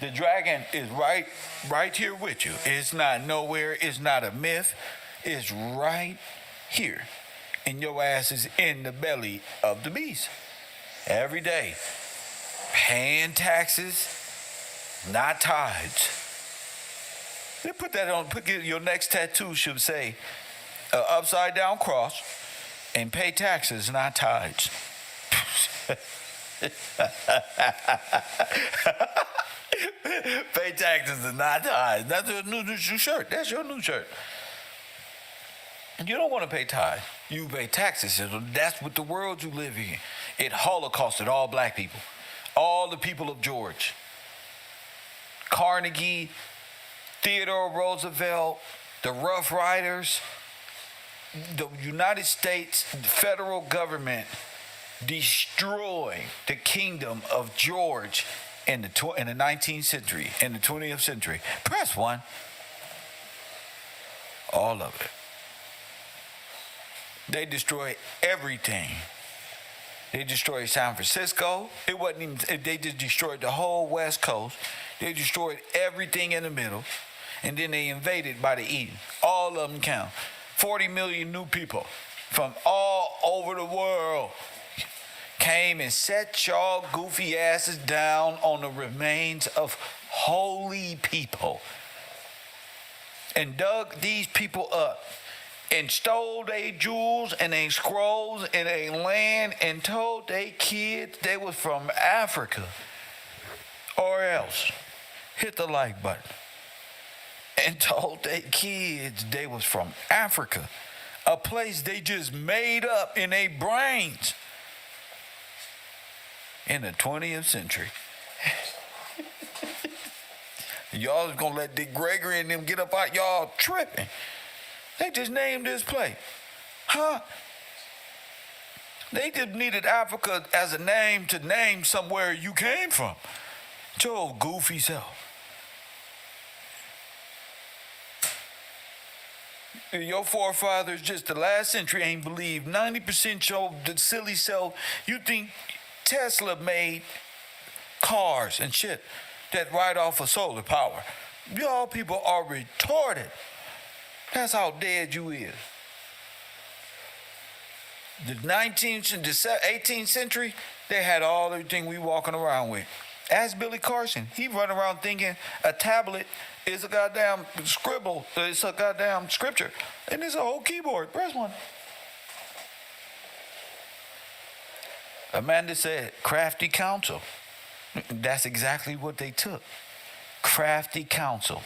The dragon is right here with you. It's not nowhere. It's not a myth. It's right here. And your ass is in the belly of the beast. Every day. Paying taxes, not tithes. They put that on, your next tattoo should say, upside down cross, and pay taxes, not tithes. Pay taxes and not tithes. That's your new shirt. That's your new shirt. You don't want to pay tithes. You pay taxes. That's what the world you live in. It holocausted all black people. All the people of George. Carnegie, Theodore Roosevelt, the Rough Riders, the United States federal government destroyed the kingdom of George in the 19th century, in the 20th century. Press 1. All of it. They destroyed everything. They destroyed San Francisco. It wasn't even, they just destroyed the whole West Coast. They destroyed everything in the middle. And then they invaded by the Eden. All of them count. 40 million new people from all over the world came and set y'all goofy asses down on the remains of holy people and dug these people up and stole their jewels and their scrolls and their land and told their kids they was from Africa, or else hit the like button, and told their kids they was from Africa, a place they just made up in their brains in the 20th century. Y'all is gonna let Dick Gregory and them get up out y'all tripping. They just named this place. Huh? They just needed Africa as a name to name somewhere you came from. It's your old goofy self. Your forefathers just the last century ain't believed. 90% your the silly self, you think Tesla made cars and shit that ride off of solar power. Y'all people are retarded. That's how dead you is. The 19th and the 18th century, they had all everything we walking around with. Ask Billy Carson. He run around thinking a tablet is a goddamn scribble. It's a goddamn scripture. And it's a whole keyboard. Press 1. Amanda said, crafty counsel. That's exactly what they took. Crafty counsel.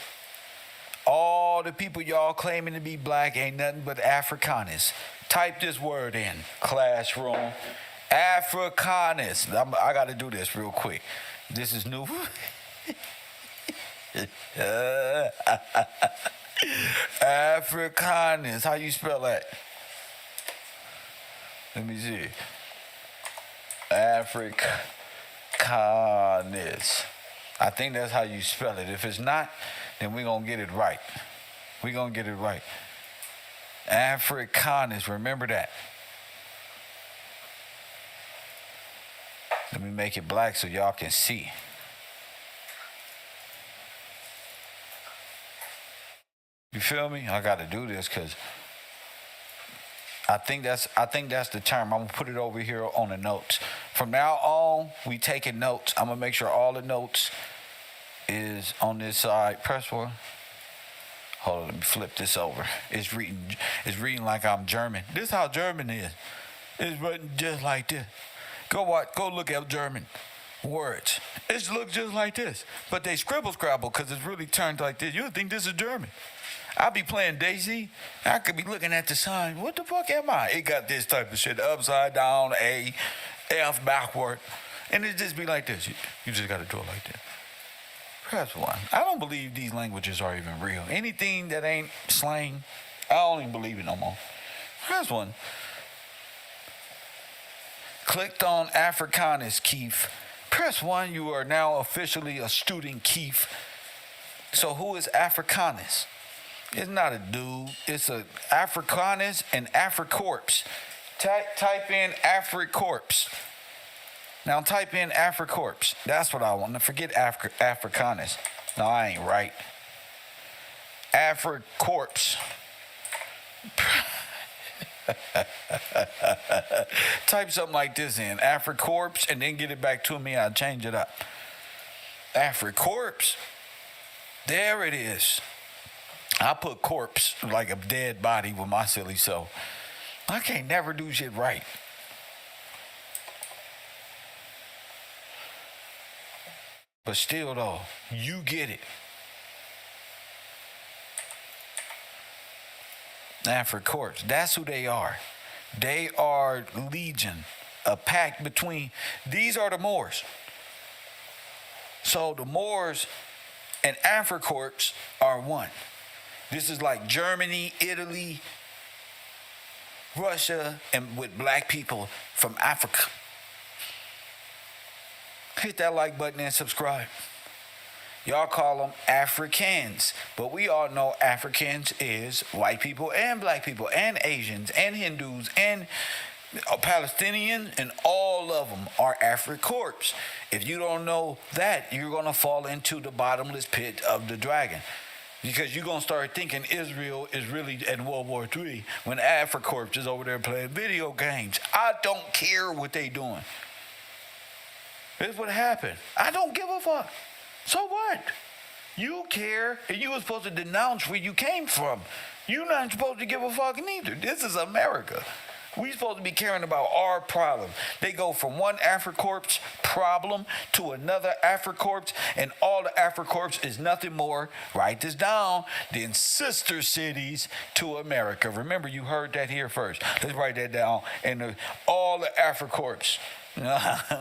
All the people y'all claiming to be black ain't nothing but Afrikaners. Type this word in, classroom. Afrikaners. I got to do this real quick. This is new. Afrikaners. How you spell that? Let me see. Afrikaners. I think that's how you spell it. If it's not, then we're going to get it right. We're going to get it right. Afrikaners. Remember that. Let me make it black so y'all can see. You feel me? I got to do this because I think that's the term. I'm gonna put it over here on the notes. From now on, we taking notes. I'm gonna make sure all the notes is on this side. Press 1. Hold on, let me flip this over. It's reading like I'm German. This is how German is. It's written just like this. Go look at German words. It looks just like this. But they scribble because it's really turned like this. You would think this is German. I be playing Daisy. I could be looking at the sign. What the fuck am I? It got this type of shit. Upside down, A, F backward. And it just be like this. You just got to do it like this. Press 1. I don't believe these languages are even real. Anything that ain't slang, I don't even believe it no more. Press 1. Clicked on Afrikaners, Keith. Press 1. You are now officially a student, Keith. So who is Afrikaners? It's not a dude. It's a Afrikaners and Africorps. Type in Africorps. Now type in AfriCorps. That's what I want. Forget Africanus. No, I ain't right. AfriCorps. Type something like this in, AfriCorps, and then get it back to me. I'll change it up. AfriCorps. There it is. I put corpse like a dead body with my silly self. I can't never do shit right. But still though, you get it. AfriCorps, that's who they are. They are legion, a pact between, these are the Moors. So the Moors and AfriCorps are one. This is like Germany, Italy, Russia, and with black people from Africa. Hit that like button and subscribe. Y'all call them Africans, but we all know Africans is white people and black people and Asians and Hindus and Palestinians, and all of them are AfriCorps. If you don't know that, you're going to fall into the bottomless pit of the dragon. Because you're going to start thinking Israel is really in World War III when AfriCorps is over there playing video games. I don't care what they doing. This what happened. I don't give a fuck. So what? You care, and you were supposed to denounce where you came from. You're not supposed to give a fuck neither. This is America. We supposed to be caring about our problem. They go from one AfriCorps problem to another AfriCorps, and all the AfriCorps is nothing more, write this down, than sister cities to America. Remember, you heard that here first. Let's write that down. And all the AfriCorps.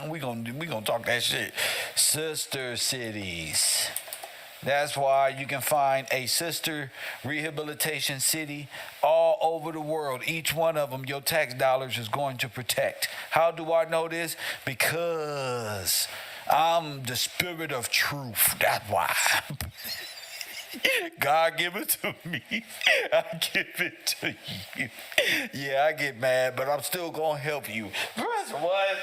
we gonna talk that shit. Sister cities. That's why you can find a sister rehabilitation city all over the world. Each one of them, your tax dollars is going to protect. How do I know this? Because I'm the spirit of truth. That's why. God give it to me. I give it to you. Yeah, I get mad, but I'm still going to help you. Press what?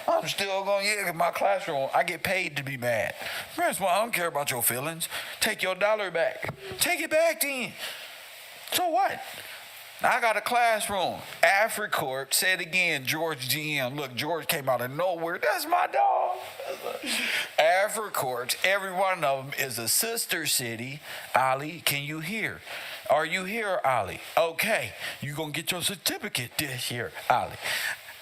I'm still going to, in my classroom, I get paid to be mad. Press what? I don't care about your feelings. Take your dollar back. Take it back then. So what? I got a classroom. AfriCorps, say it again, George GM. Look, George came out of nowhere. That's my dog. AfriCorps, every one of them is a sister city. Ali, can you hear? Are you here, Ali? Okay, you're going to get your certificate this year, Ali.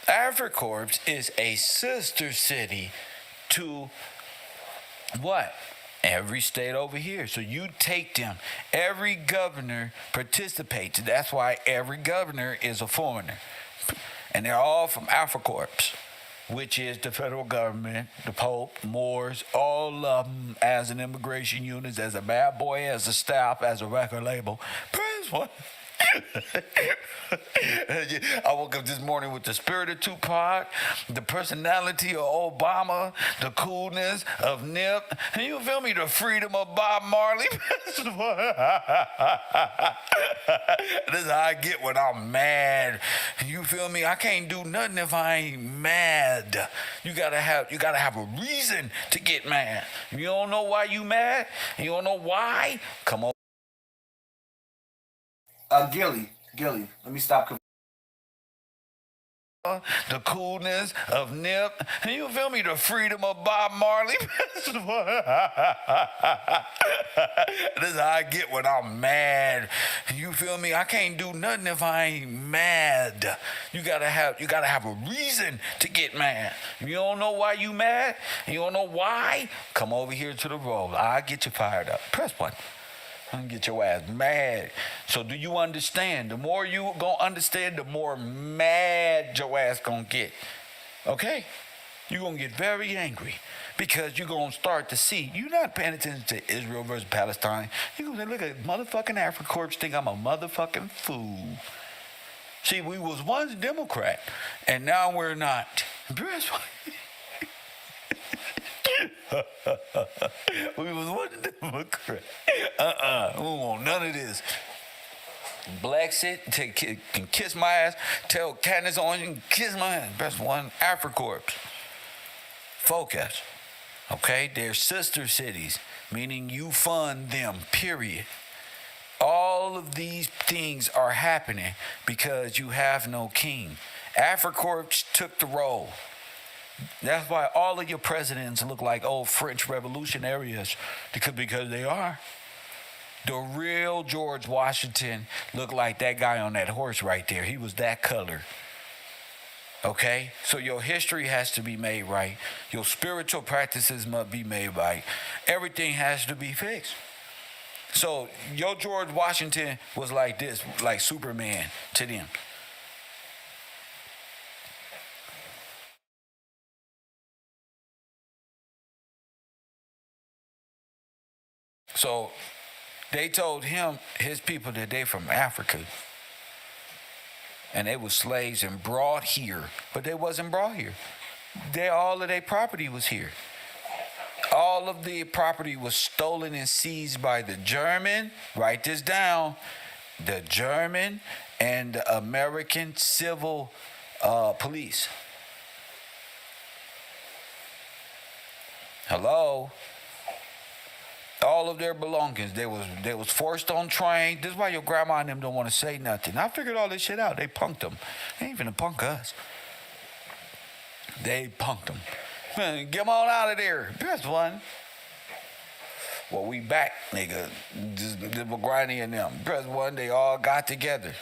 AfriCorps is a sister city to what? Every state over here. So you take them. Every governor participates. That's why every governor is a foreigner. And they're all from AfriCorps, which is the federal government, the Pope, Moors, all of them as an immigration unit, as a bad boy, as a staff, as a record label. Praise one. I woke up this morning with the spirit of Tupac, the personality of Obama, the coolness of Nip, and you feel me, the freedom of Bob Marley. This is how I get when I'm mad. You feel me? I can't do nothing if I ain't mad. You gotta have a reason to get mad. You don't know why you mad? You don't know why? Come on. Gilly, let me stop. The coolness of Nip, and you feel me, the freedom of Bob Marley. This is how I get when I'm mad. You feel me? I can't do nothing if I ain't mad. You gotta have a reason to get mad. You don't know why you mad? You don't know why? Come over here to the roll. I'll get you fired up. Press one. I'm gonna get your ass mad. So do you understand? The more you gonna understand, the more mad your ass gonna get. Okay? You're gonna get very angry because you're gonna start to see. You're not paying attention to Israel versus Palestine. You're gonna look at motherfucking AfriCorps, think I'm a motherfucking fool. See, we was once Democrat, and now we're not. We was one Democrat. We don't want none of this. Black shit, can kiss my ass. Tell Candace Owens, you can kiss my ass. Best one, AfriCorps. Focus. Okay? They're sister cities, meaning you fund them, period. All of these things are happening because you have no king. AfriCorps took the role. That's why all of your presidents look like old French revolutionaries, because they are. The real George Washington looked like that guy on that horse right there. He was that color. Okay? So your history has to be made right. Your spiritual practices must be made right. Everything has to be fixed. So your George Washington was like this, like Superman to them. So they told him, his people, that they from Africa. And they were slaves and brought here. But they wasn't brought here. All of their property was here. All of the property was stolen and seized by the German, write this down, the German and the American civil police. Hello? All of their belongings. They was forced on train. This is why your grandma and them don't want to say nothing. I figured all this shit out. They punked them. They ain't finna punk us. They punked them. Man, get them on out of there. Press one. Well, we back, nigga. Just McGrady and them. Press one. They all got together.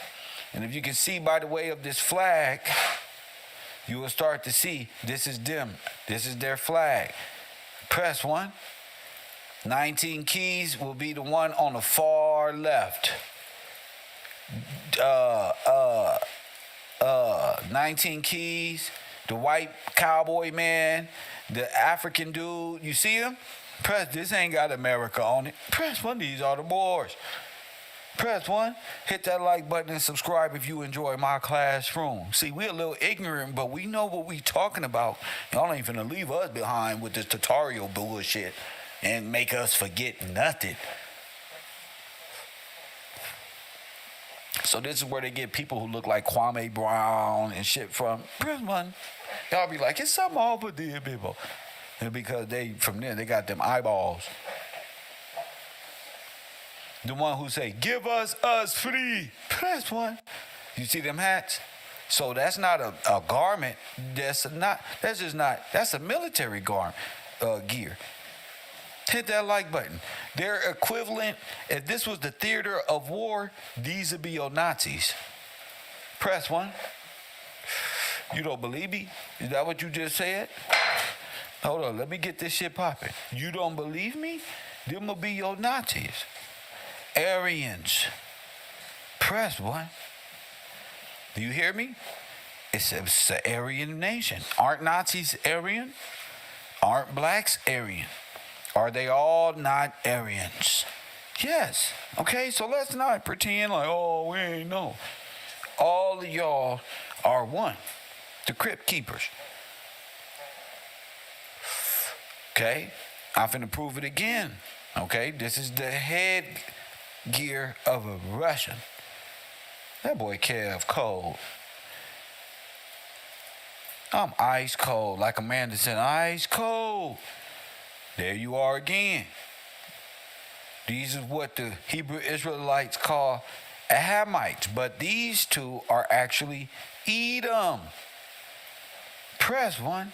And if you can see by the way of this flag, you will start to see this is them. This is their flag. Press one. 19 keys will be the one on the far left. 19 keys, the white cowboy man, the African dude, you see him? Press, this ain't got America on it. Press one, these are the Moors. Press one, hit that like button and subscribe if you enjoy my classroom. See, we're a little ignorant, but we know what we talking about. Y'all ain't finna leave us behind with this tutorial bullshit and make us forget nothing. So this is where they get people who look like Kwame Brown and shit from. Press one. Y'all be like, it's something off with these people. And because they, from there, they got them eyeballs. The one who say, give us free. Press one. You see them hats? So that's not a garment. That's a military gear. Hit that like button. Their equivalent, if this was the theater of war, these would be your Nazis. Press one. You don't believe me? Is that what you just said? Hold on, let me get this shit popping. You don't believe me? Them will be your Nazis. Aryans. Press one. Do you hear me? It's an Aryan nation. Aren't Nazis Aryan? Aren't blacks Aryan? Are they all not Aryans? Yes. Okay, so let's not pretend like, oh, we ain't know. All of y'all are one. The crypt keepers. Okay, I'm finna prove it again. Okay, this is the headgear of a Russian. That boy Kev cold. I'm ice cold, like Amanda said, ice cold. There you are again. These is what the Hebrew Israelites call Hamites, but these two are actually Edom. Press one.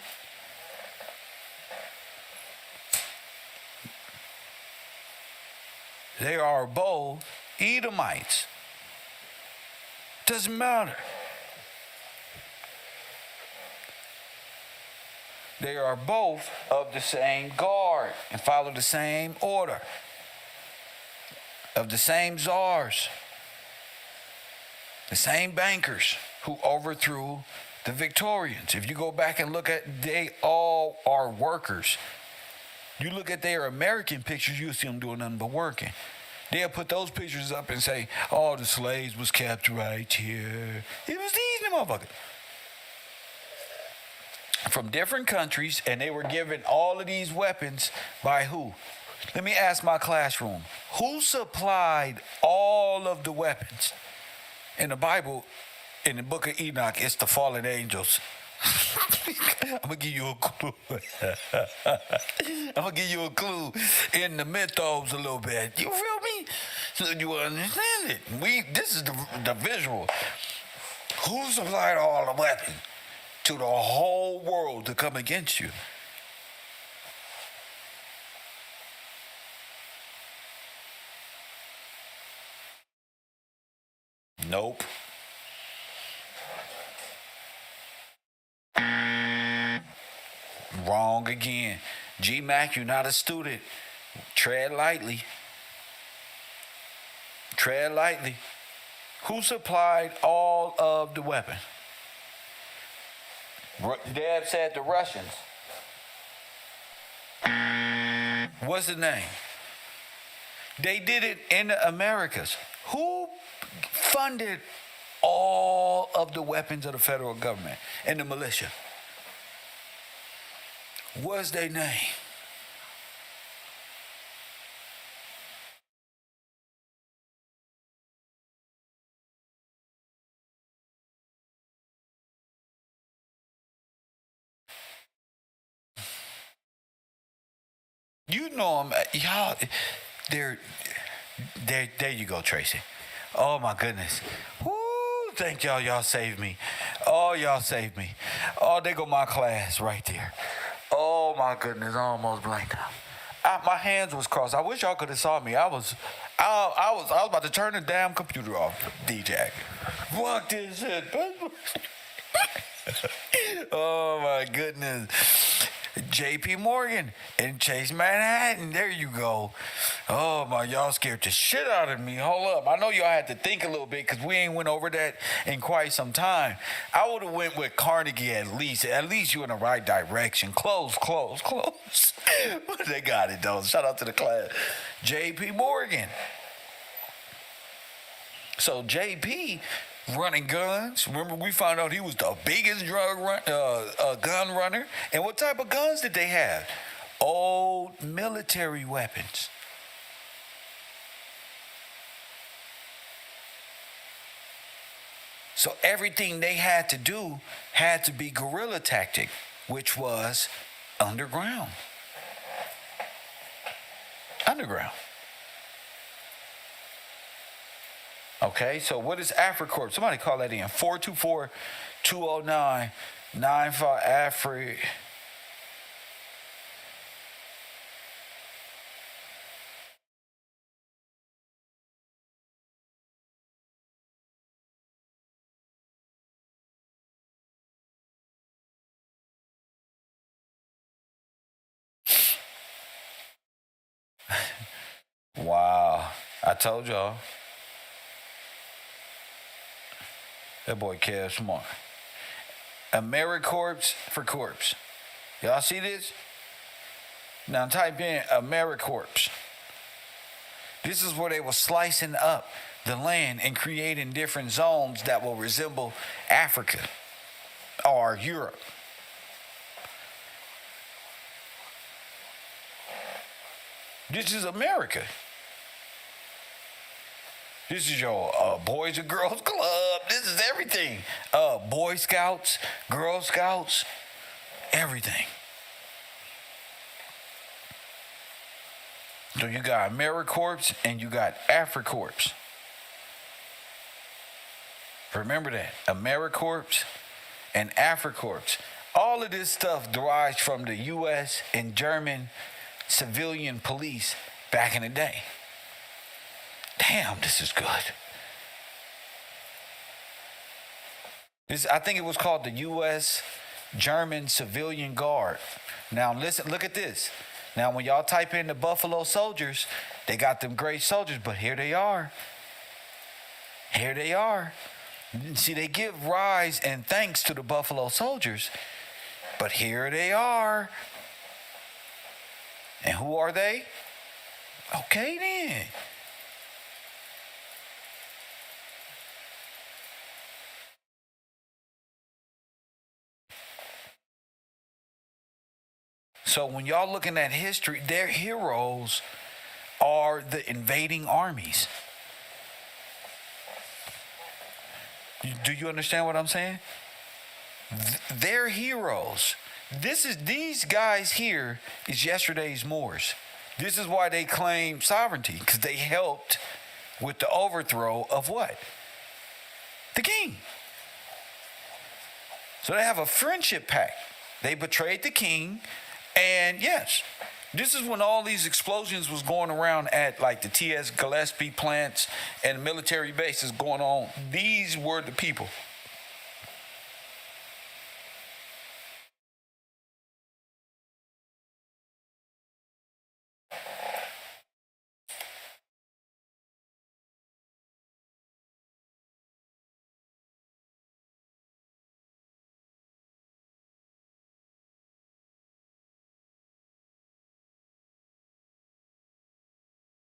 They are both Edomites. Doesn't matter. They are both of the same guard and follow the same order of the same czars, the same bankers who overthrew the Victorians. If you go back and look at, they all are workers. You look at their American pictures, you'll see them doing nothing but working. They'll put those pictures up and say, oh, the slaves was kept right here. It was these motherfuckers. From different countries, and they were given all of these weapons by who? Let me ask my classroom. Who supplied all of the weapons? In the Bible, in the book of Enoch, it's the fallen angels. I'm gonna give you a clue. I'm gonna give you a clue in the mythos a little bit. You feel me? So you understand it. This is the visual. Who supplied all the weapons to the whole world to come against you? Nope. Wrong again. G-Mac, you're not a student. Tread lightly. Tread lightly. Who supplied all of the weapons? Deb said the Russians. What's the name? They did it in the Americas. Who funded all of the weapons of the federal government and the militia? What's their name? You know them, y'all. There you go, Tracy. Oh my goodness. Woo! Thank y'all. Y'all saved me. Oh, y'all saved me. Oh, there go my class right there. Oh my goodness. I almost blanked out. My hands was crossed. I wish y'all could have saw me. I was about to turn the damn computer off, DJ. Fuck this shit. Oh my goodness. JP Morgan and Chase Manhattan. There you go. Oh my, y'all scared the shit out of me. Hold up. I know y'all had to think a little bit because we ain't went over that in quite some time. I would have went with Carnegie at least. At least you in the right direction. Close. But they got it though. Shout out to the class. JP Morgan. So JP running guns. Remember, we found out he was the biggest gun runner. And what type of guns did they have? Old military weapons. So everything they had to do had to be guerrilla tactic, which was underground. Underground. Okay, so what is AfriCorp? Somebody call that in. 424-209-95 Afri. Wow. I told y'all. That boy Kev smart. AmeriCorps for corpse. Y'all see this? Now type in AmeriCorps. This is where they were slicing up the land and creating different zones that will resemble Africa or Europe. This is America. This is your Boys and Girls Club. This is everything. Boy Scouts, Girl Scouts, everything. So you got AmeriCorps and you got AfriCorps. Remember that. AmeriCorps and AfriCorps. All of this stuff derives from the U.S. and German civilian police back in the day. Damn, this is good. I think it was called the U.S. German Civilian Guard. Now listen, look at this. Now when y'all type in the Buffalo Soldiers, they got them great soldiers, but here they are. Here they are. See, they give rise and thanks to the Buffalo Soldiers, but here they are. And who are they? Okay then. So when y'all looking at history, their heroes are the invading armies. Do you understand what I'm saying? They're heroes. These guys here is yesterday's Moors. This is why they claim sovereignty, because they helped with the overthrow of what? The king. So they have a friendship pact. They betrayed the king, and yes, this is when all these explosions was going around at like the T.S. Gillespie plants and military bases going on. These were the people.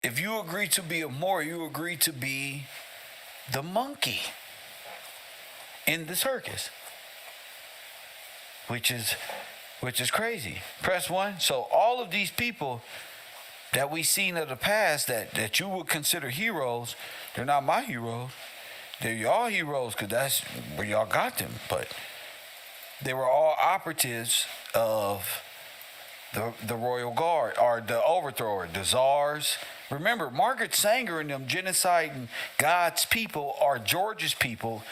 If you agree to be a Moor, you agree to be the monkey in the circus, which is crazy. Press 1. So all of these people that we seen of the past that you would consider heroes, they're not my heroes. They're y'all heroes because that's where y'all got them. But they were all operatives of the royal guard, or the overthrower, the czars. Remember, Margaret Sanger and them genociding God's people, or George's people,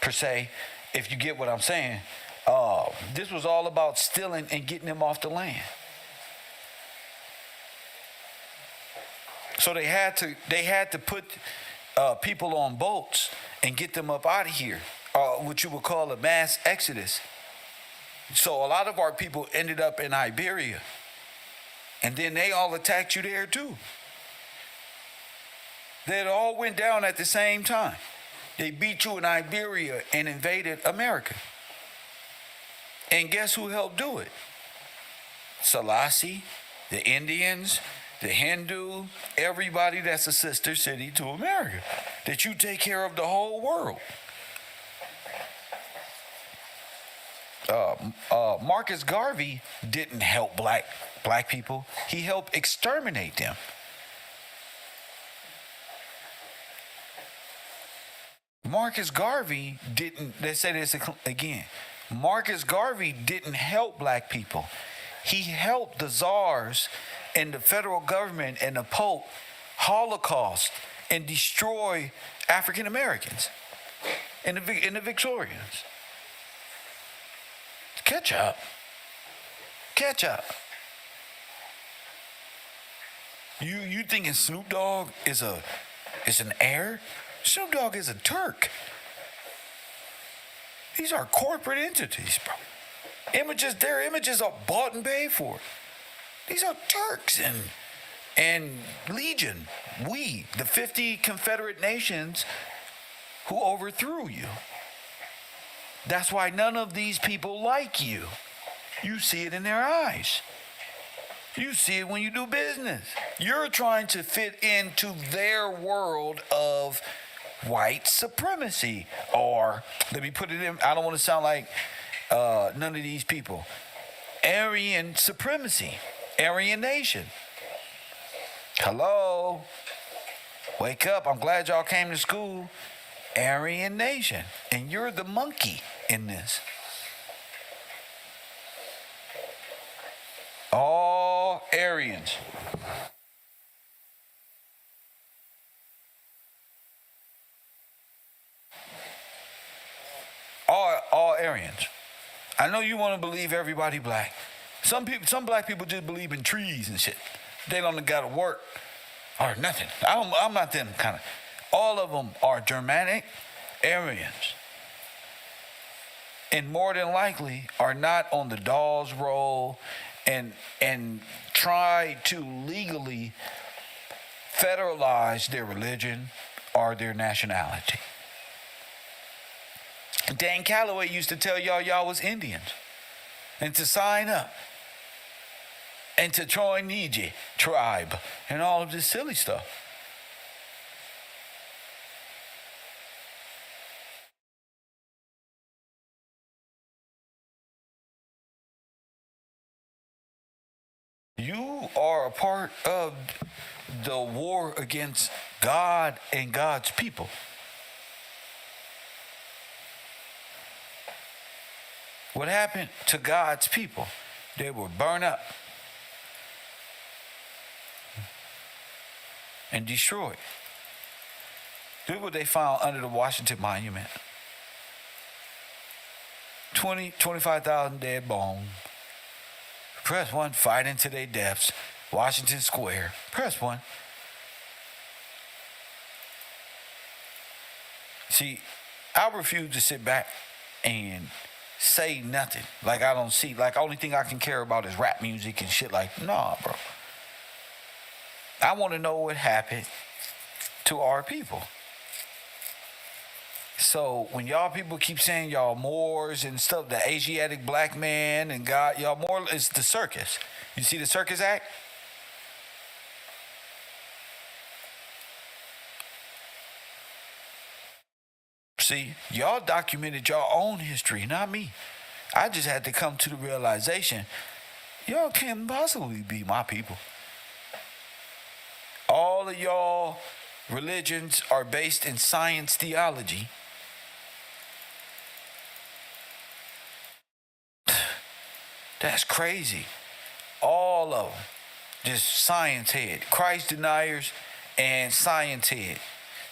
per se, if you get what I'm saying. This was all about stealing and getting them off the land. So they had to put people on boats and get them up out of here, what you would call a mass exodus. So a lot of our people ended up in Iberia, and then they all attacked you there too. They all went down at the same time. They beat you in Iberia and invaded America. And guess who helped do it? Selassie, the Indians, the Hindu, everybody that's a sister city to America. That you take care of the whole world. Marcus Garvey didn't help black people. He helped exterminate them. Marcus Garvey didn't, let's say this again. Marcus Garvey didn't help black people. He helped the czars and the federal government and the Pope holocaust and destroy African Americans and the Victorians. Catch up. You thinking Snoop Dogg is an heir? Snoop Dogg is a Turk. These are corporate entities, bro. Their images are bought and paid for. These are Turks and Legion. We, the 50 Confederate nations who overthrew you. That's why none of these people like you. You see it in their eyes. You see it when you do business. You're trying to fit into their world of white supremacy, or let me put it in, I don't want to sound like none of these people. Aryan supremacy, Aryan nation. Hello? Wake up. I'm glad y'all came to school. Aryan nation. And you're the monkey in this. All Aryans. All Aryans. I know you want to believe everybody black. Some black people just believe in trees and shit. They don't got to work or nothing. I'm not them kind of. All of them are Germanic Aryans. And more than likely are not on the Dawes roll and try to legally federalize their religion or their nationality. Dan Calloway used to tell y'all was Indians and to sign up and to join Niji tribe and all of this silly stuff. You are a part of the war against God and God's people. What happened to God's people? They were burned up and destroyed. Look what they found under the Washington Monument. 25,000 dead bones. Press 1, fighting to their deaths. Washington Square. Press 1. See, I refuse to sit back and say nothing. Like I don't see. Like only thing I can care about is rap music and shit like, nah, bro. I want to know what happened to our people. So when y'all people keep saying y'all Moors and stuff, the Asiatic black man and God, y'all more, it's the circus. You see the circus act? See, y'all documented your own history, not me. I just had to come to the realization, y'all can't possibly be my people. All of y'all religions are based in science theology. That's crazy. All of them. Just science head. Christ deniers and science head.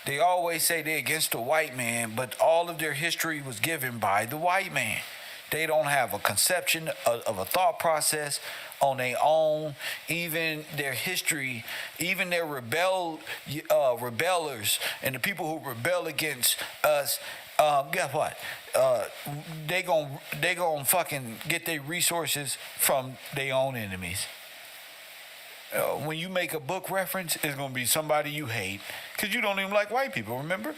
They always say they're against the white man, but all of their history was given by the white man. They don't have a conception of a thought process on their own. Even their history, even their rebellers and the people who rebel against us, guess what? They gon' fucking get their resources from their own enemies. When you make a book reference, it's gonna be somebody you hate because you don't even like white people. Remember?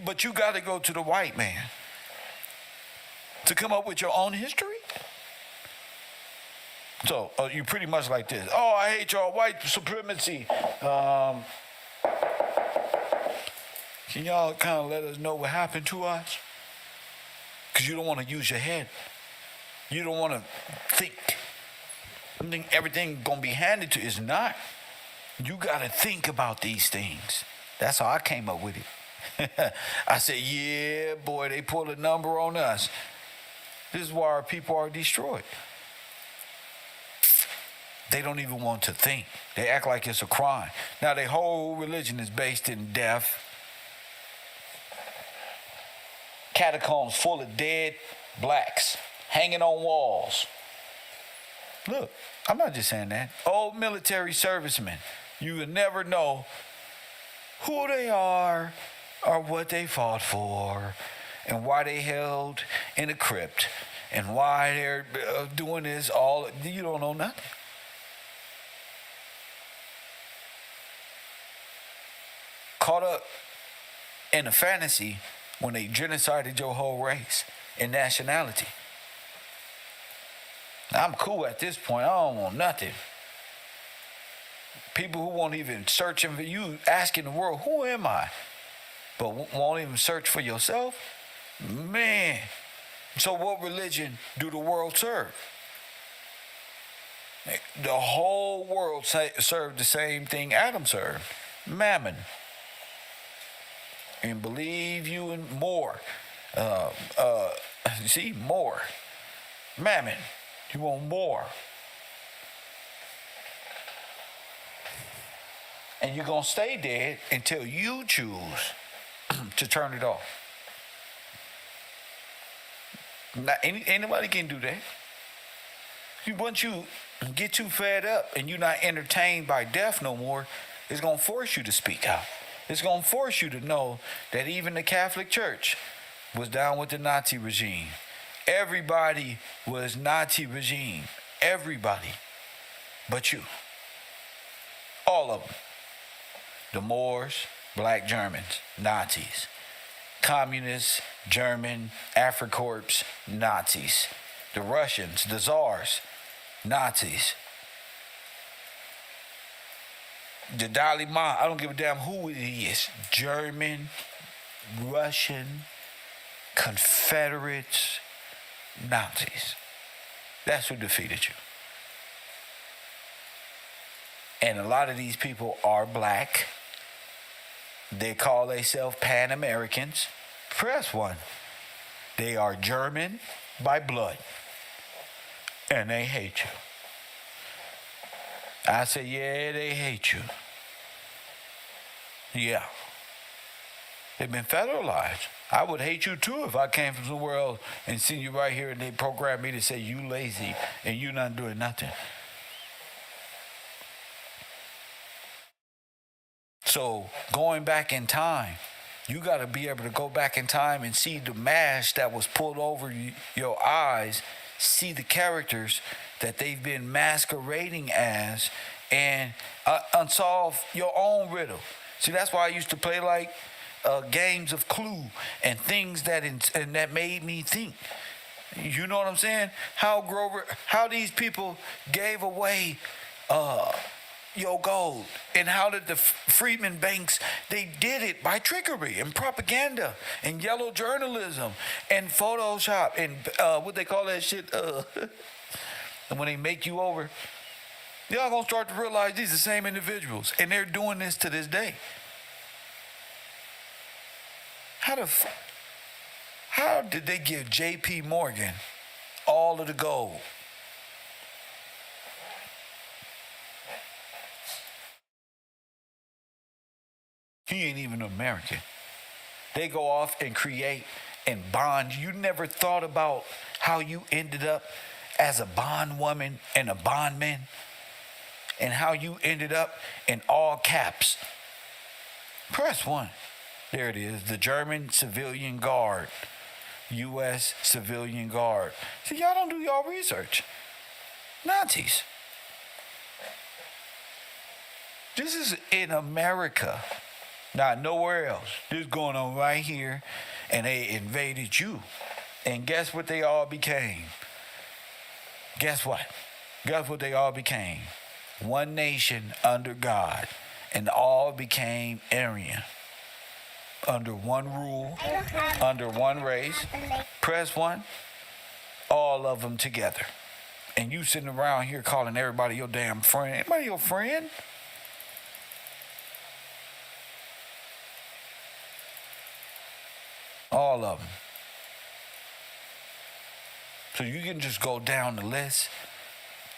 But you got to go to the white man to come up with your own history. So you pretty much like this. Oh, I hate y'all white supremacy. Can y'all kind of let us know what happened to us? Because you don't want to use your head. You don't want to think. You think everything going to be handed to you. It's not. You got to think about these things. That's how I came up with it. I said, yeah, boy, they pulled a number on us. This is why our people are destroyed. They don't even want to think. They act like it's a crime. Now, their whole religion is based in death. Catacombs full of dead blacks hanging on walls. Look, I'm not just saying that. Old military servicemen, you will never know who they are or what they fought for and why they held in a crypt and why they're doing this all. You don't know nothing. Caught up in a fantasy when they genocided your whole race and nationality. I'm cool at this point. I don't want nothing. People who won't even search for you, asking the world, who am I? But won't even search for yourself? Man. So what religion do the world serve? The whole world served the same thing Adam served. Mammon. And believe you in more. See, more. Mammon. You want more. And you're going to stay dead until you choose to turn it off. Not anybody can do that. Once you get too fed up and you're not entertained by death no more, it's going to force you to speak out. It's going to force you to know that even the Catholic Church was down with the Nazi regime. Everybody was Nazi regime. Everybody. But you. All of them. The Moors, black Germans, Nazis. Communists, German, Africorps, Nazis. The Russians, the Tsars, Nazis. The Dalai Lama, I don't give a damn who he is. German, Russian, Confederates, Nazis. That's who defeated you. And a lot of these people are black. They call themselves Pan-Americans. Press one. They are German by blood, and they hate you. I say, yeah, they hate you. Yeah. They've been federalized. I would hate you too if I came from somewhere else and seen you right here and they programmed me to say you lazy and you not doing nothing. So going back in time, you got to be able to go back in time and see the mask that was pulled over your eyes, see the characters that they've been masquerading as, and unsolve your own riddle. See, that's why I used to play like games of Clue and things and that made me think. You know what I'm saying? How these people gave away your gold, and how did the Freedmen banks, they did it by trickery and propaganda and yellow journalism and Photoshop and what they call that shit, and when they make you over, y'all gonna start to realize these are the same individuals, and they're doing this to this day. How did they give J.P. Morgan all of the gold? He ain't even American. They go off and create and bond. You never thought about how you ended up as a bondwoman and a bondman, and how you ended up in all caps. Press 1. There it is, the German Civilian Guard, U.S. Civilian Guard. See, y'all don't do y'all research. Nazis. This is in America, not nowhere else. This is going on right here, and they invaded you. And guess what they all became? Guess what? Guess what they all became? One nation under God, and all became Aryan. Under one rule, under one race. Press 1, all of them together. And you sitting around here calling everybody your damn friend. Anybody your friend? All of them. So you can just go down the list.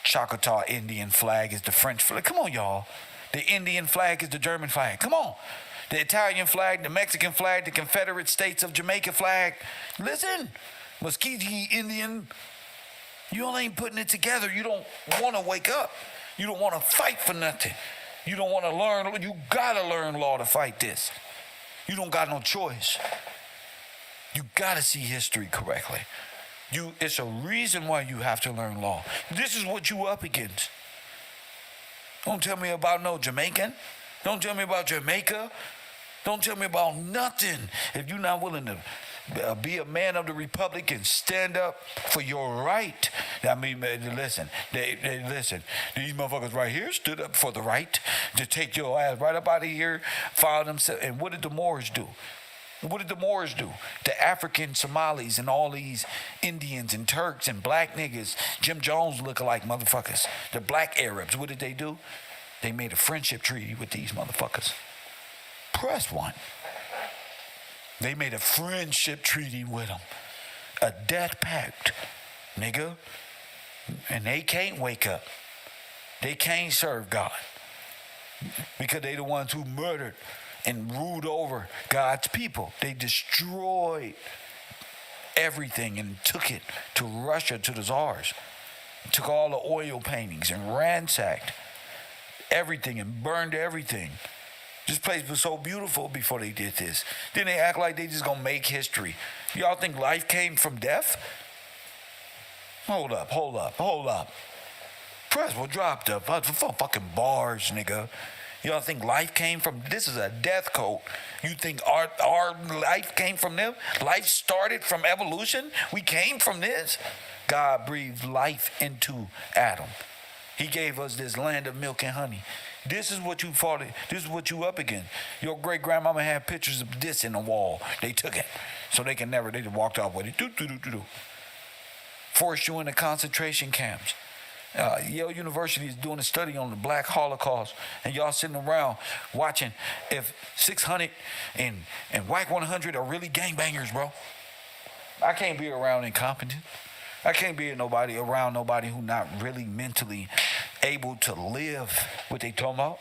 Choctaw Indian flag is the French flag. Come on, y'all. The Indian flag is the German flag. Come on. The Italian flag, the Mexican flag, the Confederate States of Jamaica flag. Listen, Muscogee Indian, you all ain't putting it together. You don't want to wake up. You don't want to fight for nothing. You don't want to learn. You got to learn law to fight this. You don't got no choice. You got to see history correctly. It's a reason why you have to learn law. This is what you up against. Don't tell me about no Jamaican. Don't tell me about Jamaica. Don't tell me about nothing if you're not willing to be a man of the republic and stand up for your right. I mean, listen, listen. These motherfuckers right here stood up for the right to take your ass right up out of here, file themselves. And what did the Moors do? What did the Moors do? The African Somalis and all these Indians and Turks and black niggas, Jim Jones lookalike motherfuckers, the black Arabs, what did they do? They made a friendship treaty with these motherfuckers. Press 1. They made a friendship treaty with them. A death pact, nigga. And they can't wake up. They can't serve God. Because they the ones who murdered and ruled over God's people. They destroyed everything and took it to Russia, to the czars. Took all the oil paintings and ransacked everything and burned everything. This place was so beautiful before they did this. Then they act like they just gonna make history. Y'all think life came from death? Hold up. Press will drop the fucking bars, nigga. Y'all think life came from, this is a death code. You think our life came from them? Life started from evolution? We came from this? God breathed life into Adam. He gave us this land of milk and honey. This is what you fought. This is what you up against. Your great grandmama had pictures of this in the wall. They took it. So they just walked off with it. Forced you into concentration camps. Yale University is doing a study on the Black Holocaust, and y'all sitting around watching if 600 and Whack 100 are really gangbangers, bro. I can't be around incompetent. I can't be around nobody who not really mentally able to live what they talking about.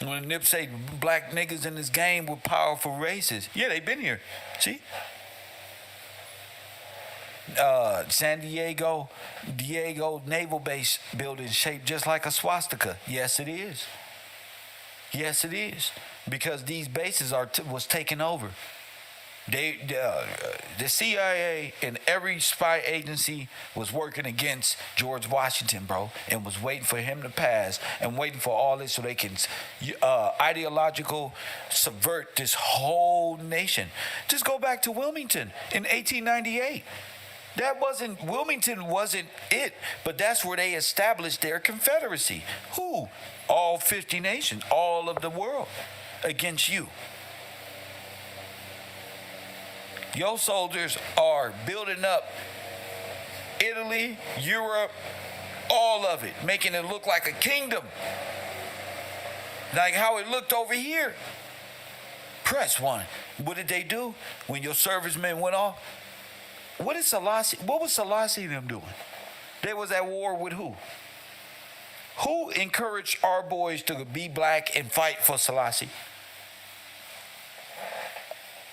When Nip say black niggas in this game were powerful races, yeah, they been here. See? San Diego Naval Base building shaped just like a swastika. Yes, it is. Yes, it is. Because these bases was taken over. The CIA and every spy agency was working against George Washington, bro, and was waiting for him to pass and waiting for all this so they can ideological subvert this whole nation. Just go back to Wilmington in 1898. Wilmington wasn't it, but that's where they established their confederacy. Who? All 50 nations, all of the world against you. Your soldiers are building up Italy, Europe, all of it, making it look like a kingdom. Like how it looked over here. Press one. What did they do when your servicemen went off? What was Selassie and them doing? They was at war with who? Who encouraged our boys to be black and fight for Selassie?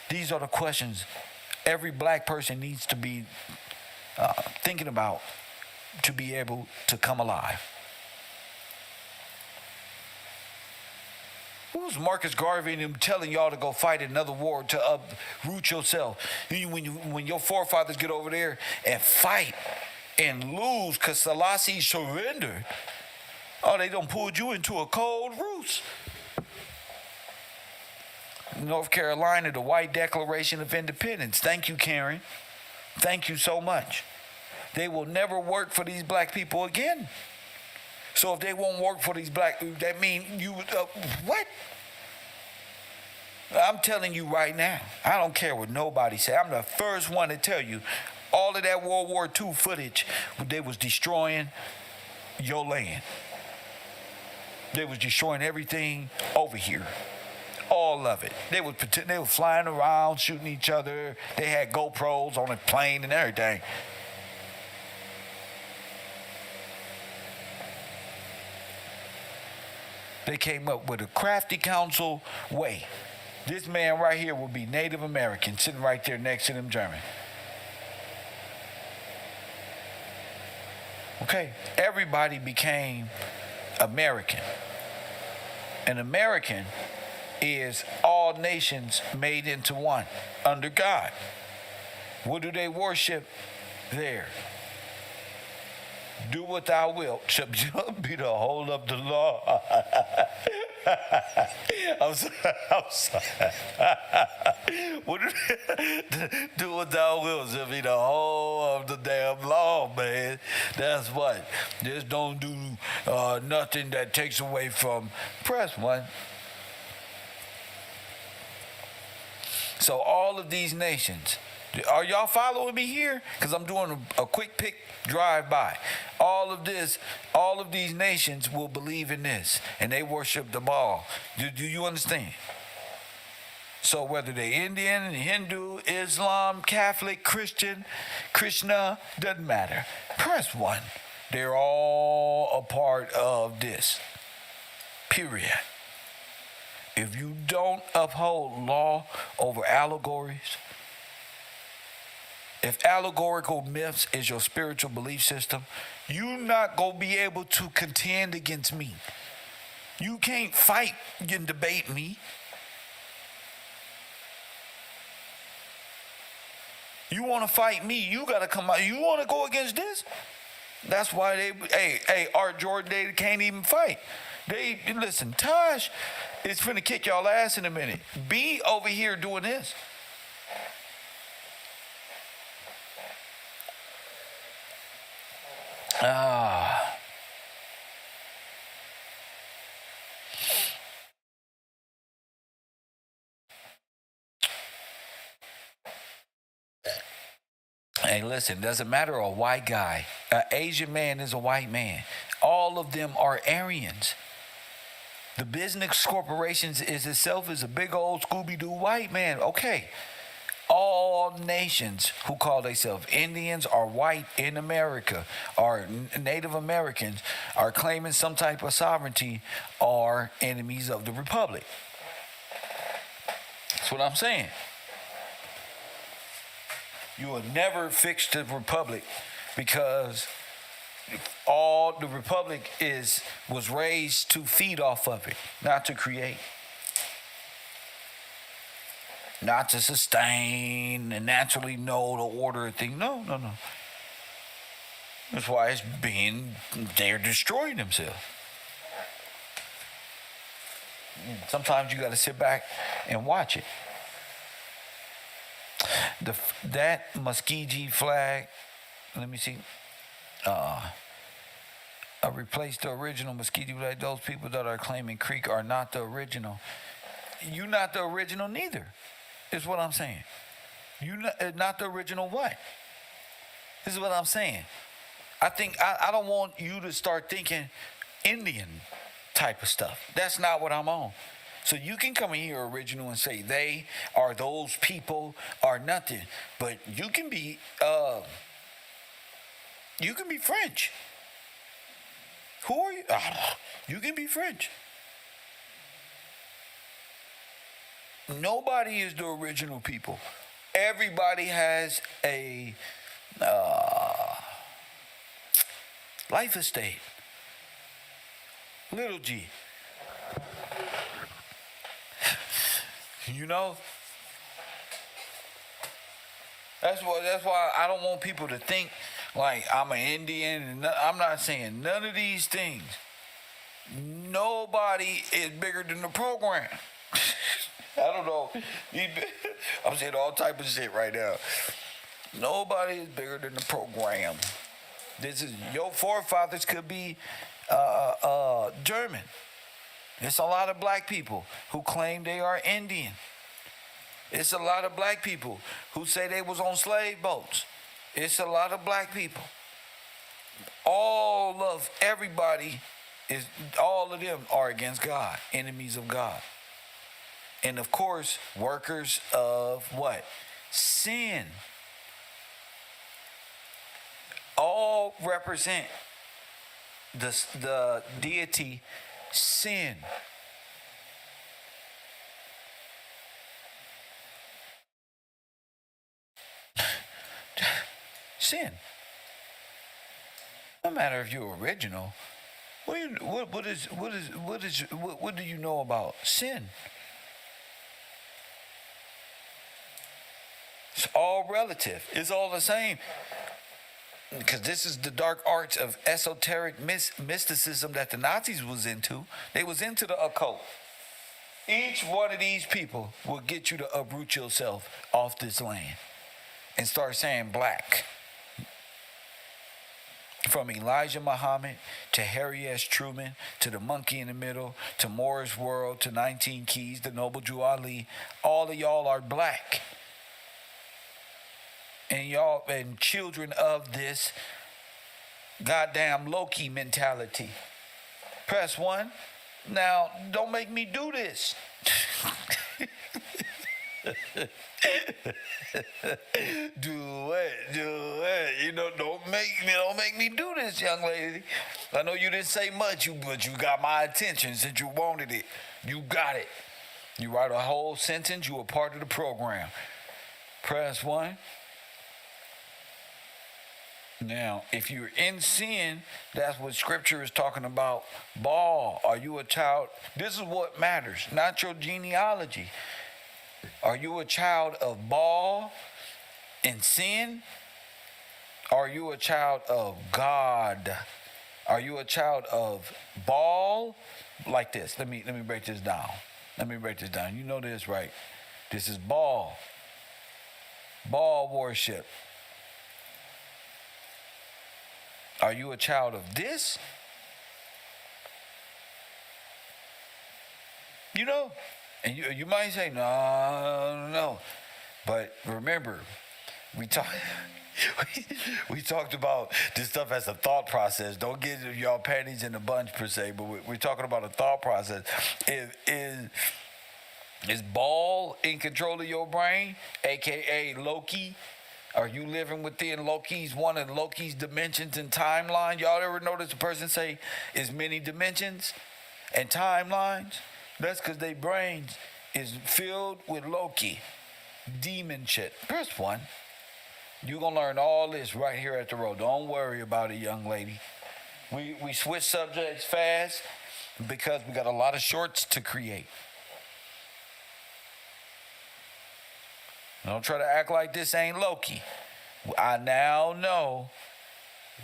These are the questions every black person needs to be thinking about to be able to come alive. Who's Marcus Garvey and him telling y'all to go fight another war to uproot yourself? When your forefathers get over there and fight and lose because Selassie surrendered, they done pulled you into a cold roost. North Carolina, the White Declaration of Independence. Thank you, Karen. Thank you so much. They will never work for these black people again. So if they won't work for these black, that means you, what? I'm telling you right now, I don't care what nobody say. I'm the first one to tell you, all of that World War II footage, they was destroying your land. They was destroying everything over here. All of it. They were flying around, shooting each other. They had GoPros on the plane and everything. They came up with a crafty council way. This man right here will be Native American, sitting right there next to them German. Okay, everybody became American. An American is all nations made into one under God. What do they worship there? Do what thou wilt shall be the whole of the law. I'm sorry. Do what thou wilt shall be the whole of the damn law, man. That's what. Just don't do nothing that takes away from. Press one. So all of these nations, are y'all following me here? Because I'm doing a quick pick drive-by. All of these nations will believe in this, and they worship the Baal. Do you understand? So whether they're Indian, Hindu, Islam, Catholic, Christian, Krishna, doesn't matter. Press one. They're all a part of this. Period. If you don't uphold law over allegories, if allegorical myths is your spiritual belief system, you're not going to be able to contend against me. You can't fight and debate me. You want to fight me, you got to come out. You want to go against this? That's why Art Jordan, they can't even fight. Listen, Tosh is finna kick y'all ass in a minute. B over here doing this. Hey, listen, doesn't matter a white guy. An Asian man is a white man. All of them are Aryans. The business corporations is itself is a big old Scooby-Doo white man. Okay. All nations who call themselves Indians or white in America or Native Americans are claiming some type of sovereignty are enemies of the Republic. That's what I'm saying. You will never fix the Republic because all the Republic was raised to feed off of it, not to create. Not to sustain and naturally know the order of things. No. That's why they're destroying themselves. Sometimes you got to sit back and watch it. That Muskegee flag, let me see. I replaced the original Muskegee flag. Those people that are claiming Creek are not the original. You're not the original neither. Is what I'm saying. You not the original what? This is what I'm saying. I think I don't want you to start thinking Indian type of stuff. That's not what I'm on. So you can come in here original and say they are those people or nothing, but you can be French. Who are you? You can be French. Nobody is the original people. Everybody has a life estate. Little G. You know? That's why I don't want people to think like I'm an Indian. And I'm not saying none of these things. Nobody is bigger than the program. I don't know. I'm saying all type of shit right now. Nobody is bigger than the program. This is your forefathers could be German. It's a lot of black people who claim they are Indian. It's a lot of black people who say they was on slave boats. It's a lot of black people. All of them are against God, enemies of God. And of course, workers of what? Sin. All represent the deity sin. Sin. No matter if you're original. What do you know about sin? It's all relative. It's all the same. Because this is the dark arts of esoteric mysticism that the Nazis was into. They was into the occult. Each one of these people will get you to uproot yourself off this land and start saying black. From Elijah Muhammad to Harry S. Truman to the Monkey in the Middle to Moore's World to 19 Keys to Noble Drew Ali, all of y'all are black. And y'all and children of this goddamn Loki mentality. Press 1. Now, don't make me do this. Do it. You know, don't make me do this, young lady. I know you didn't say much, but you got my attention since you wanted it. You got it. You write a whole sentence, you were part of the program. Press 1. Now, if you're in sin, that's what Scripture is talking about. Baal, are you a child? This is what matters, not your genealogy. Are you a child of Baal in sin? Are you a child of God? Are you a child of Baal? Like this. Let me break this down. You know this, right? This is Baal. Baal worship. Are you a child of this? You know? And you might say, no. But remember, we talk. we talked about this stuff as a thought process. Don't get y'all panties in a bunch per se, but we're talking about a thought process. Is Baal in control of your brain, aka Loki? Are you living within one of Loki's dimensions and timeline? Y'all ever notice a person say is many dimensions and timelines? That's because their brains is filled with Loki, demon shit. Press 1. You're going to learn all this right here at the road. Don't worry about it, young lady. We switch subjects fast because we got a lot of shorts to create. Don't try to act like this ain't Loki. I now know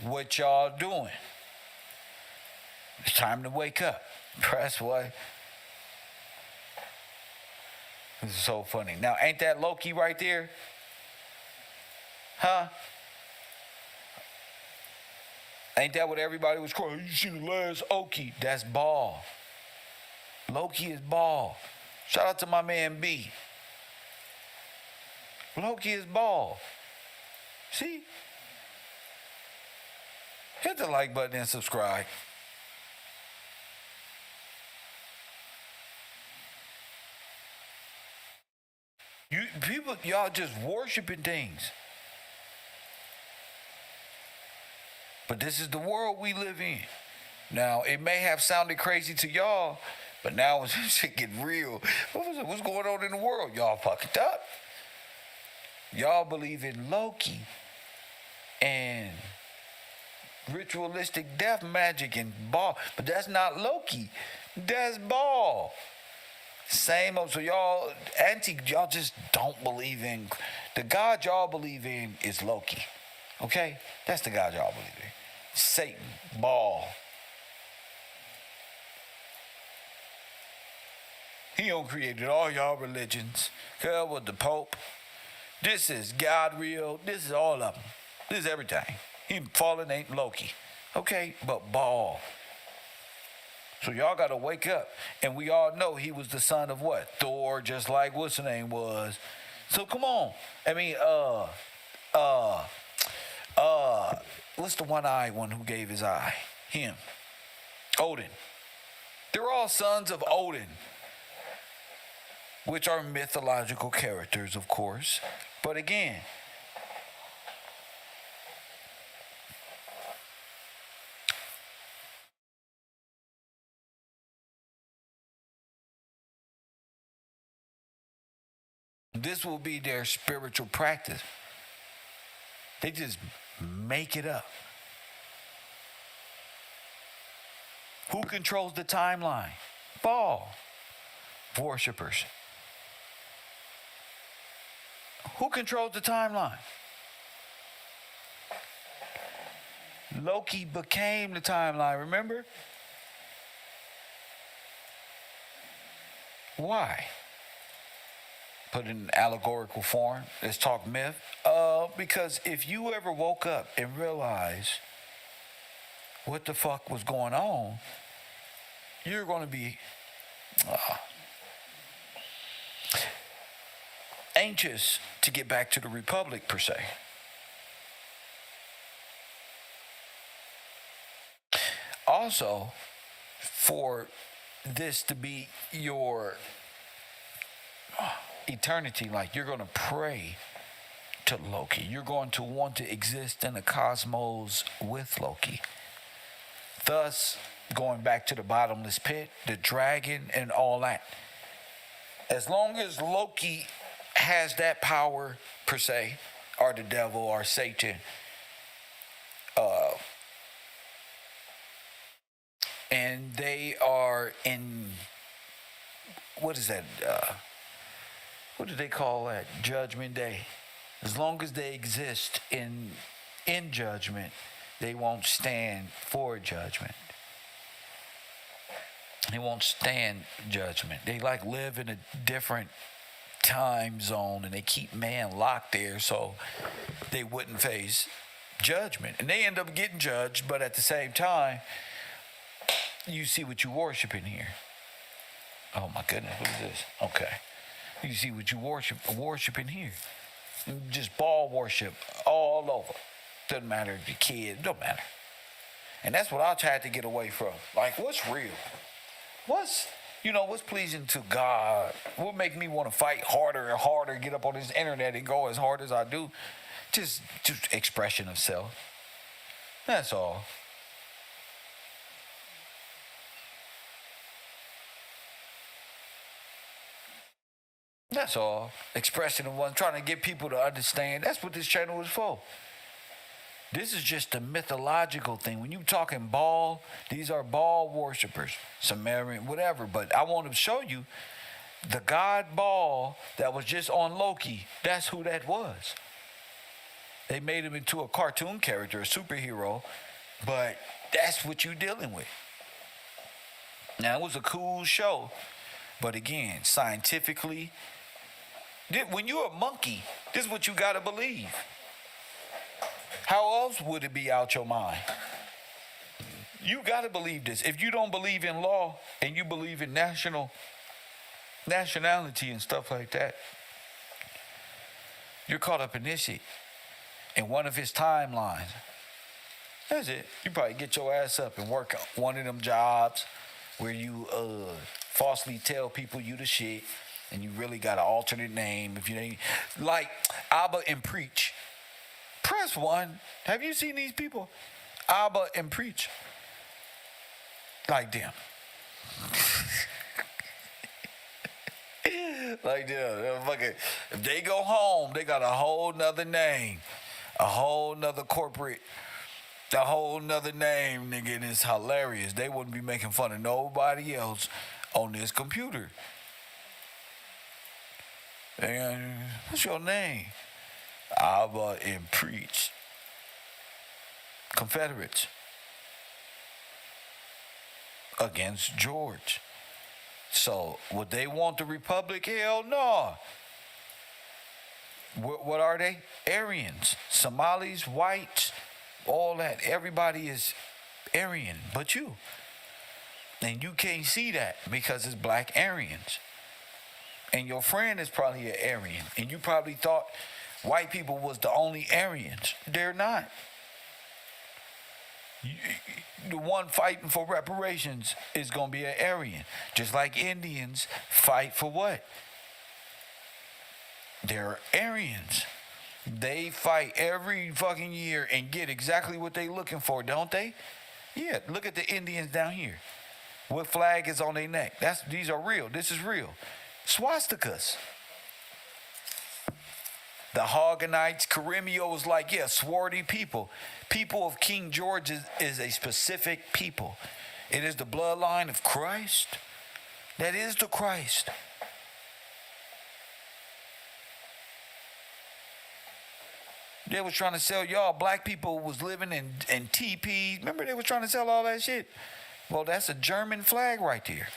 what y'all doing. It's time to wake up. Press 1. This is so funny. Now, ain't that Loki right there? Huh? Ain't that what everybody was crying? You see the last Oki? That's Baal. Loki is Baal. Shout out to my man B. Loki is Baal. See? Hit the like button and subscribe. Y'all just worshiping things. But this is the world we live in. Now, it may have sounded crazy to y'all, but now it's shit getting real. What's going on in the world? Y'all fucked up. Y'all believe in Loki and ritualistic death magic and Baal. But that's not Loki. That's Baal. Same old. So y'all just don't believe in. The God y'all believe in is Loki. Okay? That's the God y'all believe in. Satan, Baal. He done created all y'all religions. Hell with the Pope. This is God real. This is all of them. This is everything. He fallen ain't Loki. Okay? But Baal. So y'all got to wake up. And we all know he was the son of what? Thor, just like what's the name was. So come on. I mean, what's the one-eyed one who gave his eye? Him. Odin. They're all sons of Odin, which are mythological characters, of course. But again, this will be their spiritual practice. They just make it up. Who controls the timeline? Baal. Worshippers. Who controls the timeline? Loki became the timeline, remember? Why? Put it in allegorical form. Let's talk myth. Because if you ever woke up and realized what the fuck was going on, you're going to be anxious to get back to the Republic, per se. Also, for this to be your eternity, like you're going to pray to Loki. You're going to want to exist in the cosmos with Loki. Thus, going back to the bottomless pit, the dragon, and all that. As long as Loki has that power, per se, or the devil, or Satan, and they are in, what is that? What do they call that? Judgment Day. As long as they exist in judgment, they won't stand for judgment. They won't stand judgment. They like live in a different time zone, and they keep man locked there so they wouldn't face judgment. And they end up getting judged, but at the same time, you see what you worshiping here. Oh my goodness, what is this? Okay. You see what you worshiping here. Just ball worship all over. Doesn't matter if you're a kid, don't matter. And that's what I tried to get away from. Like, what's real? What's pleasing to God? What make me want to fight harder and harder, get up on this internet and go as hard as I do? Just expression of self. That's all. That's all. Expression of one, trying to get people to understand. That's what this channel is for. This is just a mythological thing. When you talking Baal, these are Baal worshipers, Sumerian, whatever. But I want to show you the god Baal that was just on Loki. That's who that was. They made him into a cartoon character, a superhero, but that's what you're dealing with. Now, it was a cool show, but again, scientifically, when you're a monkey, this is what you got to believe. How else would it be out your mind? You got to believe this. If you don't believe in law and you believe in nationality and stuff like that, you're caught up in this shit. In one of his timelines. That's it. You probably get your ass up and work one of them jobs where you falsely tell people you the shit and you really got an alternate name. If you ain't like Abba and Preach. Press 1. Have you seen these people? Abba and Preach. Like them. Like them. Fucking, if they go home, they got a whole nother name. A whole nother corporate. A whole nother name, nigga. And it's hilarious. They wouldn't be making fun of nobody else on this computer. And what's your name? Abba and Preach. Confederates. Against George. So, would they want the Republic? Hell no. What are they? Aryans. Somalis, whites, all that. Everybody is Aryan but you. And you can't see that because it's black Aryans. And your friend is probably an Aryan. And you probably thought white people was the only Aryans. They're not. The one fighting for reparations is going to be an Aryan. Just like Indians fight for what? They're Aryans. They fight every fucking year and get exactly what they looking for, don't they? Yeah, look at the Indians down here. What flag is on their neck? These are real. This is real. Swastikas. The Hoganites, Caremio was like, yeah, swarthy people. People of King George is a specific people. It is the bloodline of Christ. That is the Christ. They was trying to sell y'all. Black people was living in teepees. Remember they was trying to sell all that shit? Well, that's a German flag right there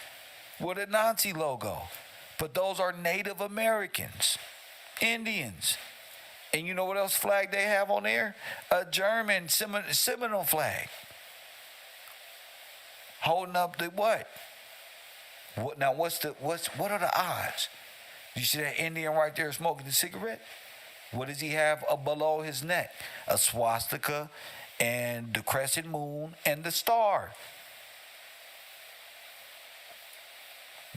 with a Nazi logo. But those are Native Americans, Indians. And you know what else flag they have on there? A German Seminole flag. Holding up the what? Now what are the odds? You see that Indian right there smoking the cigarette? What does he have below his neck? A swastika and the crescent moon and the star.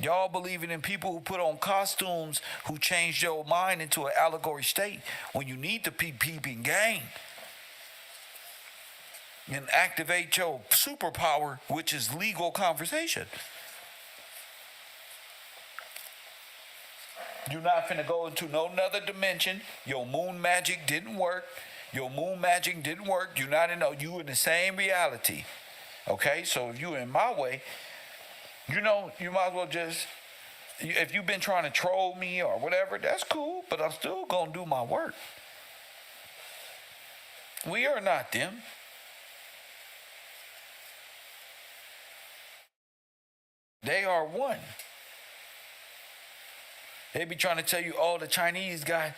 Y'all believing in people who put on costumes who change your mind into an allegory state when you need to peep and gang and activate your superpower, which is legal conversation. You're not finna go into no other dimension. Your moon magic didn't work. You're not you in the same reality. Okay, so if you in my way, you might as well just, if you've been trying to troll me or whatever, that's cool, but I'm still going to do my work. We are not them. They are one. They be trying to tell you, the Chinese got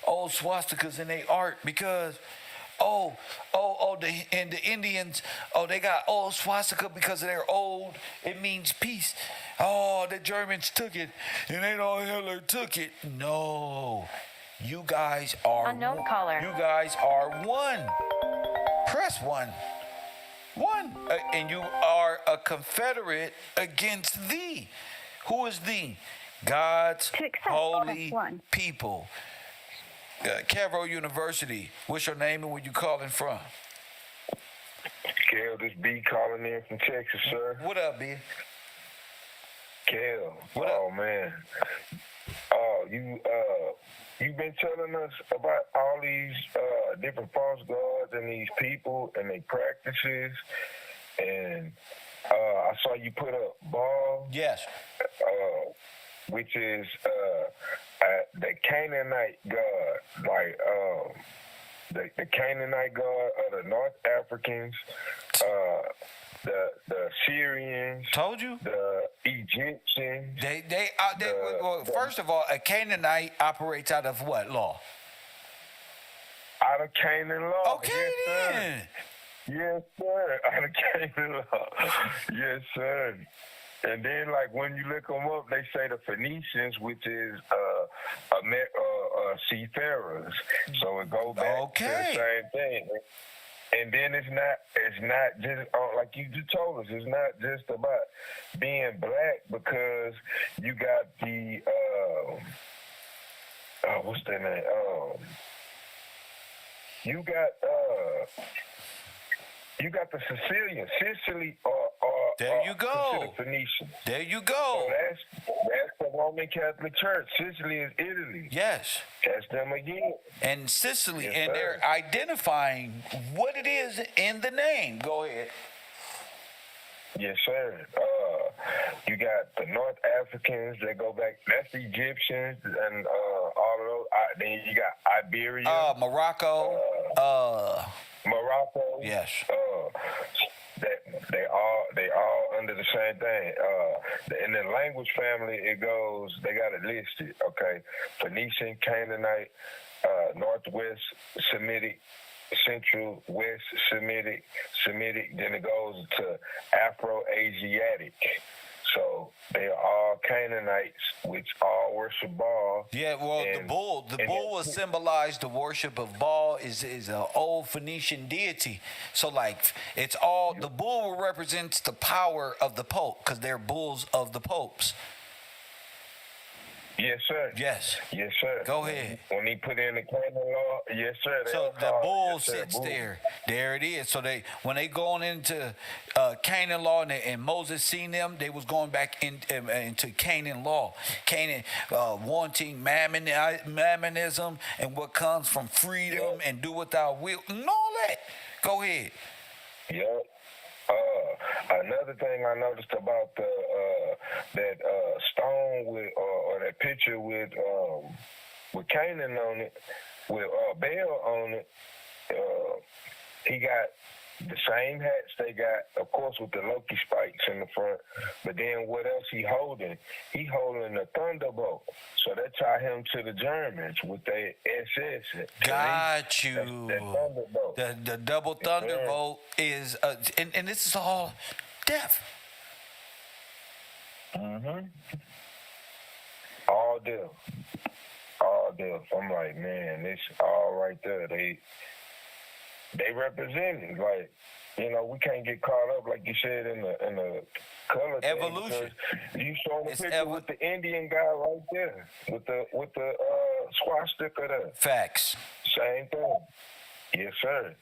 old swastikas in their art because, the Indians, they got old swastika because they're old. It means peace. The Germans took it, and Hitler took it. No, You guys are Unknown caller. You guys are one. Press one. One. And you are a confederate against thee. Who is thee? God's holy people. KevRow University. What's your name and where you calling from? Kel, this B calling in from Texas, sir. What up, B? Kel. What up? Oh man. Oh, you've been telling us about all these different false gods and these people and their practices, and I saw you put up Baal. Yes. Which is the Canaanite god, like the Canaanite god of the North Africans, the Syrians. Told you. The Egyptians. Well, first of all, a Canaanite operates out of what law? Out of Canaan law. Okay, yes, then. Sir. Yes, sir. Out of Canaan law. Yes, sir. And then, like, when you look them up, they say the Phoenicians, which is seafarers. So it goes back to the same thing. And then it's not just like you just told us. It's not just about being black, because you got the what's their name? You got the Sicilians. Sicily there you go. Phoenicians. There you go. So that's the Roman Catholic Church. Sicily is Italy. Yes. That's them again. And Sicily, yes, and sir. They're identifying what it is in the name. Go ahead. Yes, sir. You got the North Africans that go back. That's the Egyptians and all of those. Then you got Iberia. Morocco. Morocco. Yes. They all under the same thing. In the language family, it goes. They got it listed. Okay, Phoenician, Canaanite, Northwest Semitic, Central West Semitic. Then it goes to Afro-Asiatic. So they are all Canaanites, which all worship Baal. Yeah, well, the bull will symbolize the worship of Baal. Is an old Phoenician deity. So like it's all the bull represents the power of the Pope, because they're bulls of the popes. Yes, sir. Yes. Yes, sir. Go ahead. When he put in the canon law, yes, sir. So the bull sits there. There it is. So when they going into Canaan law and Moses seen them, they was going back into Canaan law. Canaan wanting mammonism and what comes from freedom and do what thou wilt and all that. Go ahead. Yep. Another thing I noticed about that stone with or that picture with Canaan on it, with Baal on it, he got the same hats they got, of course, with the Loki spikes in the front. But then what else he holding? He holding a thunderbolt. So that tie him to the Germans with their SS. Got you. That thunderbolt. The double thunderbolt is, and this is all death. Mm-hmm. All death. All death. I'm like, man, it's all right there. They represent it. Like, we can't get caught up, like you said, in the color evolution. You saw the picture with the Indian guy right there, with the swastika there. Facts. Same thing. Yes, sir.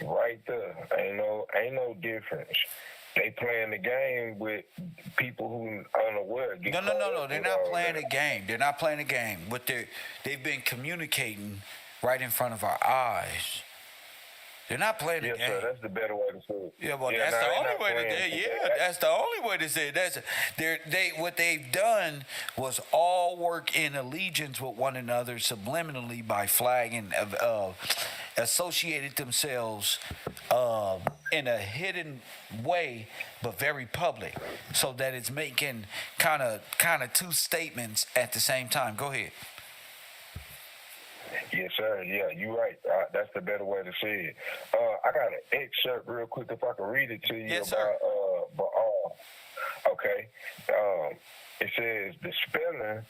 Right there. Ain't no difference. They playing the game with people who unaware. No. They're not playing a game. They're not playing a game. They've been communicating right in front of our eyes. They're not playing a game. Yes, sir. That's the better way to say it. Yeah, well, that's the only way to say it. Yeah, that's the only way to say it. What they've done was all work in allegiance with one another subliminally by flagging, associated themselves in a hidden way, but very public, so that it's making kind of two statements at the same time. Go ahead. Yes, sir. Yeah, you're right. That's the better way to say it. I got an excerpt real quick if I can read it to you. Yes, about Baal. Okay. it says the spelling.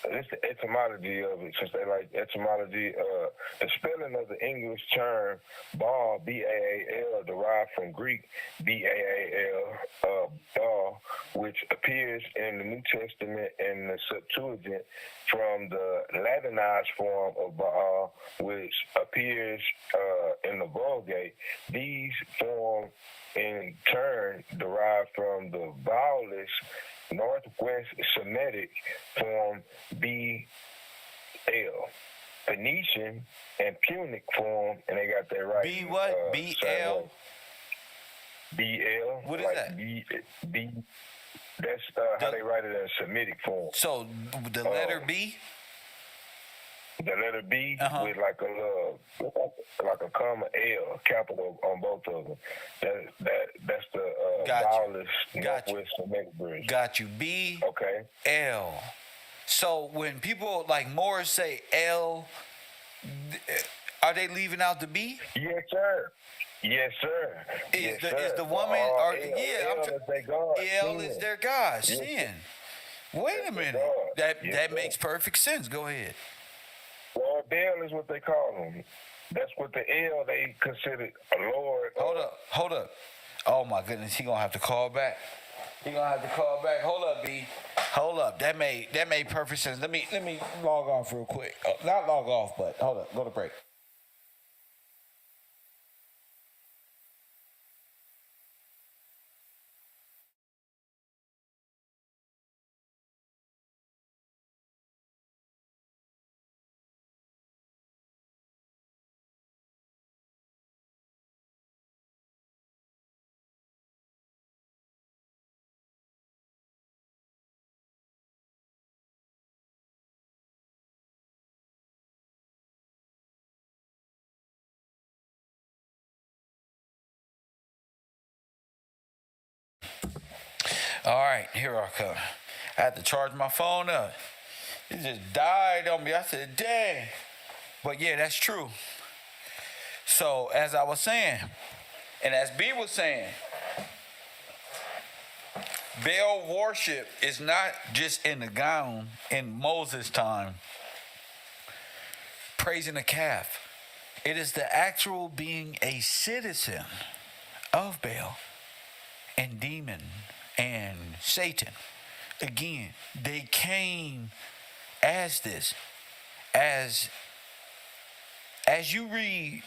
It's the etymology of it, since they like etymology. The spelling of the English term Baal, B-A-A-L, derived from Greek B-A-A-L, Baal, which appears in the New Testament and the Septuagint, from the Latinized form of Baal, which appears in the Vulgate. These forms, in turn, derive from the vowelless Northwest Semitic form B-L, Phoenician and Punic form, and they got that right. B what? B-L? B-L. What is like that? B. That's how they write it in Semitic form. So the letter B? The letter B with like a comma L, capital on both of them. That's the vowelless Northwest Semitic version. Got you. B. Okay. L. So when people like Morris say L, are they leaving out the B? Yes, sir. Yes, sir. Is yes, the woman or L is their God? Sin. Wait a minute. That makes perfect sense. Go ahead. Lord Baal is what they call him. That's what the L they consider a Lord. Hold up. Oh my goodness, he gonna have to call back. Hold up, B. Hold up. That made perfect sense. Let me log off real quick. Not log off, but hold up. Go to break. All right, here I come. I had to charge my phone up. It just died on me. I said, dang. But yeah, that's true. So as I was saying, and as B was saying, Baal worship is not just in the gown in Moses' time, praising a calf. It is the actual being a citizen of Baal and demon and Satan. Again, they came as this. As you read,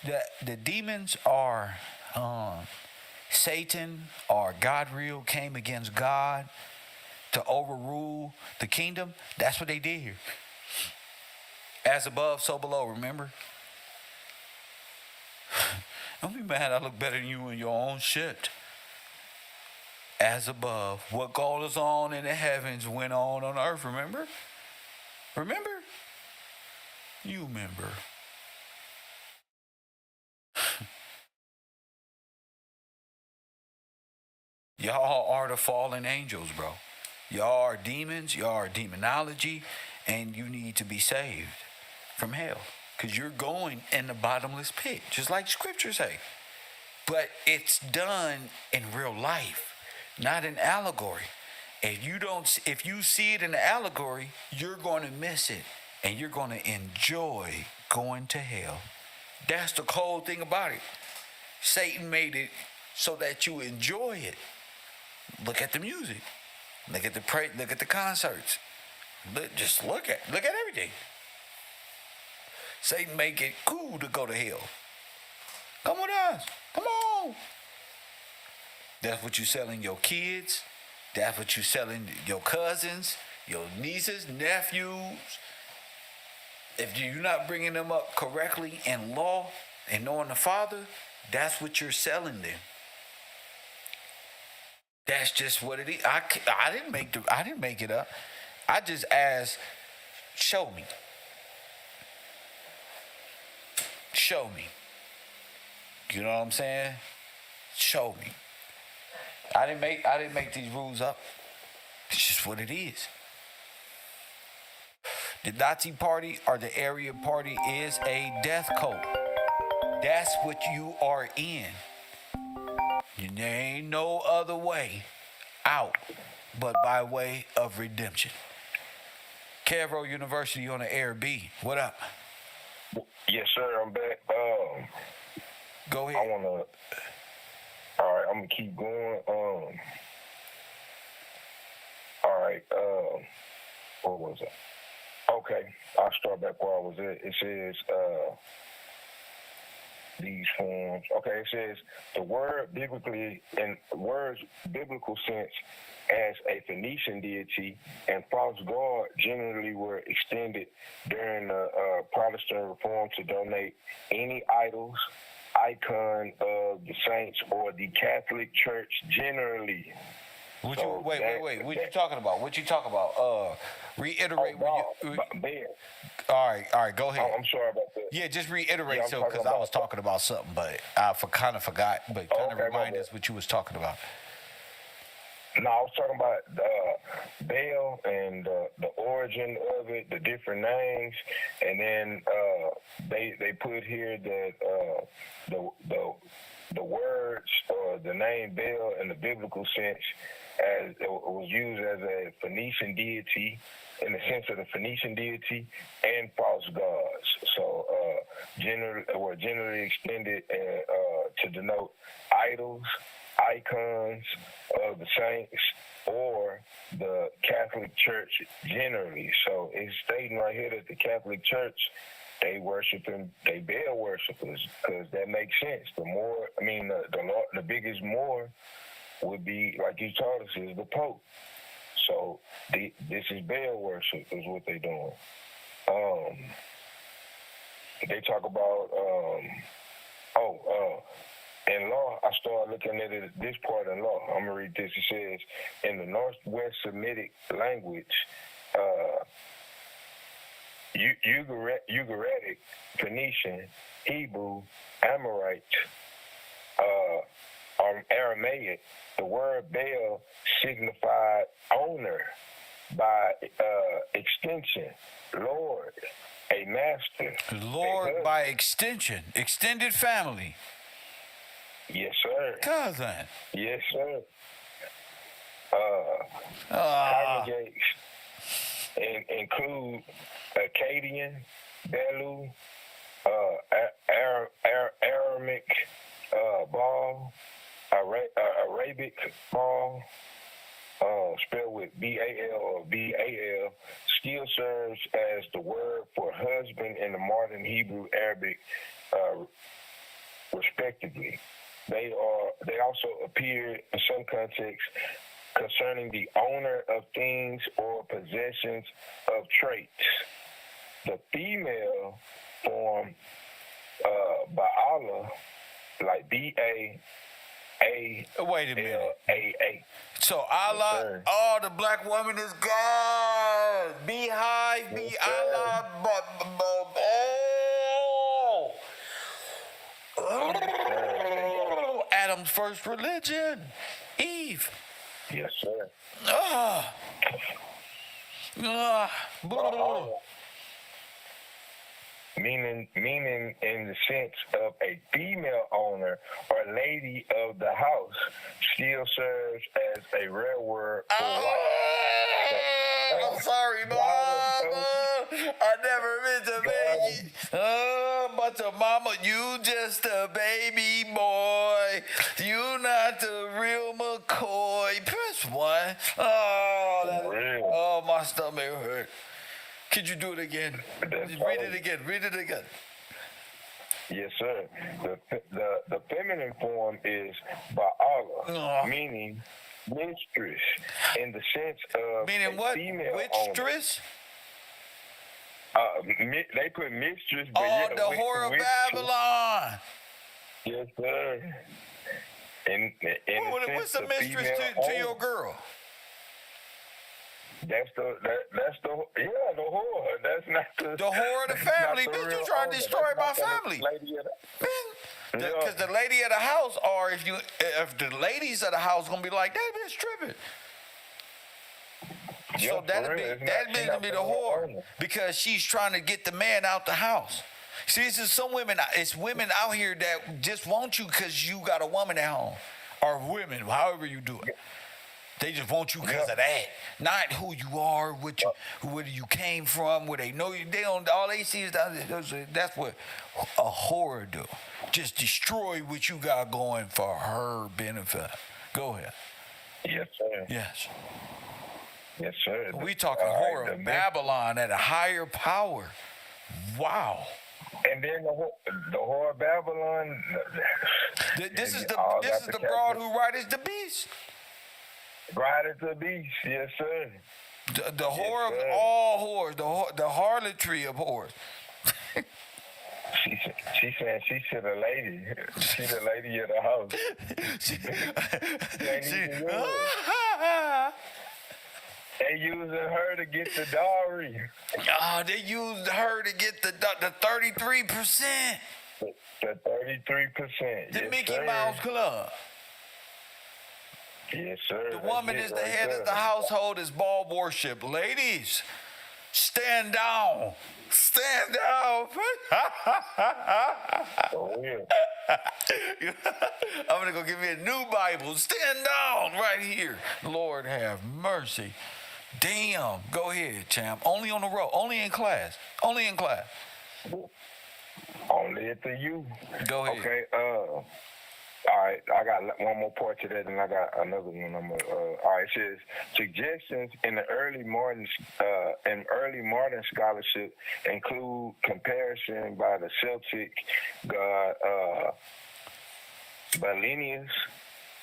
the demons are Satan or Godriel came against God to overrule the kingdom. That's what they did here. As above, so below, remember? Don't be mad I look better than you in your own shit. As above, what goes on in the heavens went on earth, remember? Remember? You remember. Y'all are the fallen angels, bro. Y'all are demons, y'all are demonology, and you need to be saved from hell. Because you're going in the bottomless pit, just like scriptures say. But it's done in real life, not in allegory. If you see it in the allegory, you're going to miss it, and you're going to enjoy going to hell. That's the cold thing about it. Satan made it so that you enjoy it. Look at the music. Look at the concerts. Just look at everything. Satan make it cool to go to hell. Come with us. Come on. That's what you selling your kids. That's what you selling your cousins, your nieces, nephews. If you're not bringing them up correctly in law and knowing the Father, that's what you're selling them. That's just what it is. I didn't make it up. I just asked, show me. Show me. You know what I'm saying? Show me. I didn't make these rules up. It's just what it is. The Nazi party or the Aryan party is a death cult. That's what you are in. There ain't no other way out. but by way of redemption. KevRow University on the air. B, what up? Yes, sir. I'm back. Go I ahead. wanna. All right, I'm gonna keep going. All right. What was it? Okay, I'll start back where I was at. It says these forms. Okay, it says the word biblically in words biblical sense as a Phoenician deity and false god generally were extended during the Protestant Reform to donate any idols, icon of the saints, or the Catholic Church generally. Wait. So What you talking about? What you talking about? Reiterate. Ben. All right. Go ahead. I'm sorry about that. Yeah, just reiterate, Yeah, so because I was talking about something, but I kind of forgot. But kind of Okay, my remind bad. us what you was talking about. No, I was talking about Baal and the origin of it, the different names, and then they put here that the words or the name Baal in the biblical sense as it was used as a Phoenician deity in the sense of the Phoenician deity and false gods. So generally extended to denote idols, icons of the saints, or the Catholic Church generally. So it's stating right here that the Catholic Church, they Baal worshipers, because that makes sense. The biggest more would be, like you taught us, is the Pope. So this is Baal worship is what they're doing. They talk about in law. I started looking at it, this part in law. I'm gonna read this. It says in the Northwest Semitic language, Ugaritic, Phoenician, Hebrew, Amorite, Aramaic, the word Baal signified owner by extension, Lord, a master. Lord by extension, extended family. Yes, sir. Cousin. Yes, sir. Congregates include Akkadian, Belu, Aramic Baal, Arabic Baal, spelled with B-A-L or B-A-L, still serves as the word for husband in the modern Hebrew, Arabic, respectively. They also appear in some contexts concerning the owner of things or possessions of traits. The female form Ba'ala, like B-A-A. Wait a minute. A. So Allah, the black woman is God. Beehive, be Allah. Adam's first religion, Eve. Yes, sir. Meaning in the sense of a female owner or lady of the house, still serves as a rare word for wife. I'm sorry, Mama. I never meant to make you. But Mama, you just a baby boy. You not the real McCoy. Press one. My stomach hurt. Could you do it again? Read it again. Yes, sir. The feminine form is Ba'ala, meaning mistress, in the sense of meaning what? Female Mistress? They put mistress, but the whore of Babylon. Yes, sir. What's the mistress to your girl? That's the whore. That's not the whore of the family. Bitch, you trying to destroy my family. Because the lady of the house, or if the ladies of the house gonna be like, that bitch tripping. So that bitch gonna be the whore because she's trying to get the man out the house. See, this is it's women out here that just want you because you got a woman at home, or women, however you do it. They just want you because of that, not who you are, where you came from, where they know you. They don't. All they see is that's what a whore do. Just destroy what you got going for her benefit. Go ahead. Yes, sir. Yes. Yes, sir. We talking whore of Babylon at a higher power. Wow. And then the whore of Babylon. This is the broad who rideth the beast. Rideth the beast, yes, sir. The whore of all whores, the harlotry of whores. She said she's the lady. She's the lady of the house. They using her to get the dowry. They used her to get the 33%. The 33%. The Mickey Mouse Club. Yes, sir. The woman is the head of the household, is ball worship. Ladies, stand down. Stand down. Oh, yeah. I'm going to go give me a new Bible. Stand down right here. Lord have mercy. Damn. Go ahead, champ. Only on the road. Only in class. Only in class. Only at the U. Go ahead. Okay, all right, I got one more part to that, and I got another one. All right, it says suggestions in the early modern scholarship include comparison by the Celtic god Balenius.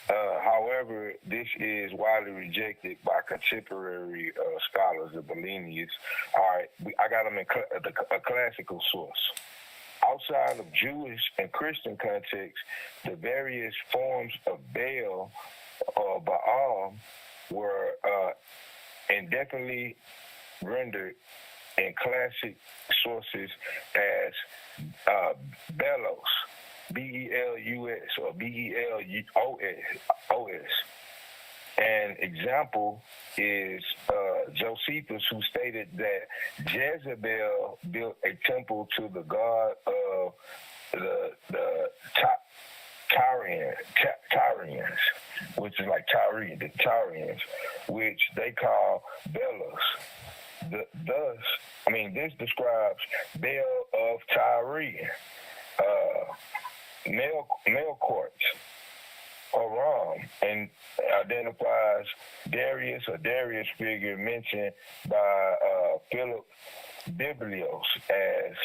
However, this is widely rejected by contemporary scholars of Balenius. All right, I got them in a classical source. Outside of Jewish and Christian context, the various forms of Baal or Baal were indefinitely rendered in classic sources as Belos, Belus or Belos. An example is Josephus, who stated that Jezebel built a temple to the god of the Tyrians, which is like the Tyrians, which they call Belos. This describes Baal of Tyre, Melkort, Aram, and identifies Darius figure mentioned by Philip Biblios as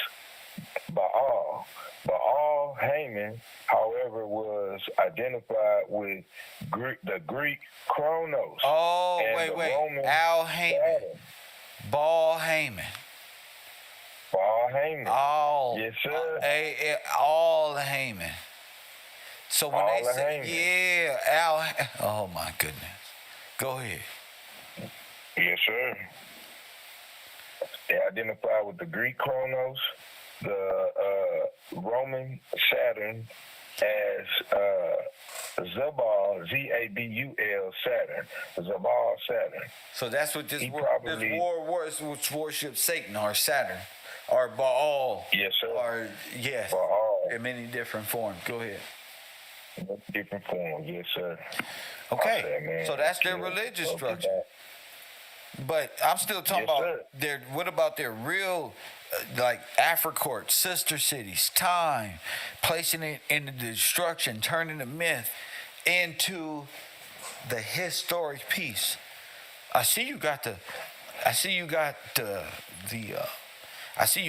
Baal. Baal Haman, however, was identified with the Greek Chronos. Oh, and wait. Roman Al Haman. Saturn. Baal Haman. Baal Haman. All. Yes, sir. All Haman. So when All they say, Haman. oh my goodness. Go ahead. Yes, sir. They identify with the Greek Chronos, the Roman Saturn as Zabal, Zabul, Saturn, Zabal Saturn. So that's what this war worships Satan or Saturn or Baal. Yes, sir. Or, yes, Baal. in many different forms. Go ahead. Different forms, yes, sir. Okay, so that's their religious structure. But I'm still talking about what about their real, like Africourt, sister cities, time, placing it in the destruction, turning the myth into the historic piece. I see you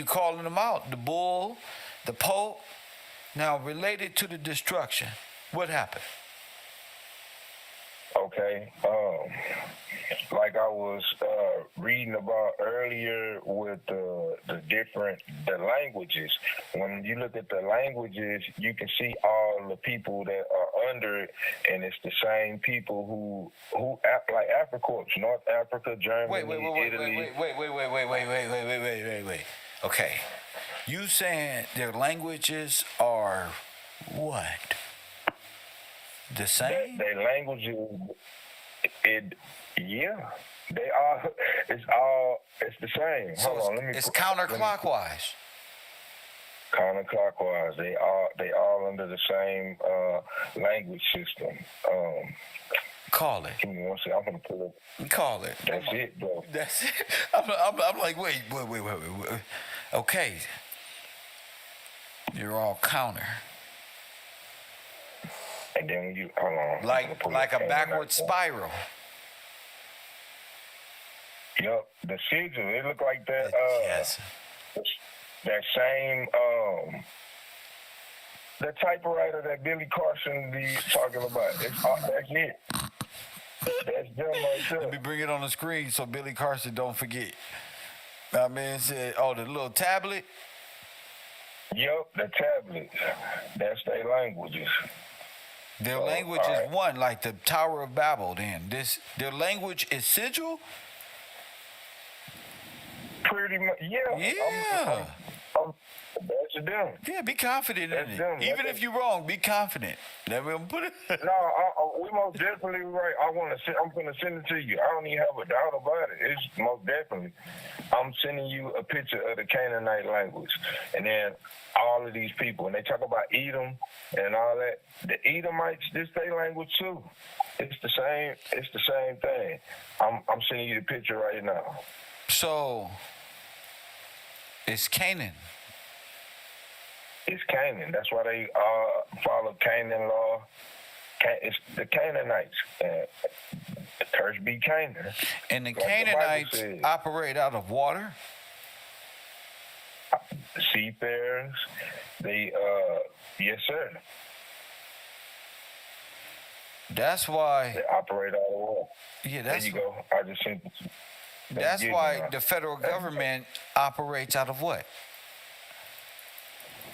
calling them out, the bull, the pope. Now related to the destruction, what happened? Okay, like I was reading about earlier with the languages. When you look at the languages, you can see all the people that are under it, and it's the same people who act like Africourt, North Africa, Germany, Italy. Wait. Okay, you saying their languages are what? The same? Their languages, they are. It's the same. So Hold on, it's counterclockwise. Counterclockwise. They all under the same language system. Call it. Give me one second. I'm gonna pull it. Call it. That's it, bro. That's it. I'm like, wait. Okay. You're all counter. And then you hold on. Like a backward spiral. Yup. The sigil, it look like that. Yes. That same the typewriter that Billy Carson be talking about. That's it. That's them right there. Let me bring it on the screen so Billy Carson don't forget. My man said, "Oh, the little tablet." Yup, the tablet. That's their languages. Their language is one, like the Tower of Babel. Then their language is sigil. Pretty much, yeah. Yeah. That's them. Yeah, be confident in it. Even if you're wrong, be confident. Let me put it. No, we most definitely right. I'm gonna send it to you. I don't even have a doubt about it. It's most definitely. I'm sending you a picture of the Canaanite language, and then all of these people, and they talk about Edom and all that. The Edomites, this their language too. It's the same. It's the same thing. I'm sending you the picture right now. So it's Canaan. It's Canaan. That's why they follow Canaan law. It's the Canaanites. The curse be Canaan. And the like Canaanites the operate out of water? The seafarers, they, yes, sir. That's why. They operate out of water. Yeah, there you go. I just sent it. That's why the federal government operates out of what?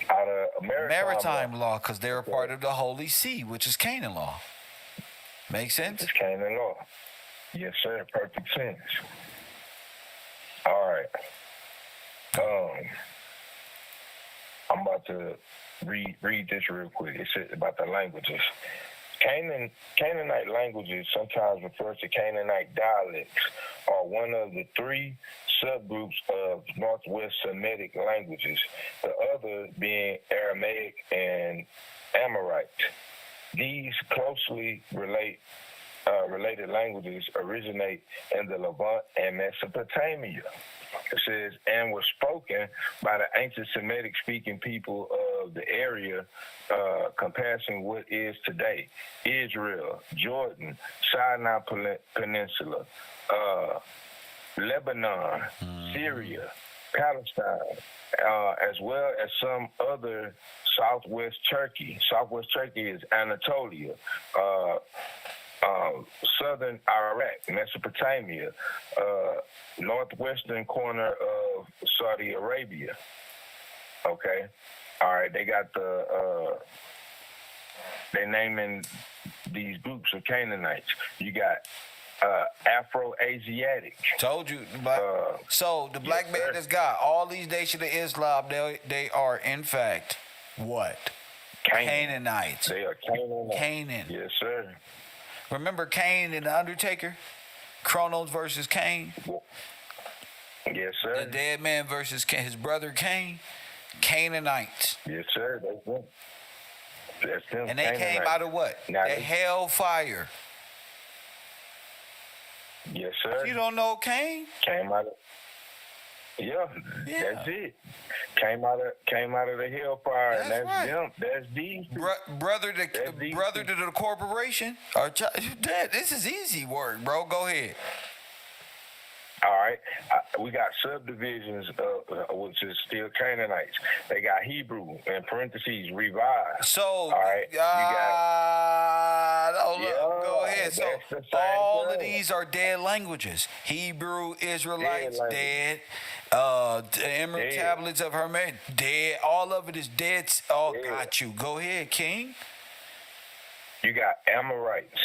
Out of maritime law, because they're a part of the Holy See, which is Canaan law. Make sense? It's Canaan law. Yes, sir. Perfect sense. All right. I'm about to read this real quick. It says about the languages. Canaanite languages, sometimes referred to Canaanite dialects, are one of the three subgroups of Northwest Semitic languages, the other being Aramaic and Amorite. These closely related languages originate in the Levant and Mesopotamia. It says, and were spoken by the ancient Semitic-speaking people of the area compassing what is today Israel, Jordan, Sinai Peninsula, Lebanon, Syria, Palestine, as well as some other southwest Turkey. Southwest Turkey is Anatolia, southern Iraq, Mesopotamia, northwestern corner of Saudi Arabia. Okay. All right. They got they're naming these groups of Canaanites. You got Afro-Asiatic. Told you. So the black man that's got all these nations of Islam, they are in fact what? Canaanites. They are Canaanites. Canaan. Yes, sir. Remember Cain and the Undertaker? Kronos versus Cain? Yes, sir. The dead man versus his brother Cain? Canaanites. Yes, sir. That's them. And they came out of what? The hellfire. Yes, sir. You don't know Cain? Came out of that's it. Came out of the hellfire. That's right. Them. That's these. Brother to the corporation. This is easy work, bro. Go ahead. All right. We got subdivisions, which is still Canaanites. They got Hebrew, in parentheses, revised. So, all right. Go ahead. So, all of these are dead languages. Hebrew, Israelites, dead. The Emerald Tablets of Hermes, dead. All of it is dead. Got you. Go ahead, King. You got Amorites.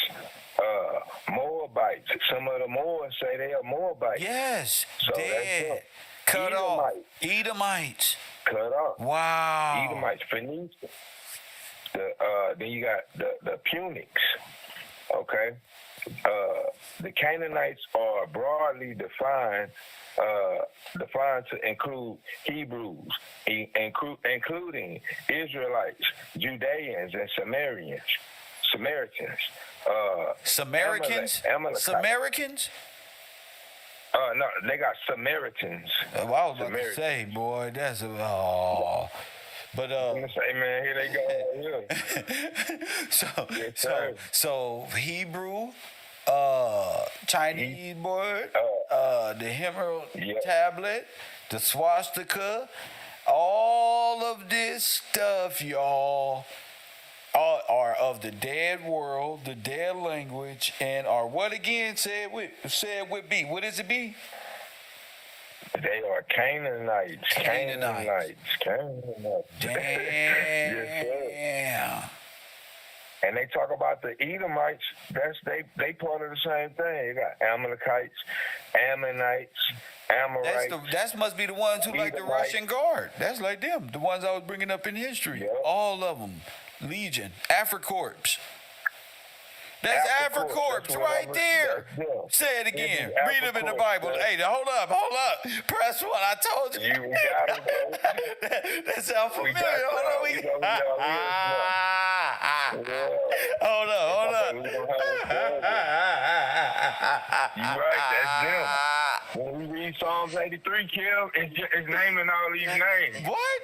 Moabites. Some of the Moors say they are Moabites. Yes, so dead. Cut off. Edomites. Cut off. Wow. Edomites, Phoenicians. Then you got the Punics. Okay. The Canaanites are broadly defined to include Hebrews, including Israelites, Judeans, and Samaritans. Samaritans. Samaritans? Amalekites. Samaritans? No, they got Samaritans. Well, I was about to say, boy, that's but I'm gonna say, man, here they go. Yeah. so Hebrew, Chinese boy, the Emerald tablet, the swastika, all of this stuff, y'all, are of the dead world, the dead language, and are what again said with B? What is it, B? They are Canaanites. Canaanites. Damn. Yes, and they talk about the Edomites. They part of the same thing. You got Amalekites, Ammonites, Amorites. That must be the ones who like the Russian Guard. That's like them. The ones I was bringing up in history. Yep. All of them. Legion. Africorps. That's Africorps right there. Say it again. Read them in the Bible. Hey, hold up. Press one. I told you. You got it, that sounds familiar. Hold up. You right, that's them. When we read Psalms 83, Kev, it's naming all these names. What?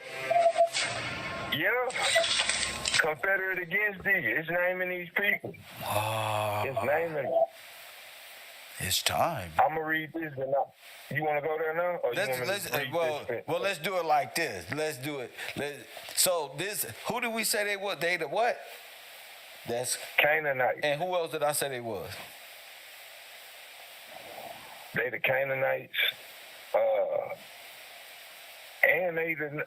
Yeah. Confederate against thee. It's naming these people. It's naming them. It's time. I'm gonna read this and you want to go there now? Or let's do it like this. Let's do it. So this, who did we say they was? They the what? That's Canaanites. And who else did I say they was? They the Canaanites. And they the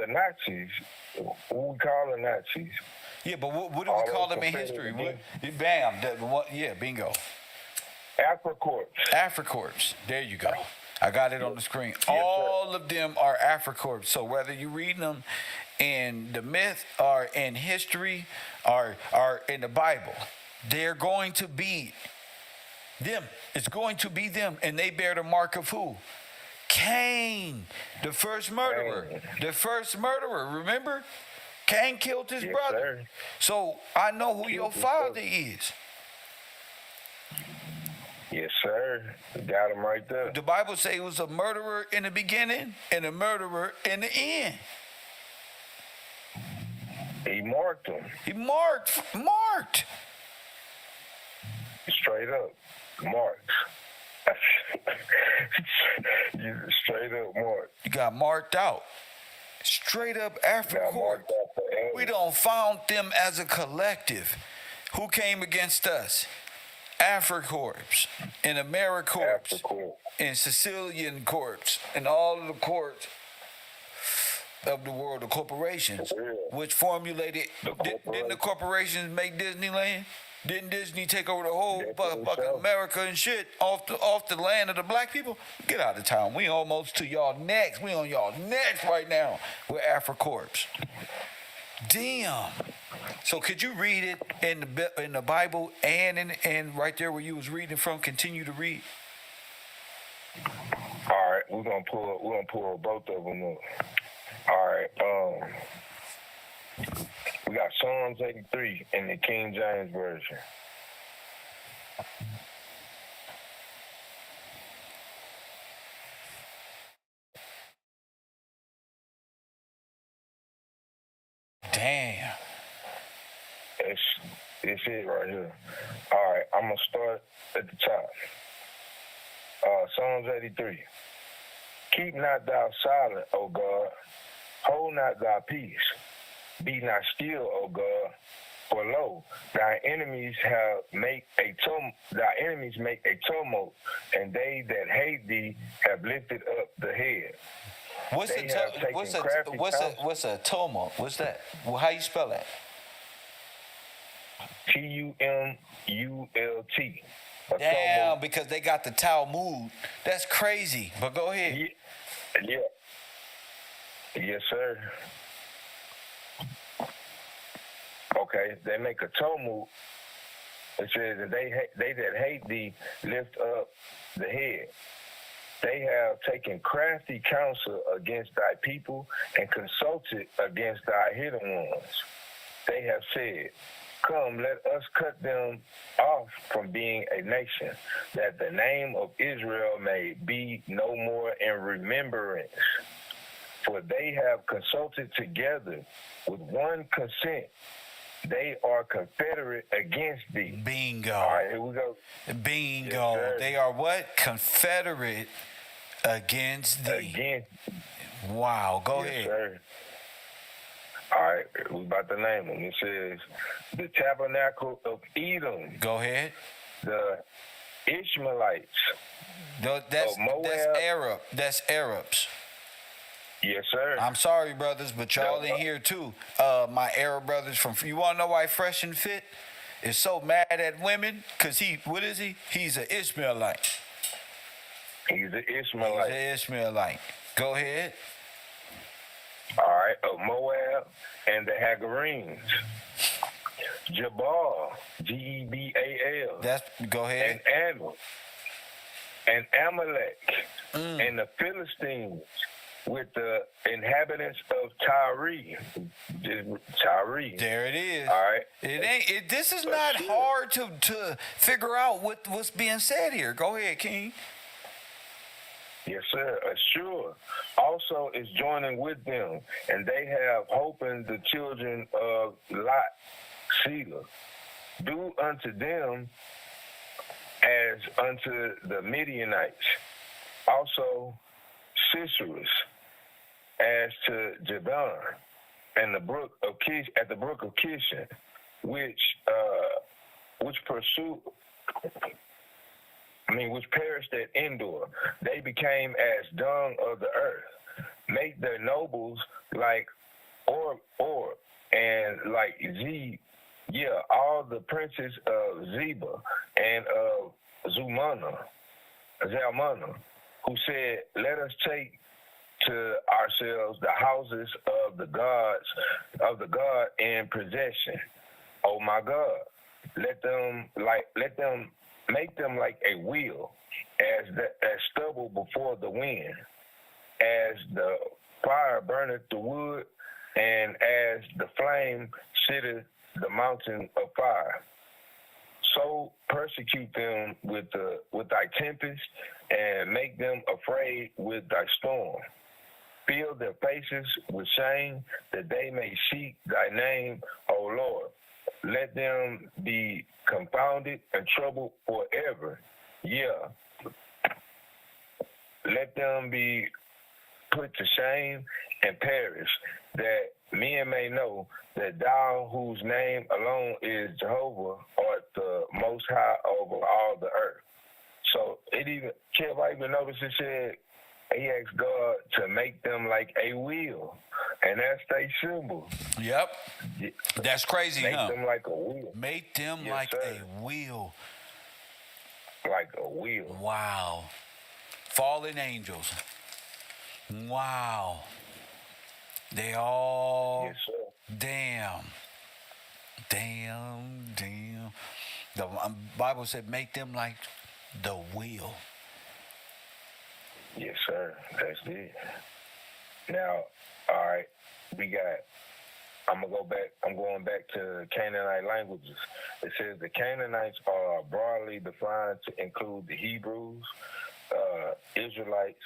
Nazis. Who we call the Nazis? Yeah, but what do we call them in history? Bam. Bingo. Africorps. There you go. I got it on the screen. Yes, all of them are Africorps. So whether you're reading them in the myth or in history or in the Bible, they're going to be them. It's going to be them. And they bear the mark of who? Cain, the first murderer. Remember? Cain killed his brother. Sir. So I know who your father is. Yes, sir. You got him right there. The Bible says he was a murderer in the beginning and a murderer in the end. He marked him. He marked. Straight up. Marked. Straight up marked. You got marked out. Straight up Africorps. We don't found them as a collective. Who came against us? Africorps and AmeriCorps and Sicilian Corps and all of the corps of the world, the corporations, which formulated. Didn't the corporations make Disneyland? Didn't Disney take over the whole fucking America and shit off the land of the black people? Get out of town. We almost to y'all next. We on y'all next right now with Africorps. Damn. So could you read it in the Bible and right there where you was reading from? Continue to read. All right, we're gonna pull both of them up. All right, we got Psalms 83 in the King James Version. Damn. It's it right here. All right, I'm gonna start at the top. Psalms 83. Keep not thou silent, O God. Hold not thy peace. Be not still, O God. For lo, thy enemies make a tumult, and they that hate thee have lifted up the head. What's a tumult? What's that? Well, how you spell that? Tumult. Damn, because they got the Talmud. That's crazy. But go ahead. Yeah. Yes, sir. Okay, they make a tumult. It says that they that hate thee lift up the head. They have taken crafty counsel against thy people and consulted against thy hidden ones. they have said, come, let us cut them off from being a nation, that the name of Israel may be no more in remembrance. For they have consulted together with one consent. They are confederate against thee. Bingo. All right, here we go. Bingo. Yes, they are what? Confederate against thee. Against. Wow. Go Yes, ahead. sir. All right, we about to name them. It says the tabernacle of Edom, Go ahead. the Ishmaelites, That's Moab. Arab. That's Arabs. Yes, sir. I'm sorry, brothers, but y'all in here too. My Arab brothers from. You want to know why Fresh and Fit is so mad at women? Cause what is he? He's an Ishmaelite. He's an He's Ishmaelite. an Ishmaelite. Go ahead. All right, of Moab and the Hagarenes, Jabal, Gebal, Go ahead. and Amalek, and the Philistines with the inhabitants of Tyre. There it is. All right. It ain't. This is not hard to figure out what's being said here. Go ahead, King. Yes, sir. Assure also is joining with them, and they have holpen the children of Lot, Selah. Do unto them as unto the Midianites. Also Sisera, as to Jabon, and the brook of Kish at the brook of Kishon, which perished at Endor. They became as dung of the earth. Make their nobles like Or, and like all the princes of Zeba and of Zalmunna, who said, let us take to ourselves the houses of the God in possession. Oh my God, let them make them like a wheel, as stubble before the wind, as the fire burneth the wood, and as the flame sitteth the mountain of fire. So persecute them with thy tempest, and make them afraid with thy storm. Fill their faces with shame, that they may seek thy name, O Lord. Let them be confounded and troubled forever. Yeah. Let them be put to shame and perish, that men may know that thou, whose name alone is Jehovah, art the most high over all the earth. So Kev, I even noticed it said he asked God to make them like a wheel, and that's their symbol. Yep. That's crazy, Make huh? them like a wheel. Make them Yes, like sir. a wheel. Like a wheel. Wow. Fallen angels. Wow. They all. Yes, sir. Damn. The Bible said, make them like the wheel. Yes, sir. That's it. Now, all right, I'm going back to Canaanite languages. It says the Canaanites are broadly defined to include the Hebrews, Israelites,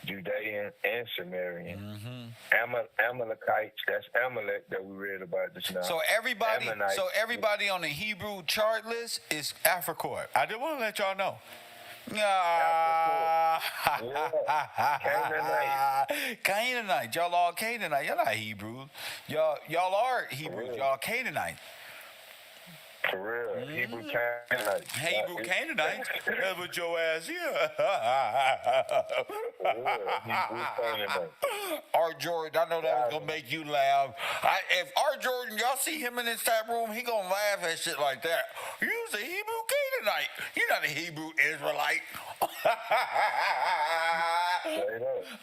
Judean, and Sumerian. Amalekites, that's Amalek that we read about just now. So everybody on the Hebrew chart list is Africoid. I just want to let y'all know. Canaanite. Y'all all Canaanite. Y'all not Hebrews. Y'all are Hebrews. Y'all Canaanite. For real. Hebrew Canaanites. Hebrew Canaanites. That's what your ass here. Hebrew Canaanites. Art Jordan, I know that was gonna make you laugh. If Art Jordan, y'all see him in this chat room, he gonna laugh at shit like that. You's a Hebrew Canaanite. You're not a Hebrew Israelite.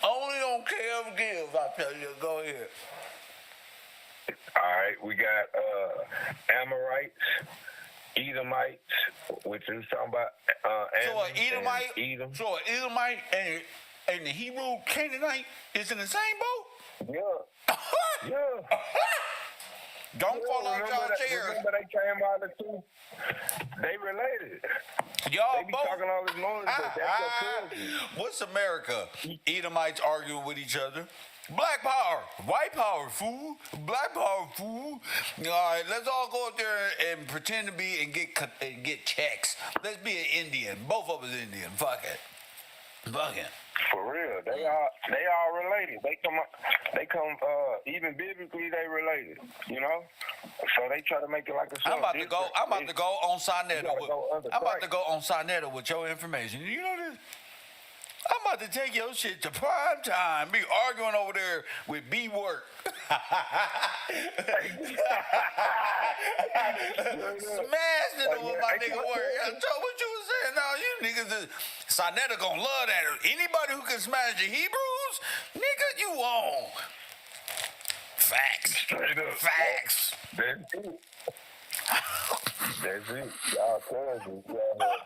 Only on Kev Gives, I tell you. Go ahead. All right, we got Amorites, Edomites, which is talking about Edom. So an Edomite and the Hebrew Canaanite is in the same boat? Yeah. Yeah. Don't fall out y'all chairs. Remember they came out of two. They related. Y'all They be both. talking all this noise, but that's your cousin. What's America? Edomites arguing with each other. Black power, white power, fool. Black power, fool. All right, let's all go up there and pretend to be and get checks. Let's be an Indian. Both of us Indian. Fuck it. Fuck it. For real, they are related. They come even biblically they related, you know. So they try to make it like a. I'm about to go on Sinetta. I'm about to go on Sinetta with your information. You know this. I'm about to take your shit to prime time. Be arguing over there with B Work. Smashed it with my nigga Work. I told what you was saying. Now you niggas, Sinetta gonna love that. Anybody who can smash the Hebrews, nigga, you on. Facts. Straight up. Facts. That's it. That's it. Y'all cousins. Y'all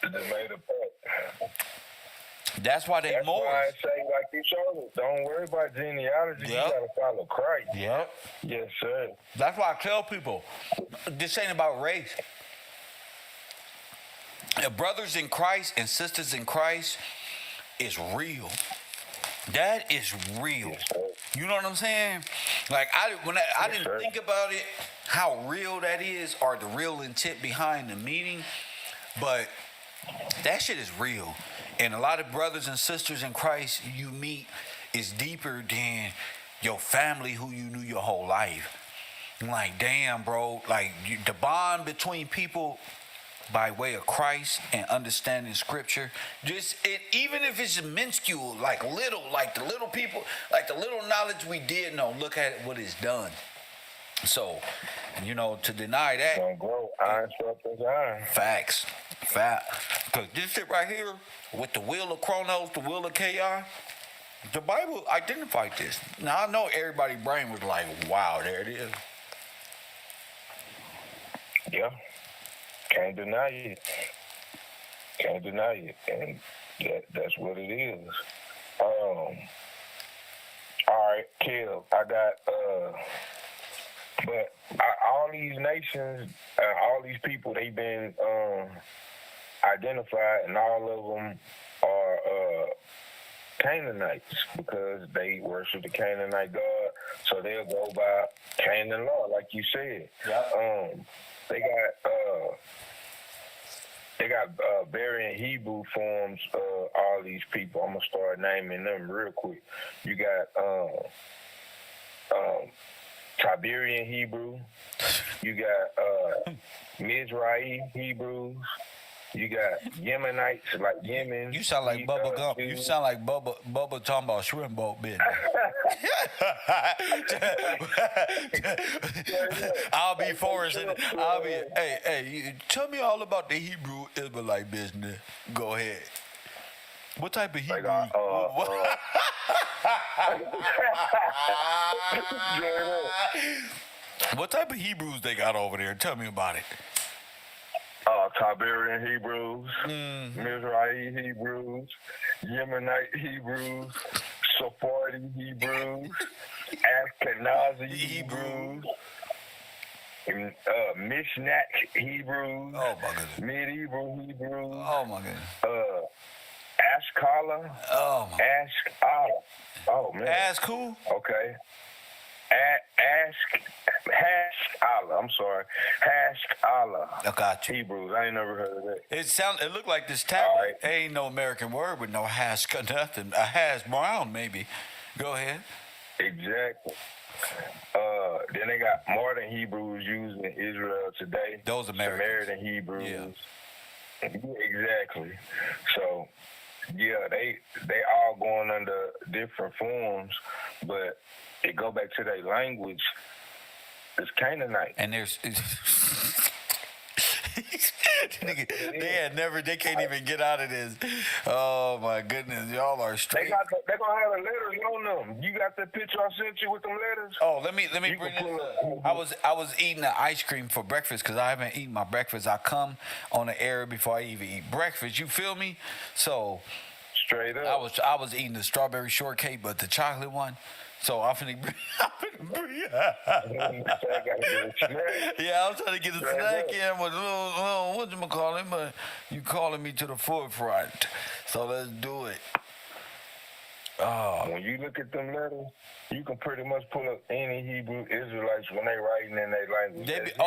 just made a pact. That's why they That's Moors. why I say, like you showed us, don't worry about genealogy. Yep. You gotta follow Christ. Yep. Yes, sir. That's why I tell people, this ain't about race. Brothers in Christ and sisters in Christ is real. That is real. Yes, sir. You know what I'm saying? Like I Yes, didn't sir. think about it, how real that is, or the real intent behind the meeting, but that shit is real. And a lot of brothers and sisters in Christ you meet is deeper than your family who you knew your whole life. I'm like, damn, bro, like the bond between people by way of Christ and understanding scripture, even if it's minuscule, like the little people, like the little knowledge we did know, look at what it's done. So, you know, to deny that, Don't grow. Iron sharpens iron. facts. Because this shit right here, with the wheel of Chronos, the wheel of chaos, the Bible identified this. Now, I know everybody's brain was like, wow, there it is. Yeah. Can't deny it. Can't deny it. And that's what it is. All right, Kev, I got but all these nations, all these people, they've been identified, and all of them are Canaanites because they worship the Canaanite God, so they'll go by Canaan law, like you said. Yeah. They got varying Hebrew forms of all these people. I'm gonna start naming them real quick. You got Tiberian Hebrew. You got Mizrahi Hebrews. You got Yemenites, like Yemen. You sound like Bubba Gump. You sound like Bubba talking about shrimp boat business. I'll be Forrest. Hey, tell me all about the Hebrew Israelite business. Go ahead. What type of Hebrew? What type of Hebrews they got over there? Tell me about it. Tiberian Hebrews, Mizrahi Hebrews, Yemenite Hebrews, Sephardi Hebrews, Ashkenazi Hebrews, Mishnah Hebrews, Oh my goodness. Medieval Hebrews, Oh my goodness. Ashkala, Oh my. Ashkala. Oh man. Ask who? Okay. Hash-Allah. I'm sorry. Hash-Allah. I got you. Hebrews. I ain't never heard of that. It looked like this tablet. All right. Ain't no American word with no hash or nothing. A hash brown maybe. Go ahead. Exactly. Then they got modern Hebrews used in Israel today. Those Americans. Samaritan Hebrews. Yeah. Exactly. So, yeah, they all going under different forms, but it go back to their language. It's Canaanite. And there's they can't even get out of this. Oh my goodness, y'all are straight. They gonna have the letters on them. You got that picture I sent you with them letters? Oh, let me You bring can this pull up. I was eating the ice cream for breakfast because I haven't eaten my breakfast. I come on the air before I even eat breakfast. You feel me? So Straight up. I was eating the strawberry shortcake, but the chocolate one, So I'm finna bring. I gotta get a snack. Yeah, I'm trying to get a snack in with a little whatchamacallit, but you calling me to the forefront. So let's do it. When you look at them letters, you can pretty much pull up any Hebrew Israelites when they writing in their language.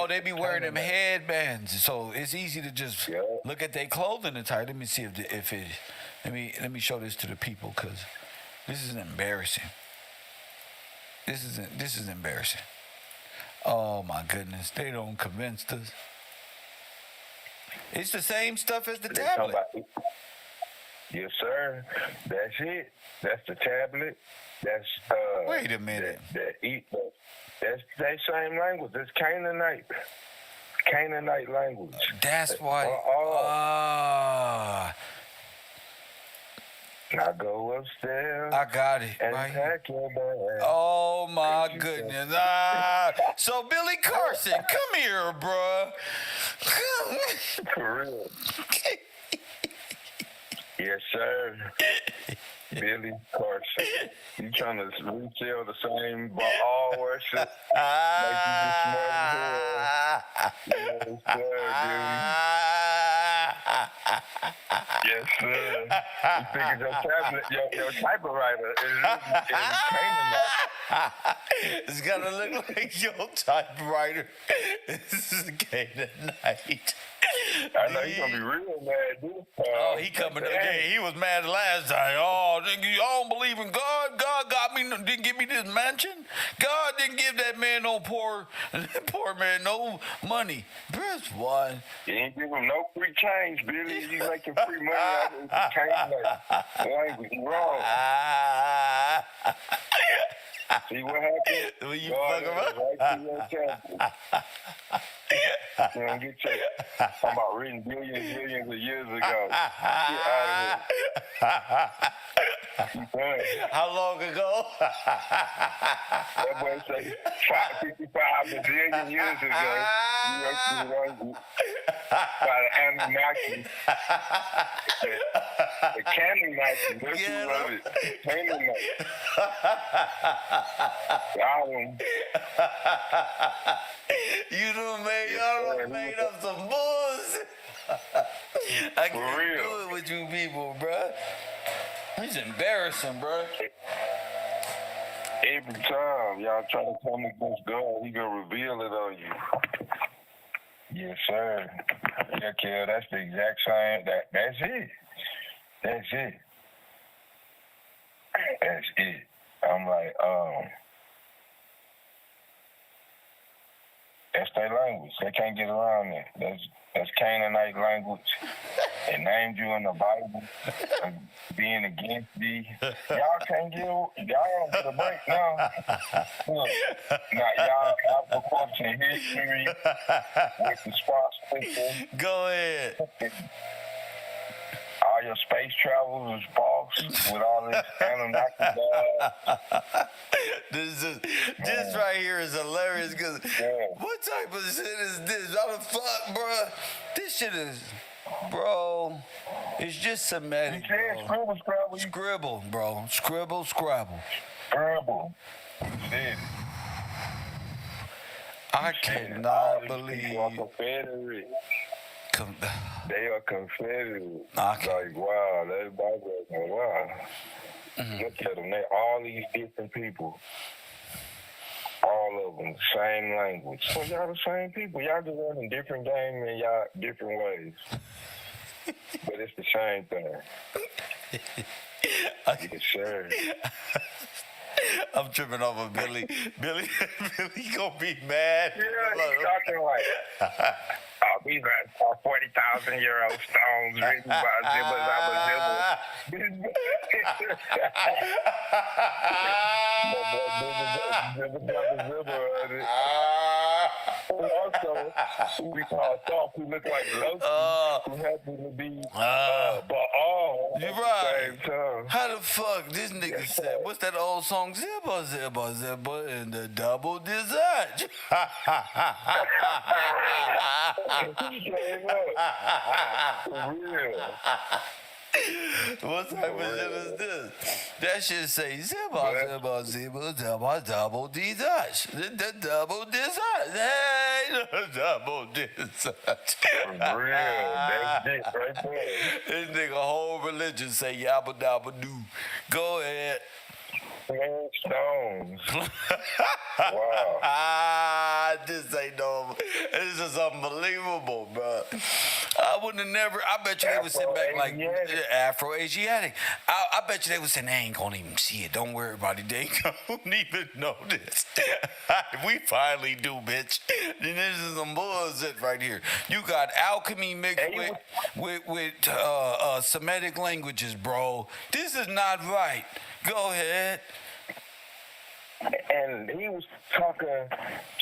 They be wearing them headbands, so it's easy to just look at their clothing attire. Let me see if it. Let me show this to the people, cause this is embarrassing. This is embarrassing. Oh my goodness, they don't convince us. It's the same stuff as the tablet. Yes, sir. That's it. That's the tablet. That's Wait a minute. That's that same language. That's Canaanite language. That's why. Now go upstairs. I got it. And Right. pack your bag. Oh my goodness. So Billy Carson, come here, bruh. For real. Yes, sir. Billy Carson. You trying to resell the same Baal worship? Like you just smart as hell. Yes, sir, Billy. Yes, sir. You figured your tablet, your typewriter is Canaanite. It's gotta look like your typewriter. This is Canaanite. I know he's gonna be real mad, dude. Oh, he coming again. He was mad last time. Oh, I don't believe in God. God didn't give me this mansion. God didn't give that man poor man no money. Press one. He ain't give him no free change, Billy. You making free money out of the Canaanite language. You wrong. See what happened? When you fuck him up? Right to your temple. You know, get your, talking about written billions of years ago. Get out of here. How long ago? That boy say 55 billion years ago. By the Anunnaki. The Canaanites. That's who wrote it. Canaanites. Y'all made up some bullshit. I can't do it with you people, bruh. It's embarrassing, bruh. Every time y'all try to come against God, He gonna reveal it on you. Yes, sir. Yeah, Kel, that's the exact same. That's it. That's it. That's it. I'm like, that's their language. They can't get around that. That's Canaanite language. They named you in the Bible being against thee. Y'all can't y'all don't get a break now. Look, now y'all have books in history with the spots picture. Go ahead. All your space travel was false with all this Anunnaki This right here is hilarious because what type of shit is this? How the fuck, bro? This shit is, bro. It's just Semitic. Scribble, scrabble. Scribble, bro. Scribble, scrabble. Scribble. I cannot believe. They are Confederate. They are Confederate. Okay. Like, wow, that Bible, wow. Look at them. They're all these different people. All of them, same language. So y'all the same people. Y'all just running different game in y'all different ways. But it's the same thing. Yes, sir. I'm tripping over Billy. Billy gonna be mad. Yeah, he's talking like, these are 40,000-year-old stones written by Zibba Zabba Zibba. Also, we call soft who look like Loki, who happen to be Baal You're at right. the same time. How the fuck this nigga said? What's that old song? Zibba, zibba, zibba, and the double dessert. For real. What type of shit is this? That shit say zibba double D Dutch. The double dessert. Hey, the double dessert. For real, that's it right there. This nigga whole religion say yabba dabba doo. Go ahead. Stones. Wow. This ain't no. This is unbelievable, bro. I wouldn't have never. I bet you they would sit back like Afro-Asiatic. I bet you they would say they ain't gonna even see it. Don't worry about it. They ain't gonna even know this. We finally do, bitch. Then this is some bullshit right here. You got alchemy mixed with Semitic languages, bro. This is not right. Go ahead. And he was talking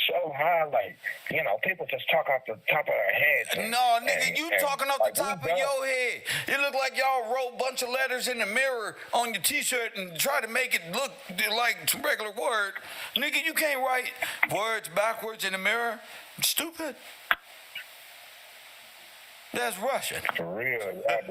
so high, like, people just talk off the top of their heads. No, nigga, you talking off the top of your head. It look like y'all wrote a bunch of letters in the mirror on your T-shirt and try to make it look like regular word. Nigga, you can't write words backwards in the mirror. Stupid. That's Russian. For real, I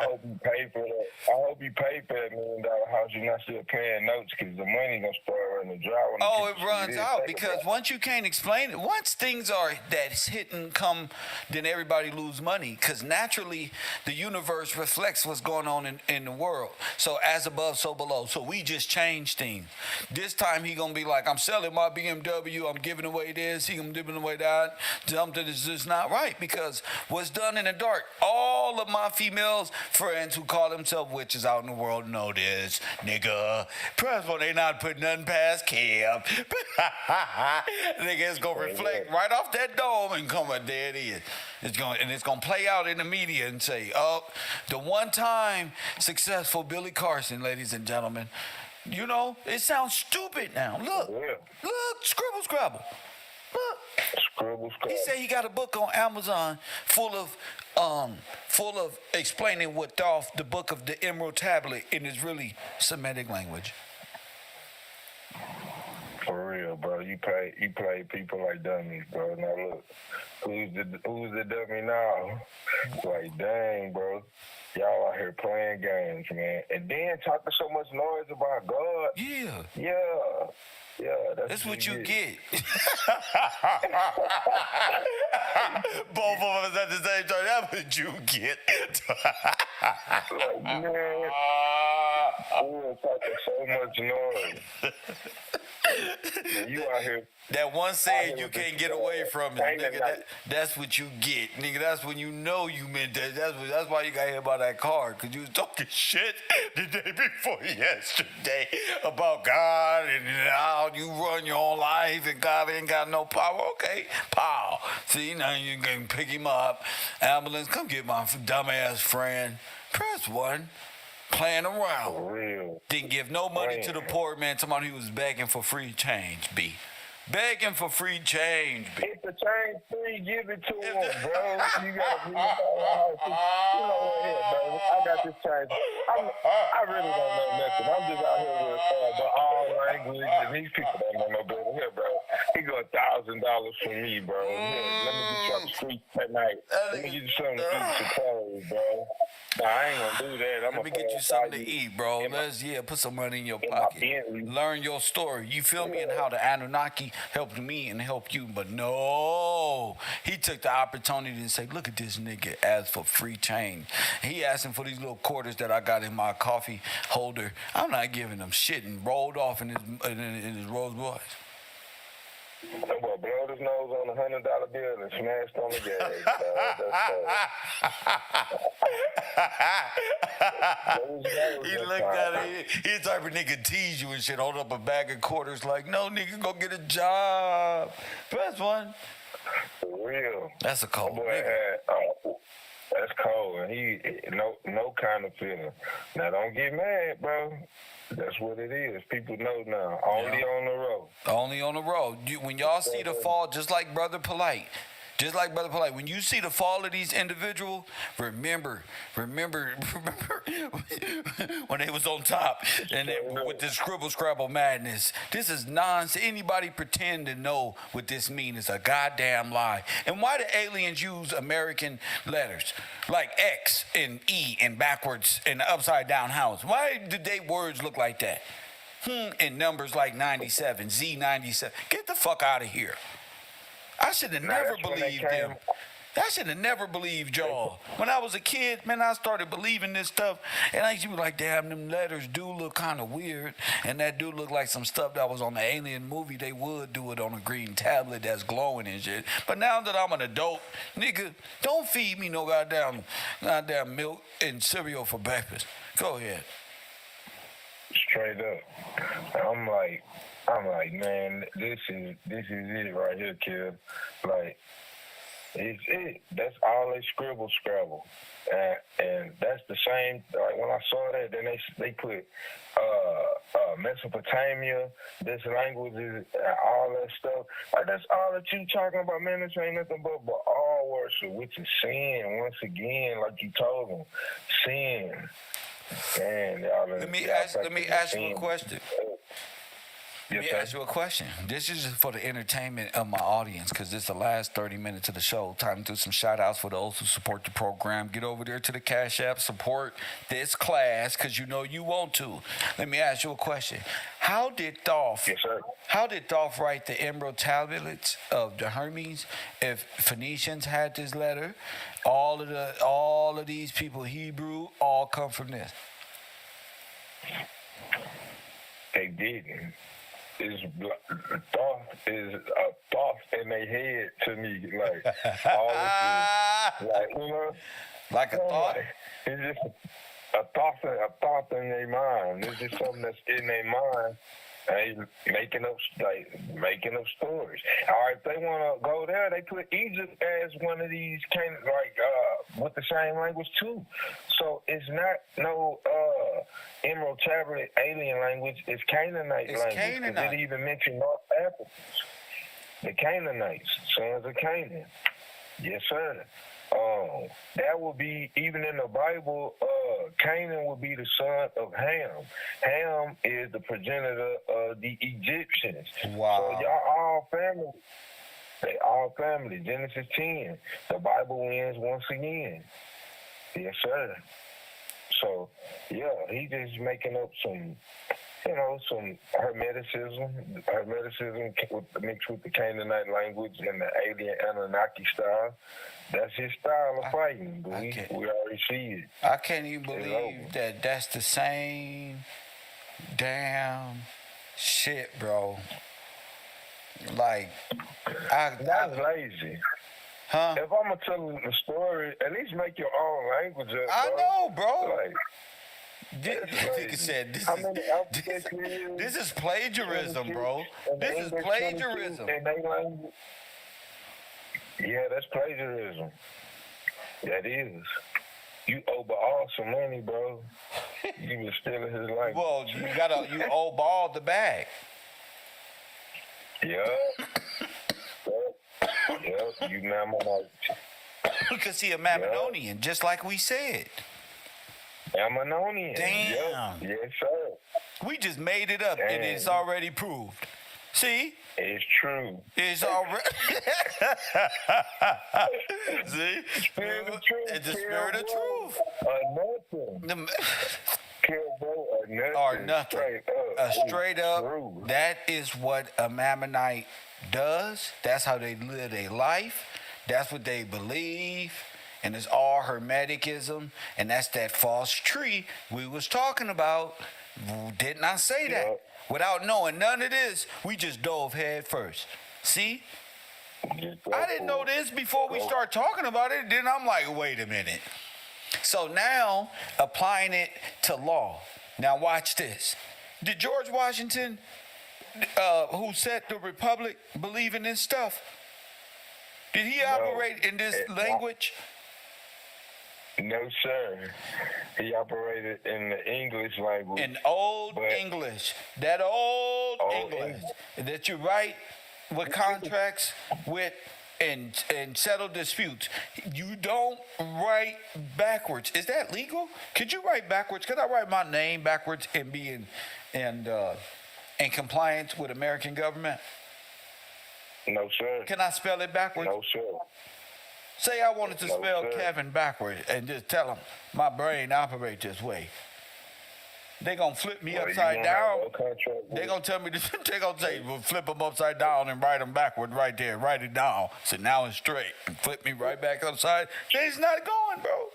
hope you pay for that. I hope you pay for that $1 million house. You're not still paying notes because the money gonna start running dry. Oh, it runs out because once you can't explain it, once things are that's hit and come, then everybody lose money because naturally the universe reflects what's going on in the world. So as above, so below. So we just change things. This time he gonna be like, I'm selling my BMW. I'm giving away this. I'm giving away that. Something is just not right. Because what's done in the dark, all of my females friends who call themselves witches out in the world know this, nigga. Press one, they not putting nothing past Kev. Nigga, it's gonna reflect right off that dome and come up, there it is. It's gonna play out in the media and say, oh, the one time successful Billy Carson, ladies and gentlemen. It sounds stupid now. Look, scribble, scrabble. Look. He said he got a book on Amazon full of explaining what the book of the Emerald Tablet in is really Semitic language. For real, bro. You play people like dummies, bro. Now look, who's the dummy now? Like, dang, bro. Y'all out here playing games, man. And then talking so much noise about God. Yeah, that's what you get. Both of us at the same time. That's what you get. Like, man, we're talking so much noise. You out here. That one saying you can't get away from it, nigga. That's what you get, nigga. That's when you know you meant that. That's why you got here about that card, because you was talking shit the day before yesterday about God and how you run your own life and God ain't got no power. Okay, pow. See, now you can pick him up. Ambulance, come get my dumbass friend. Press 1. Playing around. For real. Didn't give no money to the poor man. Somebody who was begging for free change, B. Begging for free change, B. If the change free, give it to him, bro. You gotta be what, bro. I got this change. I really don't know nothing. I'm just out here with the all language, and these people don't know no better. Here, bro. He got $1,000 from me, bro. Here, let me get you off the street that night. Let me get you something to eat, some clothes, bro. Nah, I ain't gonna do that. Let me get you something to eat, bro. Put some money in your pocket. Learn your story. You feel me? And how the Anunnaki helped me and helped you. But no, he took the opportunity to say, look at this nigga, ask for free change. He asking for these little quarters that I got in my coffee holder. I'm not giving him shit, and rolled off in his Rolls Royce. That boy blowed his nose on a $100 bill and smashed on the gas. He looked at it. He the type of nigga tease you and shit. Hold up a bag of quarters like, no, nigga, go get a job. Press 1. For real. That's a cold nigga. That's cold. And he no kind of feeling. Now don't get mad, bro. That's what it is. People know now. Only on the road. Only on the road. When y'all see the fall, just like Brother Polite, Just like Brother Polite, when you see the fall of these individuals, remember when they was on top and with this scribble scrabble madness. This is nonsense. Anybody pretend to know what this means is a goddamn lie. And why do aliens use American letters like X and E and backwards and upside down house? Why did they words look like that? And numbers like 97, Z97. Get the fuck out of here. I should have never believed them. I should have never believed y'all. When I was a kid, man, I started believing this stuff. And I used to be like, damn, them letters do look kind of weird. And that do look like some stuff that was on the Alien movie. They would do it on a green tablet that's glowing and shit. But now that I'm an adult, nigga, don't feed me no goddamn milk and cereal for breakfast. Go ahead. Straight up. I'm like, man, this is it right here, kid. Like, it's it. That's all they scrabble. And that's the same, like, when I saw that, then they put Mesopotamia, this language, all that stuff. Like, that's all that you talking about, man. This ain't nothing but all worship, which is sin. Once again, like you told them, sin. Man, let me ask you a question. Let me ask you a question. This is just for the entertainment of my audience because this is the last 30 minutes of the show. Time to do some shout-outs for those who support the program. Get over there to the Cash App. Support this class because you know you want to. Let me ask you a question. How did Thoth write the emerald tablets of the Hermes if Phoenicians had this letter? All of these people, Hebrew, all come from this. They didn't. Thought is a thought in their head to me, like all this is, like, you know, like a thought. It's just a thought in their mind. It's just something that's in their mind. And making up stories. All right, if they want to go there, they put Egypt as one of these kind of with the same language too. So it's not no Emerald Tablet alien language. It's Canaanite language. Canaanite. It even mentioned North Africans, the Canaanites, sons of Canaan. Yes, sir. That would be, even in the Bible, Canaan would be the son of Ham. Ham is the progenitor of the Egyptians. Wow. So y'all all family. They all family. Genesis 10. The Bible wins once again. Yes, sir. So, yeah, he just making up some hermeticism mixed with the Canaanite language and the alien Anunnaki style. That's his style of fighting, but we already see it. I can't even believe that that's the same damn shit, bro. Like, that's lazy. Huh? If I'm gonna tell the story, at least make your own language up, bro. I know, bro. Like, Nigga said this is plagiarism, bro. This is plagiarism. Yeah, that's plagiarism. That is. You owe Baal some money, bro. You was stealing his language. Well, you owe Baal the bag. Yeah. Yeah, you Mammonite. Because he a Mammonian, just like we said. Ammononian. Damn. Yep. Yes, sir. We just made it up, and it's already proved. See? It's true. It's already. See? Spirit of truth. It's the spirit of truth. Nothing. Or nothing. Straight up. True. That is what a Mammonite does. That's how they live their life. That's what they believe. And it's all Hermeticism. And that's that false tree we was talking about. Didn't I say that? Yep. Without knowing none of this, we just dove head first. See? I didn't know this before we start talking about it. Then I'm like, wait a minute. So now, applying it to law. Now watch this. Did George Washington, who set the Republic, believe in this stuff? Did he operate in this language? No, sir. He operated in the English language. In old English. That old English. That you write with contracts with and settle disputes. You don't write backwards. Is that legal? Could you write backwards? Could I write my name backwards and be in compliance with American government? No, sir. Can I spell it backwards? No, sir. Say I wanted to No, spell sir. Kevin backwards and just tell them my brain operates this way. They gonna flip me Well, you upside don't have down. no contract They with- gonna tell me this. They gonna say, "Well, flip them upside down and write them backward right there. Write it down. So now it's straight. And flip me right back upside. It's not going, bro.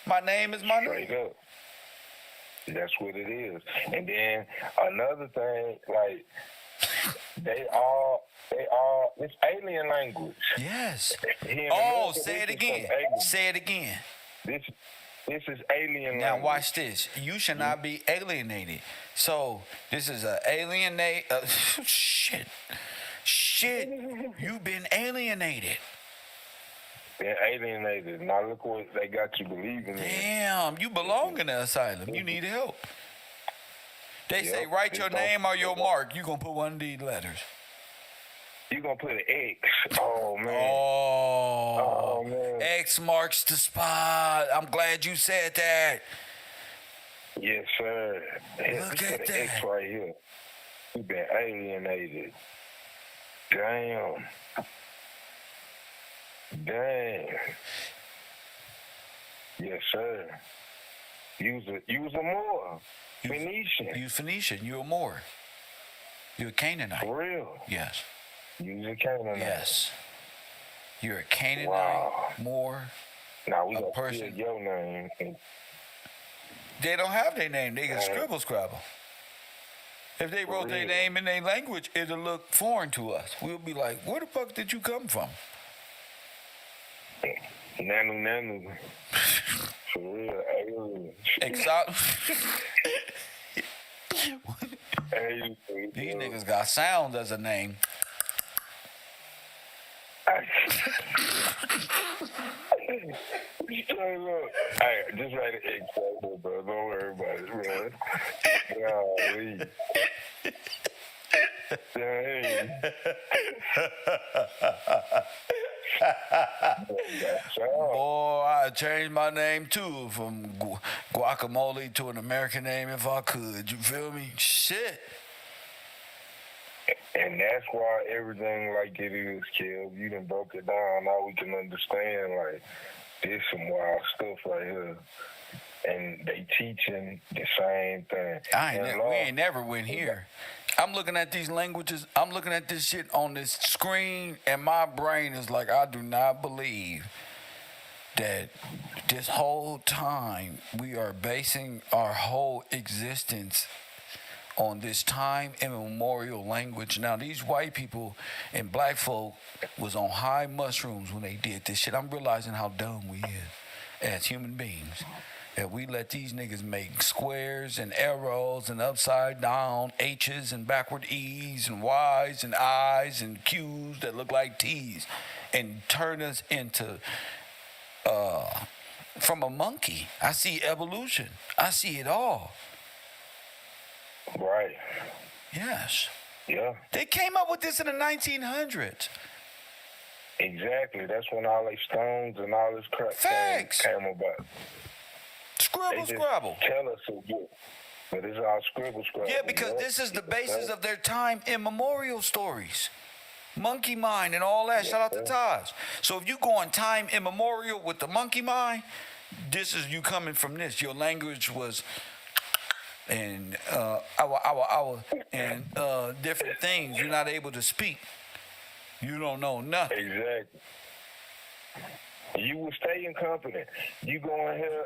My name is my Straight name. up. That's what it is. And then another thing, like they all, it's alien language. Yes. Here in Oh, America, say it this is again. some alien- Say it again. This is alien Now language. watch this. You should not be alienated. So this is a alienate. Shit. You've been alienated. They're alienated. Now look what they got you believing in. Damn, you belong in the asylum. You need help. They say Yep, write they your don't- name or your mark. You gonna put one of these letters. You gonna put an X? Oh man. Oh, man. X marks the spot. I'm glad you said that. Yes, sir. Yeah, Look just at put an X that. right here. You've been alienated. Damn. Yes, sir. Use a more. Phoenician. You Phoenician. You're a Moor. You're a Canaanite. For real. Yes. Use a Canaanite. Yes. You're a Canaanite, Wow. Moor. Now we A gonna person. steal your name. They don't have their name. They can Right. scrabble. If they wrote their real. name in their language, it'll look foreign to us. We'll be like, where the fuck did you come from? Nanu. For real. Alien. Alien. These niggas got sounds as a name. Hey, look. Hey, just write an X right there, bro. Don't worry about it, man. Golly. Dang. Boy, I'd change my name too from guacamole to an American name if I could. You feel me? Shit. And that's why everything like it is, Kev. You done broke it down. Now we can understand, like, there's some wild stuff right here. And they teaching the same thing. We ain't never went here. I'm looking at these languages. I'm looking at this shit on this screen, and my brain is like, I do not believe that this whole time we are basing our whole existence on this time immemorial language. Now, these white people and black folk was on high mushrooms when they did this shit. I'm realizing how dumb we is as human beings. That we let these niggas make squares and arrows and upside down H's and backward E's and Y's and I's and Q's that look like T's and turn us into from a monkey. I see evolution. I see it all. Right. Yes. Yeah. They came up with this in the 1900s. Exactly. That's when all these stones and all this crap Facts. came about. Scribble, They just scrabble. tell us to get. But it's all scribble. Yeah, because this is the basis of their time immemorial stories. Monkey mind and all that. Shout out to Taj. So if you go on time immemorial with the monkey mind, this is you coming from this. Your language was and our and different things. You're not able to speak. You don't know nothing. Exactly. You will stay incompetent. You go in here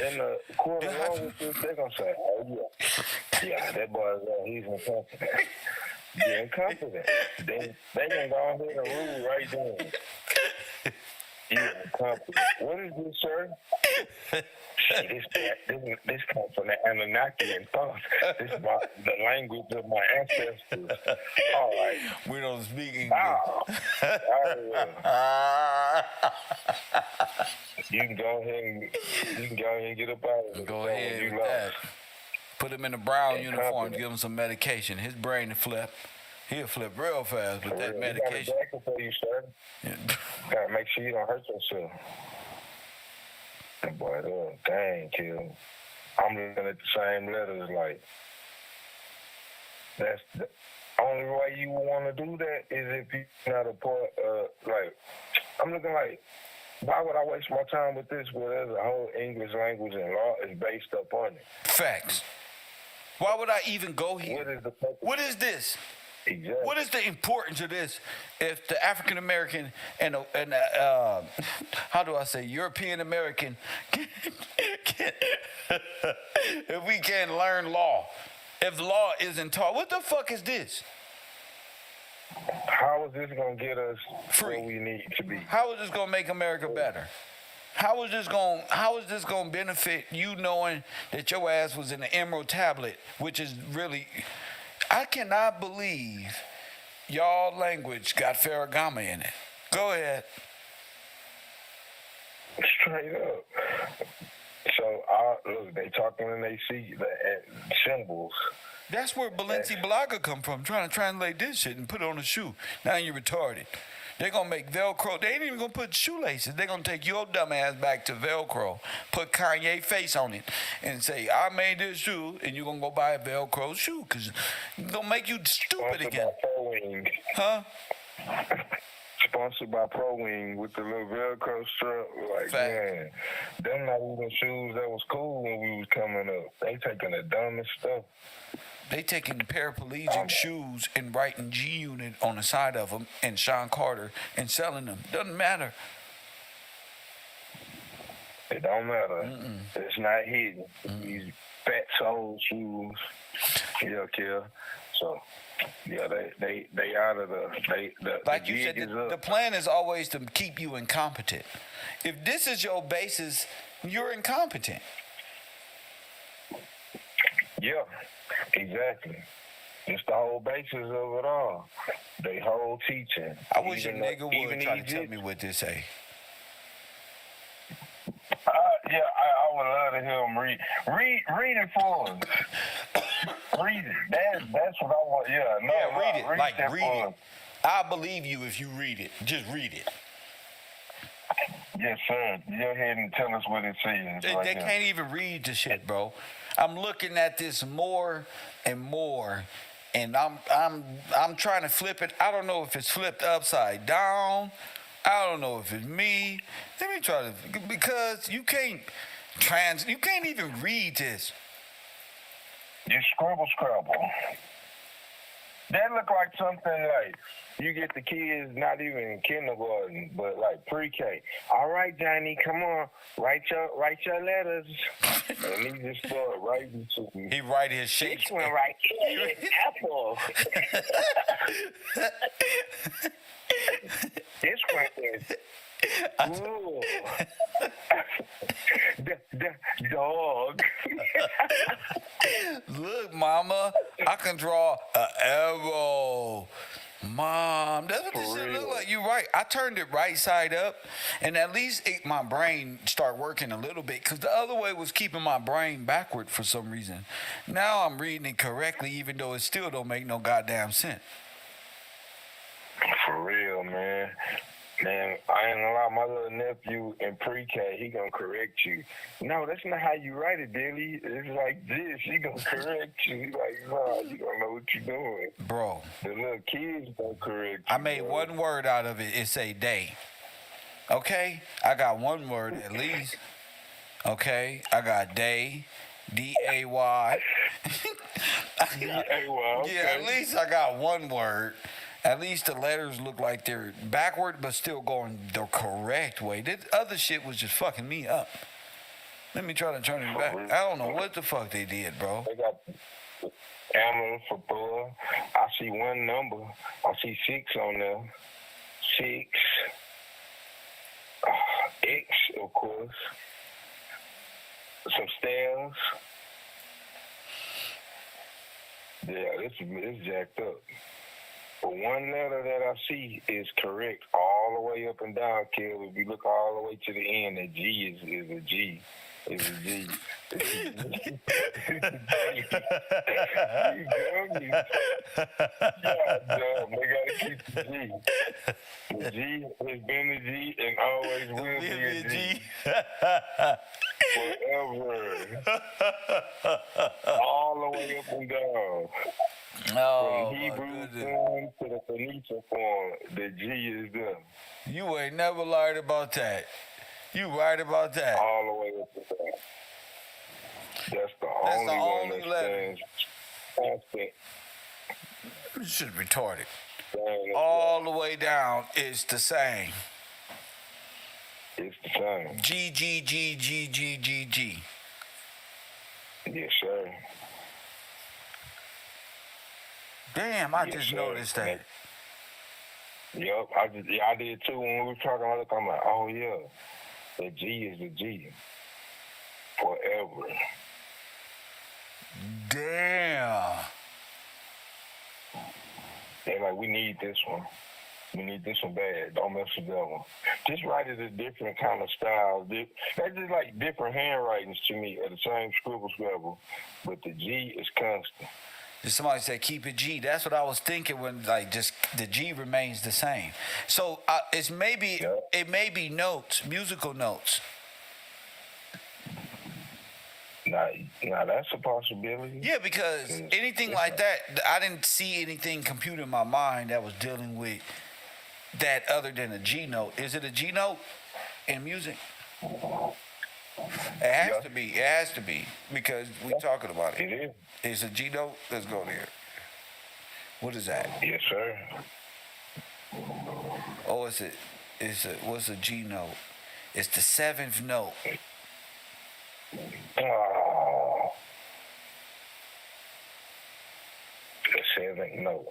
in the court along with this, they're going to say, oh, yeah. Yeah, that boy, he's incompetent. You're incompetent. They going to go ahead and rule right then. You're incompetent. What is this, sir? This comes from the Anunnaki and thought. This is the language of my ancestors. All right. We don't speak English. Wow. You can go ahead and get up out of it. Go ahead with that. Put him in a brown uniform, give him some medication. His brain to flip. He'll flip real fast with that You got a medication. jacket for you, sir. Yeah. Gotta make sure you don't hurt yourself. That boy, dang, kill. I'm looking at the same letters like, that's the only way you want to do that is if you're not a part like, I'm looking like, why would I waste my time with this where there's a whole English language and law is based up on it? Facts. Why would I even go here? What is the purpose? What is this? Exactly. What is the importance of this if the African American and how do I say European American if we can't learn law, if law isn't taught, what the fuck is this? How is this gonna get us Free. where we need to be? How is this gonna make America better? How is this gonna benefit you knowing that your ass was in the Emerald Tablet, which is really, I cannot believe y'all language got Farragamo in it. Go ahead. Straight up. So, look, they talking and they see the symbols. That's where Balenciaga come from, trying to translate this shit and put it on a shoe. Now you're retarded. They're going to make Velcro. They ain't even going to put shoelaces. They're going to take your dumb ass back to Velcro, put Kanye face on it, and say, I made this shoe, and you're going to go buy a Velcro shoe because it's going to make you stupid again. Huh? Sponsored by Pro Wing with the little Velcro strap. Like, Fact. man, them not even shoes that was cool when we was coming up. They taking the dumbest stuff. They taking paraplegic shoes and writing G-Unit on the side of them and Sean Carter and selling them. Doesn't matter. It don't matter. It's not hidden. These fat sole shoes. Yeah, kill. So, yeah, they out of the Like the you said, gig is the up. plan is always to keep you incompetent. If this is your basis, you're incompetent. Yeah, exactly. It's the whole basis of it all. They whole teaching. I wish a Even nigga would try to these tell me what this say. Yeah, I would love to hear him read it for us. Read it. That's what I want. Yeah, no, Yeah, read it. Like, that read for it. us. I believe you if you read it. Just read it. Yes, sir. Go ahead and tell us what it says. They can't even read the shit, bro. I'm looking at this more and more, and I'm trying to flip it. I don't know if it's flipped upside down. I don't know if it's me. Let me try to, because you can't even read this. You scrabble. That look like something like you get the kids not even in kindergarten, but like pre-K. All right, Johnny, come on, write your letters. And he just started writing to me. He write his shapes. This one right here is apple. This one is ooh. Dog. Look, mama, I can draw an arrow. Mom, that's what this shit look like. You're right. I turned it right side up, and at least my brain start working a little bit, because the other way was keeping my brain backward for some reason. Now I'm reading it correctly, even though it still don't make no goddamn sense. For real, man. Man, I ain't gonna lie, my little nephew in pre-K, he gonna correct you. No, that's not how you write it, Dilly. It's like this. He gonna correct you. He like, nah, you don't know what you're doing. Bro. The little kids gonna correct you. I made one word out of it. It say day. Okay? I got one word at least. Okay? I got day. D-A-Y. D-A-Y, okay. Yeah, at least I got one word. At least the letters look like they're backward, but still going the correct way. This other shit was just fucking me up. Let me try to turn it back. I don't know what the fuck they did, bro. They got Amber for bull. I see one number. I see 6 on there. 6. X, of course. Some stairs. Yeah, this is jacked up. But one letter that I see is correct all all the way up and down, Kev. If you look all the way to the end, that G is a G. It's a G. You dumb. Yeah, dumb. They gotta keep the G. The G has been a G and always will be a G. Forever. All the way up and down. Oh, From my Hebrew goodness. form to the Phoenician form, the G is there. You ain't never lied about that. You right about that. All the way up and down. That's the only one that stands constant. This is retarded. All the way down is the same. It's the same. G, G, G, G, G, G, G. Yes, sir. Damn, I just noticed that. Yup, I did too. When we were talking about it, I'm like, oh yeah, the G is the G. Forever. Damn. They like, we need this one. We need this one bad. Don't mess with that one. Just write it a different kind of style. That's just like different handwritings to me at the same scribble, but the G is constant. Somebody said keep it G. That's what I was thinking when like just the G remains the same. So it may be notes, musical notes. Now that's a possibility. Yeah, because anything like that, I didn't see anything compute in my mind that was dealing with that other than a G note. Is it a G note in music? It has to be. It has to be because we're talking about it. It is. It's a G note. Let's go there. What is that? Yes, sir. Oh, what's a G note? It's the seventh note. Oh. The seventh note.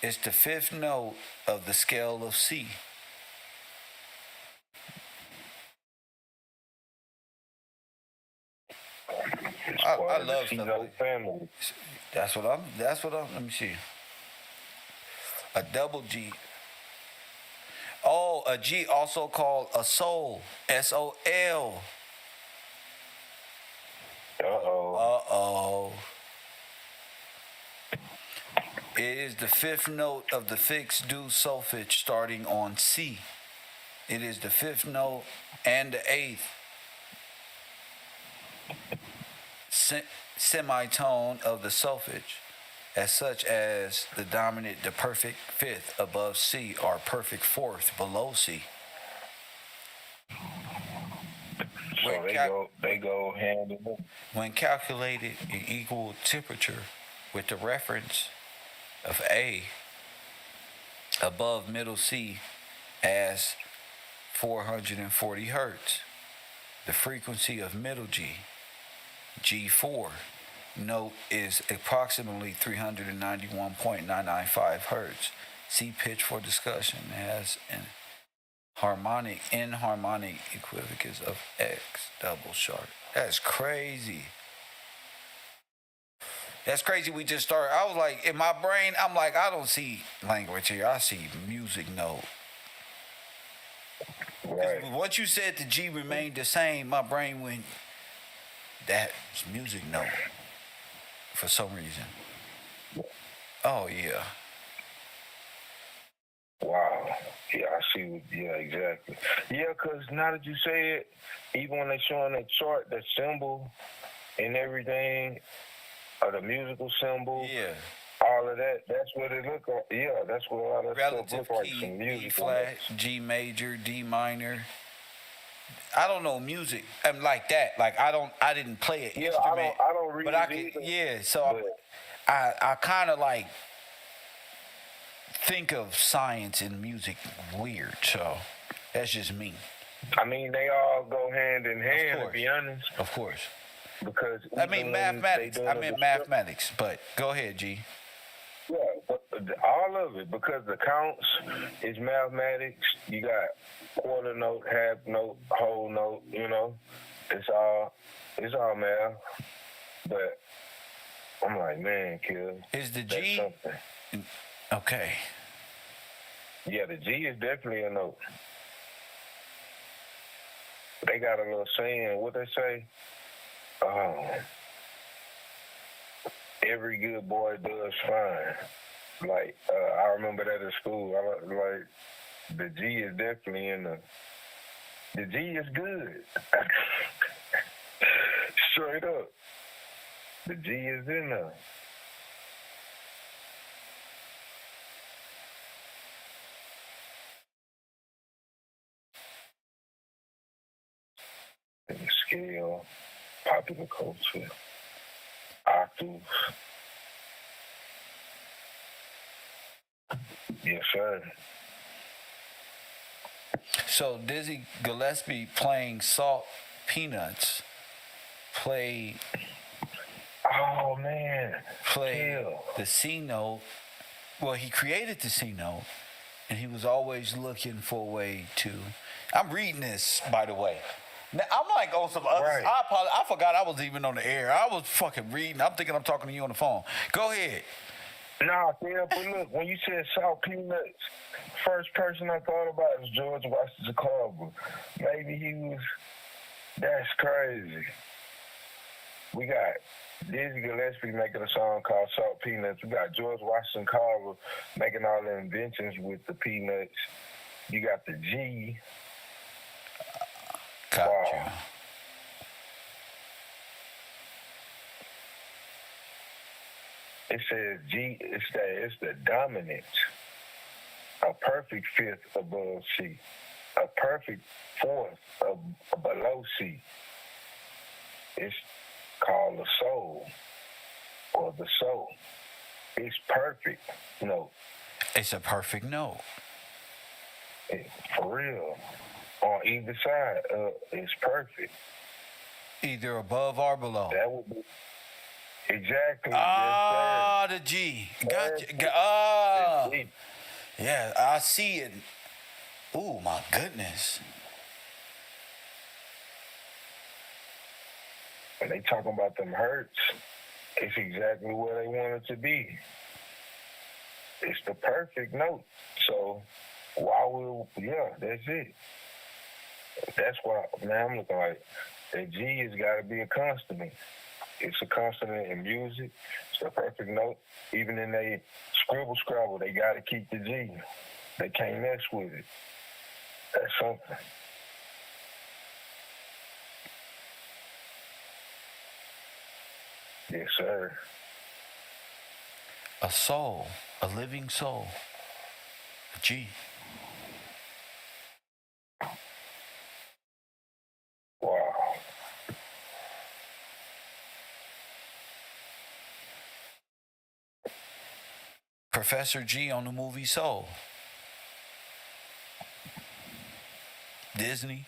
It's the fifth note of the scale of C. I love stuff like family. That's what I'm, let me see. A double G. Oh, a G also called a soul. S-O-L. Uh-oh. It is the fifth note of the fixed do solfege starting on C. It is the fifth note and the eighth semitone of the solfege, as such as the dominant, the perfect fifth above C, or perfect fourth below C. So they go hand in hand. When calculated in equal temperature with the reference of A above middle C as 440 hertz, the frequency of middle G, G4, note is approximately 391.995 hertz. See pitch for discussion as an inharmonic equivalence of X double sharp. That's crazy. That's crazy. We just started. I was like, in my brain, I'm like, I don't see language here. I see music note. Right. Once you said the G remained the same, my brain went, that's music note for some reason. Oh, yeah. Wow. Yeah, I see. Yeah, exactly. Yeah, because now that you say it, even when they're showing that chart, that symbol and everything, or the musical symbol, all of that, that's what it look like. Yeah, that's what all that relative stuff look like. key, Some music. E flat, G major, D minor. I don't know music. I'm like that. Like I didn't play an instrument. I don't read but I can. Yeah, so I kind of like think of science and music weird. So that's just me. I mean, they all go hand in hand, to be honest. Of course. Because I mean mathematics. I meant mathematics. But go ahead, G. Yeah, but all of it, because the counts is mathematics. You got quarter note, half note, whole note. You know, it's all math. But I'm like, man, kid, is the G Okay. Yeah, the G is definitely a note. They got a little saying, what they say? Every good boy does fine. Like, I remember that at school. Like, the G is definitely in the G is good. Straight up. The G is in there. The scale, popular culture, octaves. Yes, sir. So Dizzy Gillespie playing Salt Peanuts play Oh, man. Chill. the C note. Well, he created the C note, and he was always looking for a way to. I'm reading this, by the way. Now, I'm like on some other. Right. I forgot I was even on the air. I was fucking reading. I'm thinking I'm talking to you on the phone. Go ahead. Nah, yeah, but look, when you said Salt Peanuts, first person I thought about was George Washington Carver. Maybe he was. That's crazy. We got Dizzy Gillespie making a song called Salt Peanuts. We got George Washington Carver making all the inventions with the peanuts. You got the G. Got Wow. you. It says G. It's the dominant. A perfect fifth above C. A perfect fourth below C. It's called the soul or the soul. It's perfect. No, It's a perfect note. for real. On either side, it's perfect. Either above or below. That would be exactly. Ah, the G. Gotcha. Ah. Yeah, I see it. Ooh, my goodness. When they talking about them hurts, it's exactly where they want it to be. It's the perfect note. So that's it. That's why now I'm looking like the G has got to be a consonant. It's a consonant in music. It's a perfect note. Even in they scrabble, they got to keep the G. They can't mess with it. That's something. Yes, sir. A soul, a living soul. A G. Wow. Professor G on the movie Soul. Disney.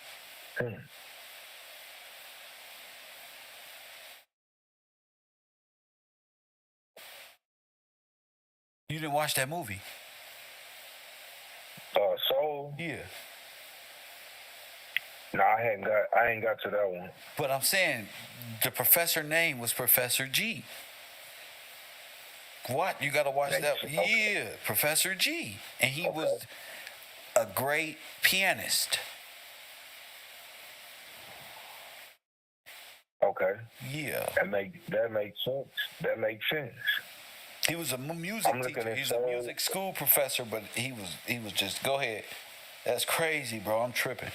You didn't watch that movie? Soul? Yeah. No, I ain't got to that one. But I'm saying the professor name was Professor G. What? You gotta watch that. Okay. Yeah, Professor G. And he was a great pianist. Okay. Yeah. That makes sense. That makes sense. He was a music teacher. He's a music school professor, but he was just go ahead. That's crazy, bro. I'm tripping.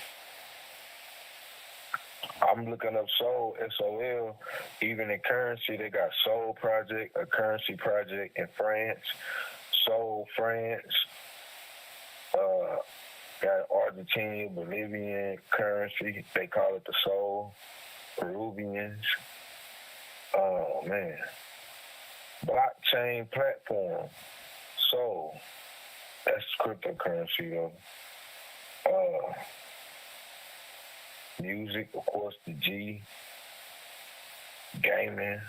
I'm looking up Soul, SOL. Even in currency, they got Soul Project, a currency project in France. Soul France. Got Argentinian, Bolivian currency. They call it the Soul. Peruvians. Oh, man. Blockchain platform. Soul. That's cryptocurrency, though. Music, of course, the G. Gaming.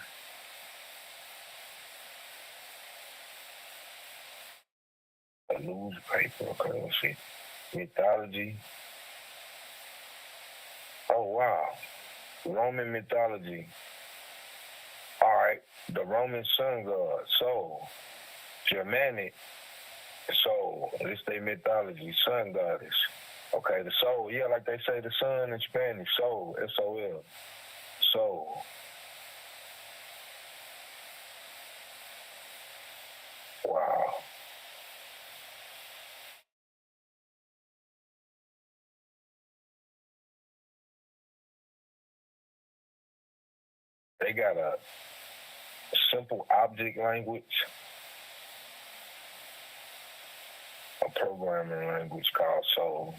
A newspaper currency. Mythology. Oh, wow. Roman mythology. All right. The Roman sun god, Sol. Germanic, soul. It's their mythology, sun goddess. Okay, the soul. Yeah, like they say the sun in Spanish, soul, S-O-L. Soul. Wow. They got a simple object language, a programming language called Soul,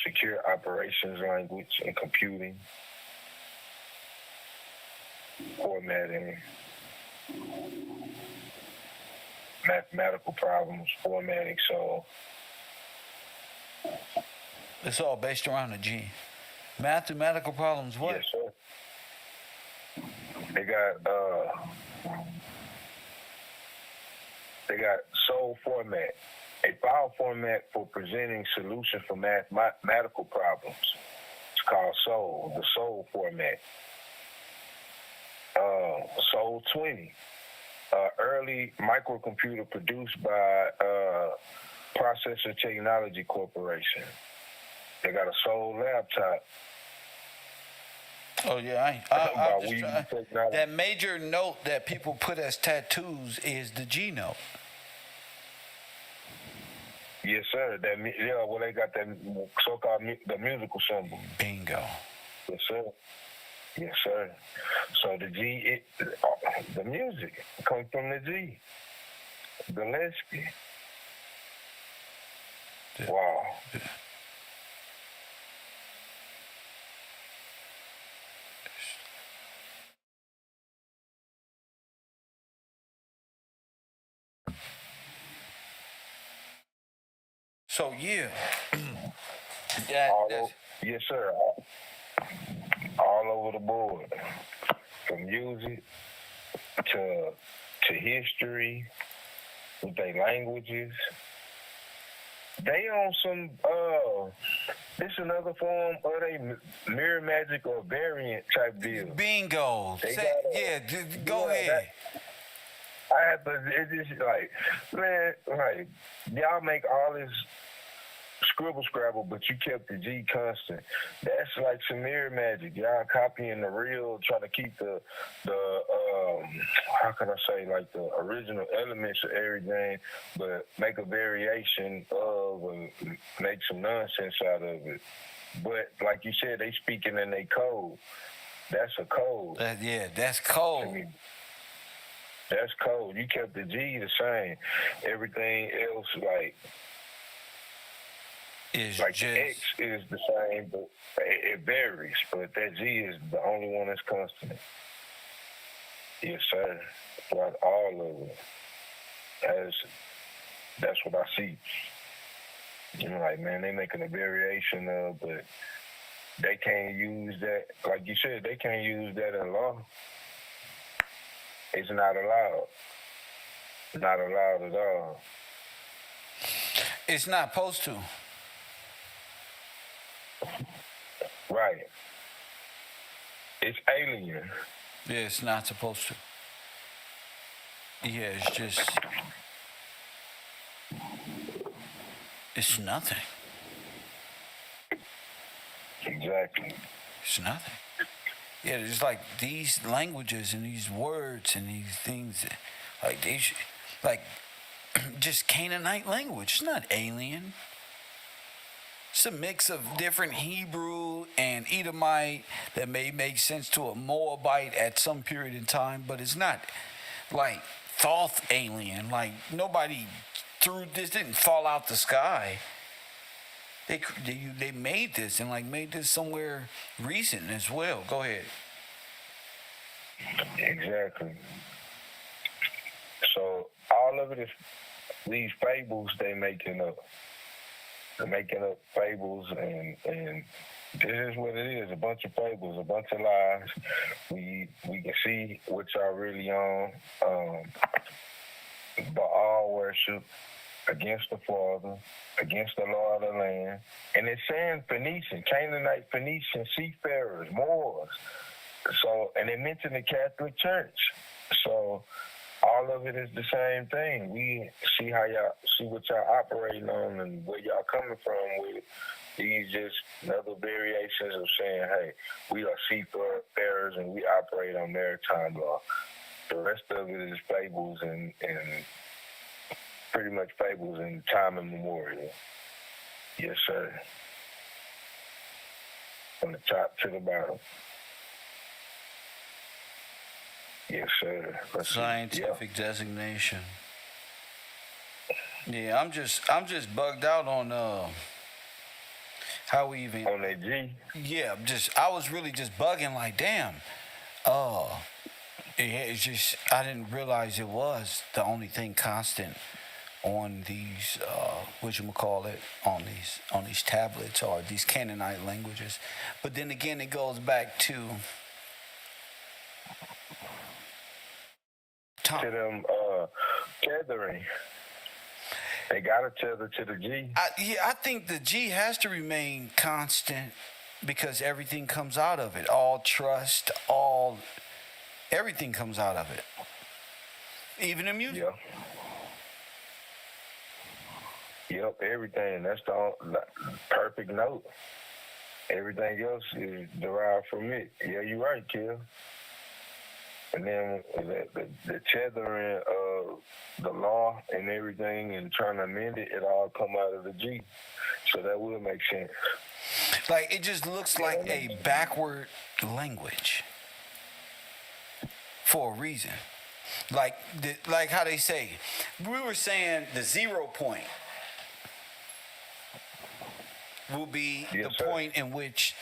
secure operations language and computing, formatting, mathematical problems, formatting. So It's all based around a G. Mathematical problems, what? yes, sir. They got Soul format, a file format for presenting solutions for mathematical problems. It's called Soul, the Soul format. Soul 20, early microcomputer produced by Processor Technology Corporation. They got a Soul laptop. Oh yeah, I just that major note that people put as tattoos is the G note. Yes, sir. Well, they got that so-called the musical symbol. Bingo. Yes, sir. Yes, sir. So the G, the music comes from the G. Gillespie. Yeah. Wow. Yeah. So yeah, yes, sir. All over the board, from music to history, with their languages. They on some this another form of they mirror magic or variant type deal. Bingo. Go ahead. I have to. It's just like, man, like y'all make all this scribble scrabble, but you kept the G constant. That's like some mirror magic. Y'all copying the real, trying to keep the how can I say, like the original elements of everything, but make a variation of and make some nonsense out of it. But like you said, they speaking in their code. That's a code. That's code. I mean, that's code. You kept the G the same. Everything else, like is like just the X is the same, but it varies. But that G is the only one that's constant. Yes, sir. Throughout all of it. That's what I see. You know, like, man, they making a variation of, but they can't use that. Like you said, they can't use that in law. It's not allowed. Not allowed at all. It's not supposed to. Right. It's alien. Yeah, it's not supposed to. Yeah, it's just, it's nothing. Exactly. It's nothing. Yeah, it's like these languages and these words and these things, like these, like just Canaanite language. It's not alien. It's a mix of different Hebrew and Edomite that may make sense to a Moabite at some period in time, but it's not like Thoth alien. Like nobody threw this, didn't fall out the sky. They made this and like made this somewhere recent as well. Go ahead. Exactly. So all of it is these fables they making up. They're making up fables and this is what it is, a bunch of fables, a bunch of lies. We can see what y'all really on. Baal worship against the Father, against the law of the land. And it's saying Phoenician, Canaanite, Phoenician, seafarers, Moors. So, and they mentioned the Catholic Church. So all of it is the same thing. We see what y'all operating on and where y'all coming from with these just other variations of saying, hey, we are seafarers and we operate on maritime law. The rest of it is fables and pretty much fables in time immemorial. Yes, sir. From the top to the bottom. Yes, sir. Scientific designation. Yeah, I'm just bugged out on how we even on that G. Yeah, I was really just bugging like, damn. It's just I didn't realize it was the only thing constant on these on these tablets or these Canaanite languages. But then again, it goes back to to them tethering. They gotta tether to the G. I think the G has to remain constant because everything comes out of it. All trust, everything comes out of it. Even the music. Yep, everything. That's the perfect note. Everything else is derived from it. Yeah, you're right, Kev. And then the tethering of the law and everything and trying to amend it, it all come out of the G. So that will make sense. Like, it just looks like a backward language for a reason. Like how they say, we were saying the 0 point will be the point in which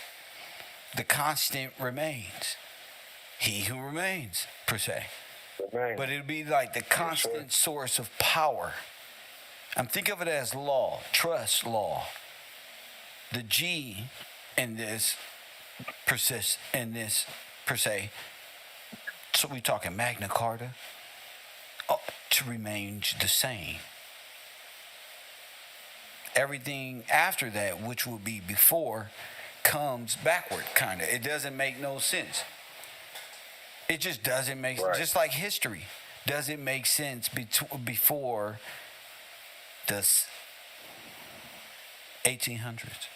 the constant remains. He who remains, per se. But it'll be like the constant source of power. I'm thinking of it as law, trust law. The G in this persists in this, per se. So we're talking Magna Carta to remain the same. Everything after that, which will be before, comes backward, kind of. It doesn't make no sense. It just doesn't make sense. Just like history doesn't make sense before the 1800s.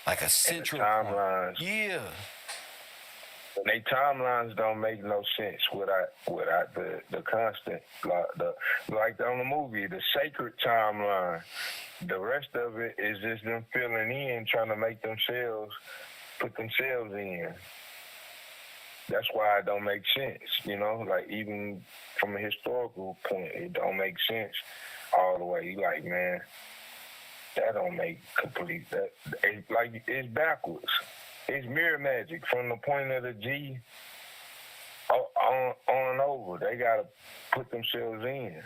Like a central timelines. Yeah. And they timelines don't make no sense without the constant, like on the movie, the sacred timeline. The rest of it is just them filling in, trying to make put themselves in. That's why it don't make sense, like even from a historical point, it don't make sense all the way. You like, man, that don't make complete, it's backwards. It's mirror magic from the point of the G on over. They gotta put themselves in.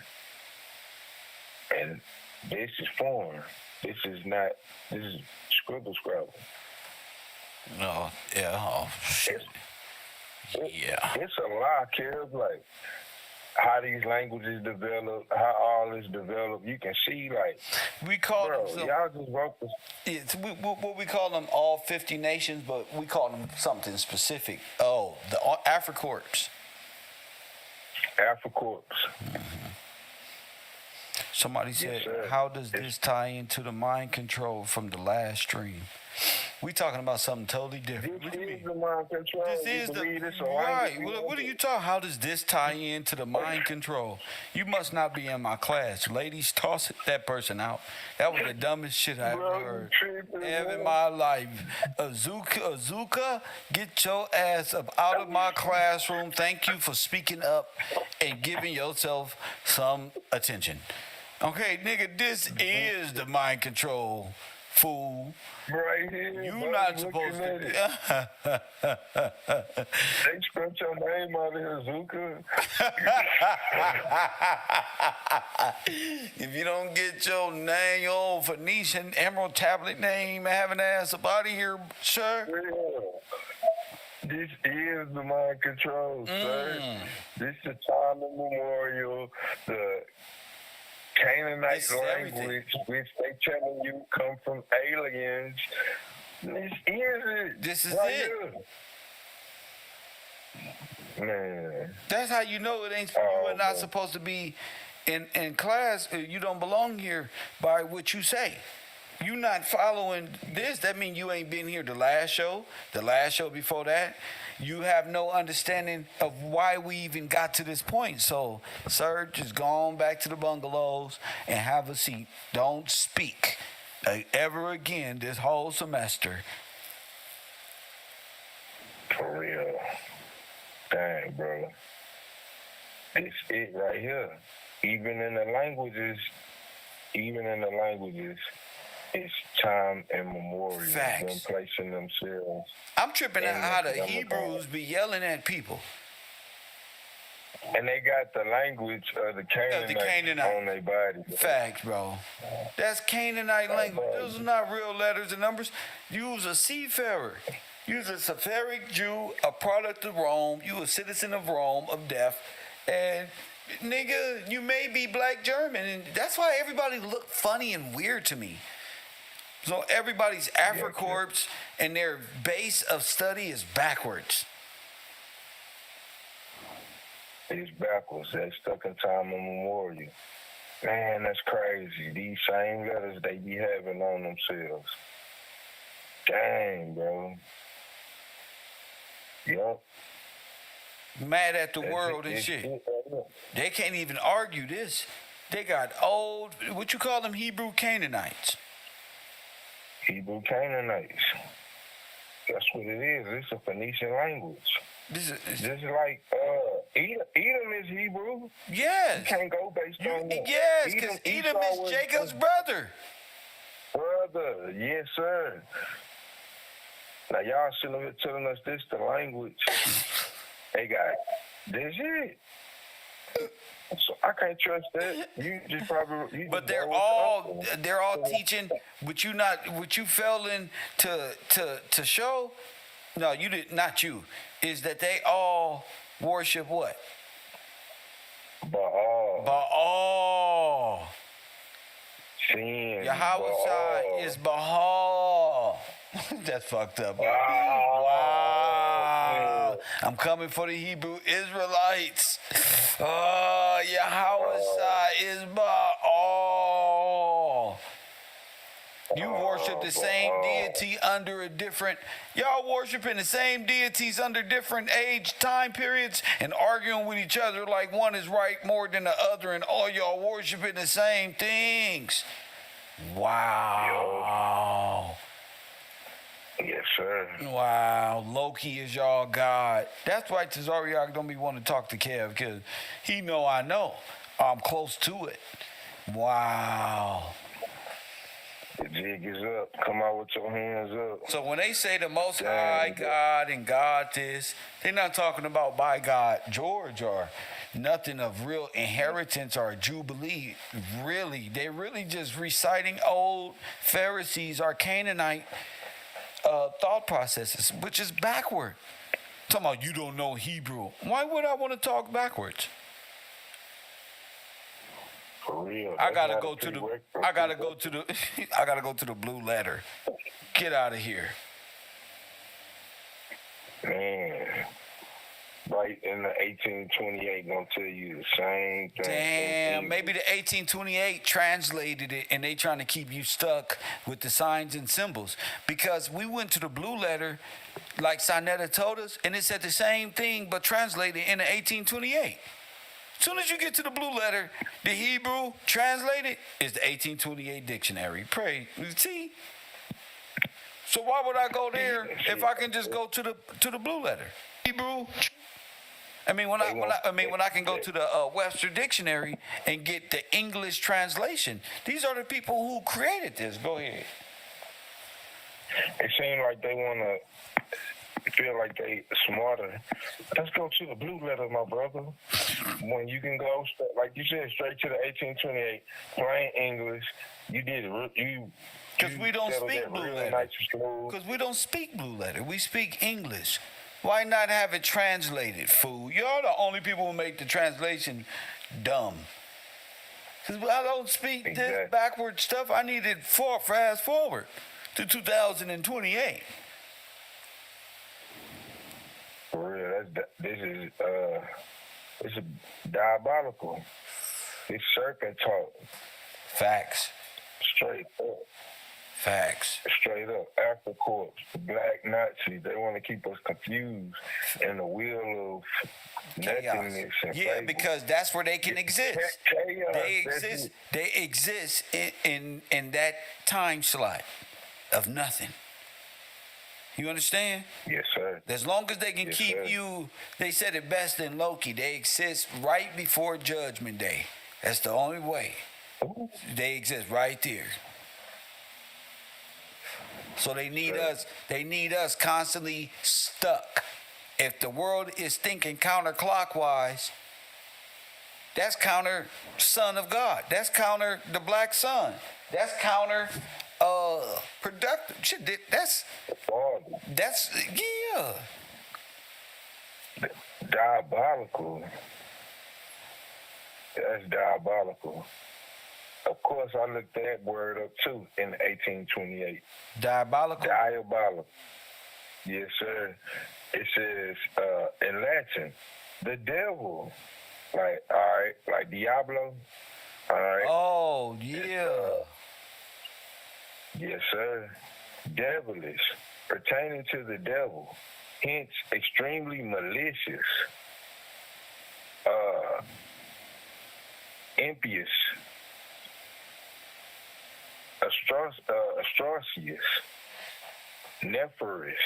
And this is foreign. This is scribble scrabble. No, yeah, oh shit. It's a lot, Kev. Like how these languages develop, how all is developed. You can see, like, we call them y'all just wrote this. It's what we call them all 50 nations, but we call them something specific. Oh, the Africorps. Africorps. Mm-hmm. Somebody said, how does this tie into the mind control from the last stream? We talking about something totally different. This is the mind control. This is right. What are you talking? How does this tie into the mind control? You must not be in my class, ladies. Toss that person out. That was the dumbest shit I ever heard in my life. Azuka, get your ass up out of my classroom. Thank you for speaking up and giving yourself some attention. Okay, nigga, this is the mind control. Fool. Right here. You not supposed to be. They spent your name out of here, Zuka. If you don't get your name, your old Phoenician Emerald Tablet name, having ass up out of here, sir. Yeah. This is the mind control, sir. This is time immemorial. The Canaanite language, which they telling you come from aliens. This is it. This is right it. Here. Man. That's how you know it ain't. Oh, You are not man. supposed to be in class. You don't belong here by what you say. You not following this. That means you ain't been here the last show before that. You have no understanding of why we even got to this point. So, sir, just go on back to the bungalows and have a seat. Don't speak ever again this whole semester. For real. Dang, bro. It's it right here. Even in the languages, it's time immemorial. Facts. Them placing themselves. I'm tripping out how the in Hebrews be yelling at people. And they got the language of the Canaanites on their body. Facts, bro. That's Canaanite language. Those are not real letters and numbers. You was a seafarer. You was a Sepharic Jew, a product of Rome. You a citizen of Rome, of death. And, nigga, you may be black German. And that's why everybody look funny and weird to me. So everybody's Afrocorps and their base of study is backwards. It's backwards. They stuck in time immemorial. Man, that's crazy. These same letters they be having on themselves. Dang, bro. Yup. Mad at the world and shit. They can't even argue this. They got old, what you call them, Hebrew Canaanites. Hebrew Canaanites. That's what it is. It's a Phoenician language. This is Just like Edom is Hebrew. yes. You can't go based on that. Yes, because Edom is Jacob's brother. Brother, yes, sir. Now, y'all sitting here telling us this the language. They got this it. So I can't trust that. You just probably. But they're all teaching what you failing to show. No, you did not. You is that they all worship what? Baal. Sin. Yahweh is Baal. That's fucked up. Wow. Wow. I'm coming for the Hebrew Israelites. Oh, Yahweh is Baal. You worship the same deity under a different... Y'all worshiping the same deities under different age, time periods, and arguing with each other like one is right more than the other, and all y'all worshiping the same things. Wow. Yes, sir. Wow. Loki is y'all God. That's why Tazariak don't be wanting to talk to Kev, because he know I know. I'm close to it. Wow. The jig is up. Come out with your hands up. So when they say the Most High God and God this, they're not talking about by God George or nothing of real inheritance or jubilee. Really, they're really just reciting old Pharisees or Canaanite thought processes, which is backward. Talking about you don't know Hebrew. Why would I want to talk backwards? For real. I gotta go to the blue letter. Get out of here. Man. Right in the 1828 gonna tell you the same thing. Damn, maybe the 1828 translated it and they trying to keep you stuck with the signs and symbols. Because we went to the blue letter, like Sonetta told us, and it said the same thing but translated in the 1828. As soon as you get to the blue letter, the Hebrew translated is the 1828 dictionary. Pray, see? So why would I go there if I can just go to the blue letter? Hebrew. I mean, when I can go to the Webster Dictionary and get the English translation. These are the people who created this. Go ahead. It seems like they want to feel like they smarter. Let's go to the blue letter, my brother. When you can go, like you said, straight to the 1828, plain English. You did it. Because we don't speak blue letter. Because we don't speak blue letter. We speak English. Why not have it translated, fool? Y'all the only people who make the translation dumb. Because I don't speak this backward stuff. I need it fast forward to 2028. For real, it's diabolical. It's serpent talk. Facts. Straight up. Facts. Straight up. Afrocorps, the black Nazis, they want to keep us confused in the wheel of nothingness and Yeah, fable. because that's where they can exist. Chaos. They exist. They exist in that time slot of nothing. You understand? Yes, sir. As long as they can Yes, keep sir. you, they said it best in Loki. They exist right before Judgment Day. That's the only way. Ooh. They exist right there. So they need us. They need us constantly stuck. If the world is thinking counterclockwise, that's counter Son of God. That's counter the black sun. That's counter productive. Shit, that's yeah. Diabolical. That's diabolical. Of course, I looked that word up too in 1828. Diabolical. Diabolical. Yes, sir. It says in Latin, the devil. Like, all right, like Diablo. All right. Oh yeah. Yes, sir. Devilish, pertaining to the devil, hence extremely malicious, impious, atrocious, nefarious,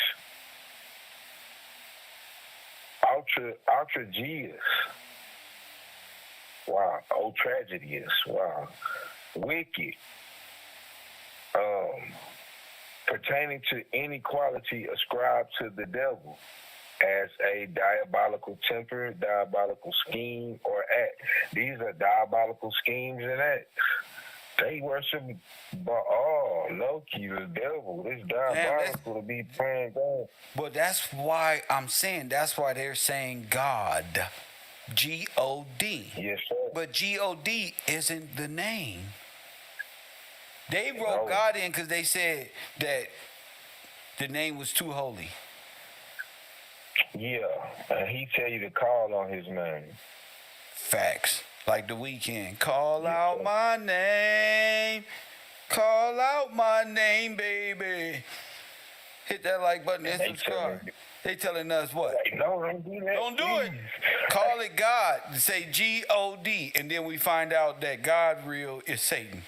outrageous. Wow, tragedious. Wow, wicked. Pertaining to any quality ascribed to the devil as a diabolical temper, diabolical scheme, or act. These are diabolical schemes and acts. They worship Baal, Loki, the devil. It's diabolical to be playing God. But that's why I'm saying, that's why they're saying God. G-O-D. Yes, sir. But G-O-D isn't the name. They wrote No. God in because they said that the name was too holy. Yeah, and he tell you to call on his name. Facts. Like the weekend. Call Yes, out sir. my name. Call out my name, baby. Hit that like button and They subscribe. telling- They telling us what? Like, no, don't do that. Don't do it. please. Call it God. Say G-O-D. And then we find out that God real is Satan.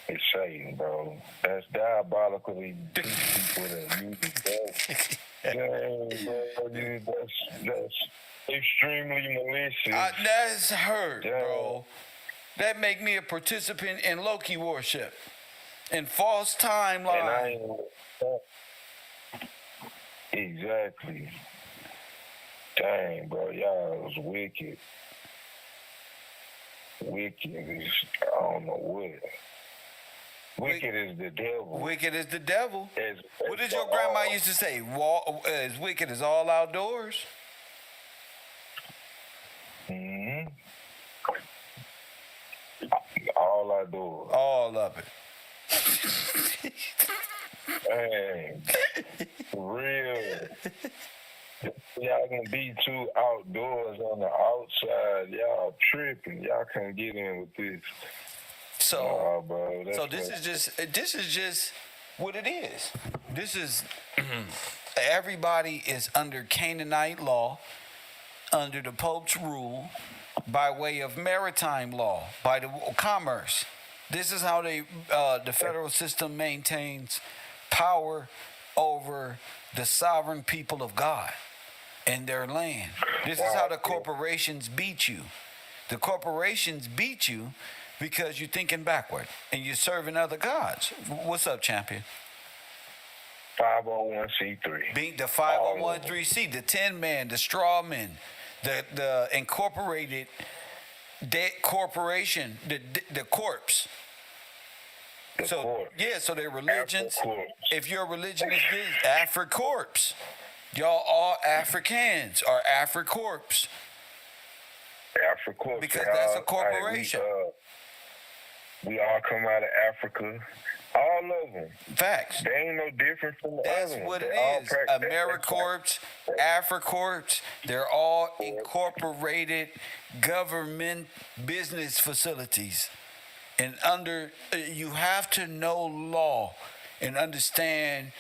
It's Satan, bro. That's diabolically people that use that. Dang, bro, dude, that's extremely malicious. That's hurt, Yeah. bro. That make me a participant in Loki worship and false timeline. And I ain't exactly. Dang, bro, y'all was wicked. Wicked is I don't know what. Wicked is the devil. Wicked is the devil. As What did your grandma used to say? As wicked as all outdoors. hmm All I do. All of it. Dang. For real. Y'all gonna be too outdoors on the outside. Y'all tripping. Y'all can't get in with this. So, Oh, bro. so this is just what it is. This is everybody is under Canaanite law, under the Pope's rule, by way of maritime law, by the commerce. This is how the federal system maintains power over the sovereign people of God and their land. This is how the corporations beat you. The corporations beat you because you're thinking backward and you're serving other gods. What's up, champion? 501c3. Beat the 501c, the 10-man, the straw men, the incorporated debt corporation, the corpse. So corpse. yeah, so their religions. Afrocorps. If your religion is this, Africorps, y'all all Africans are Africorps. Africorps. Because that's a corporation. We all come out of Africa. All of them. Facts. They ain't no different from the That's other what ones. it They all is. AmeriCorps, AfriCorps, they're all incorporated government business facilities. And you have to know law and understand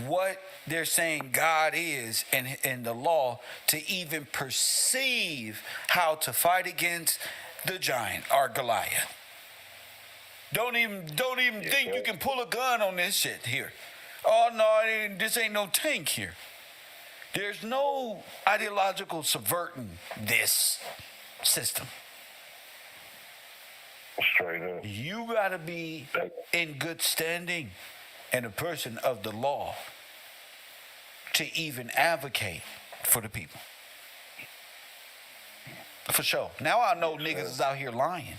what they're saying God is in the law to even perceive how to fight against the giant or Goliath. Don't even think you can pull a gun on this shit here. Oh no, this ain't no tank here. There's no ideological subverting this system. Straight up. You gotta be in good standing and a person of the law to even advocate for the people. For sure. Now I know niggas is out here lying.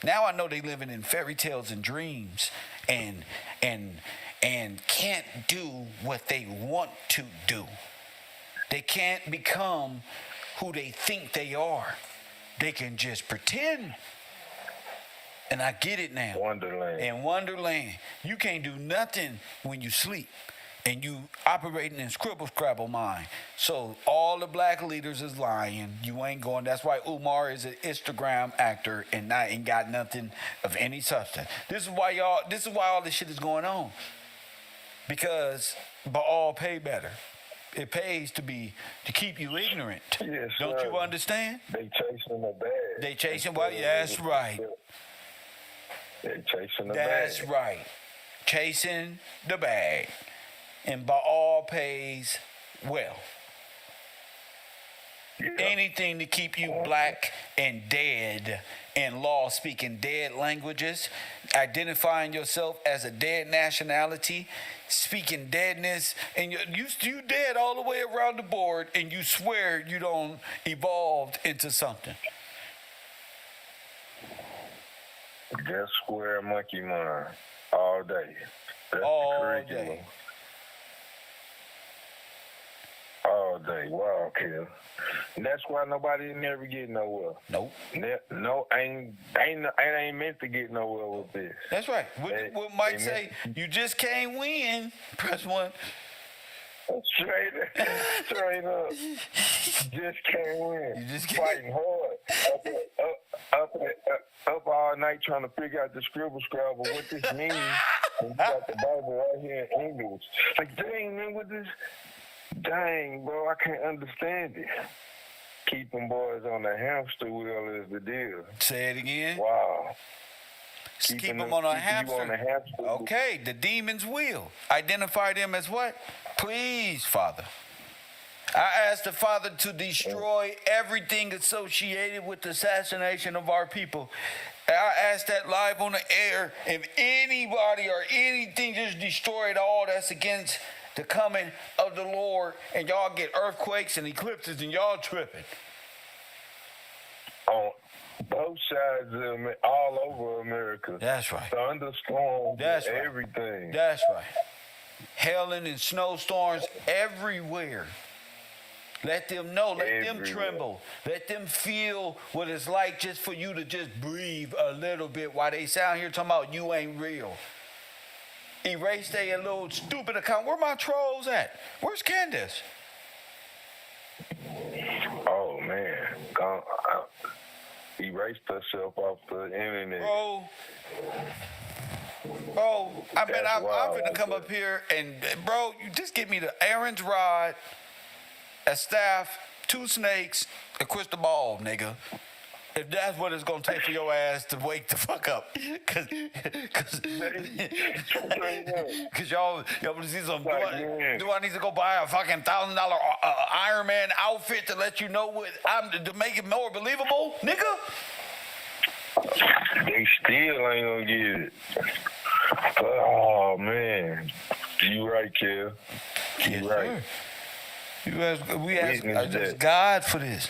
Now I know they living in fairy tales and dreams and can't do what they want to do. They can't become who they think they are. They can just pretend. And I get it now. Wonderland. In Wonderland, you can't do nothing when you sleep. And you operating in scribble scrabble mind. So all the black leaders is lying. You ain't going. That's why Umar is an Instagram actor and ain't got nothing of any substance. This is why all this shit is going on. Because Baal pay better. It pays to keep you ignorant. Yes, Don't you understand? They chasing the bag. They chasing what? Yeah, that's right. They chasing the bag. That's right. Chasing the bag. And Baal pays well. Yeah. Anything to keep you black and dead in law, speaking dead languages, identifying yourself as a dead nationality, speaking deadness, and you dead all the way around the board, and you swear you don't evolved into something. Just square monkey mind all day. That's all the curriculum. Day. All day. Wow, Kev. And that's why nobody never get nowhere. Nope. No, ain't meant to get nowhere with this. That's right. What Mike say, you just can't win. Press 1. Straight up. Just can't win. You just can't. Fighting hard. Up all night trying to figure out the scribble scrabble, what this means. And you got the Bible right here in English. Like, dang, man, what this... Dang, bro, I can't understand it. Keeping boys on the hamster wheel is the deal. Say it again. Wow. Keep them on a hamster. Okay, the demon's wheel. Identify them as what? Please, Father. I ask the Father to destroy everything associated with the assassination of our people. I ask that live on the air. If anybody or anything just destroy it all that's against the coming of the Lord, and y'all get earthquakes and eclipses and y'all tripping. On both sides of all over America. That's right. Thunderstorms. That's right. Everything. That's right. Hailing and snowstorms everywhere. Let them know. Let them tremble. Let them feel what it's like just for you to just breathe a little bit while they sound here talking about you ain't real. Erase their little stupid account. Where my trolls at? Where's Candace? Oh, man. Erased herself off the internet. Bro, I mean, I'm gonna come up here and, bro, you just give me the Aaron's rod, a staff, 2 snakes, a crystal ball, nigga. If that's what it's gonna take for your ass to wake the fuck up, cause y'all see some. Do I need to go buy a fucking $1,000 Iron Man outfit to let you know what to make it more believable, nigga? They still ain't gonna get it. Oh man, you right, Kev. You right. We ask God for this.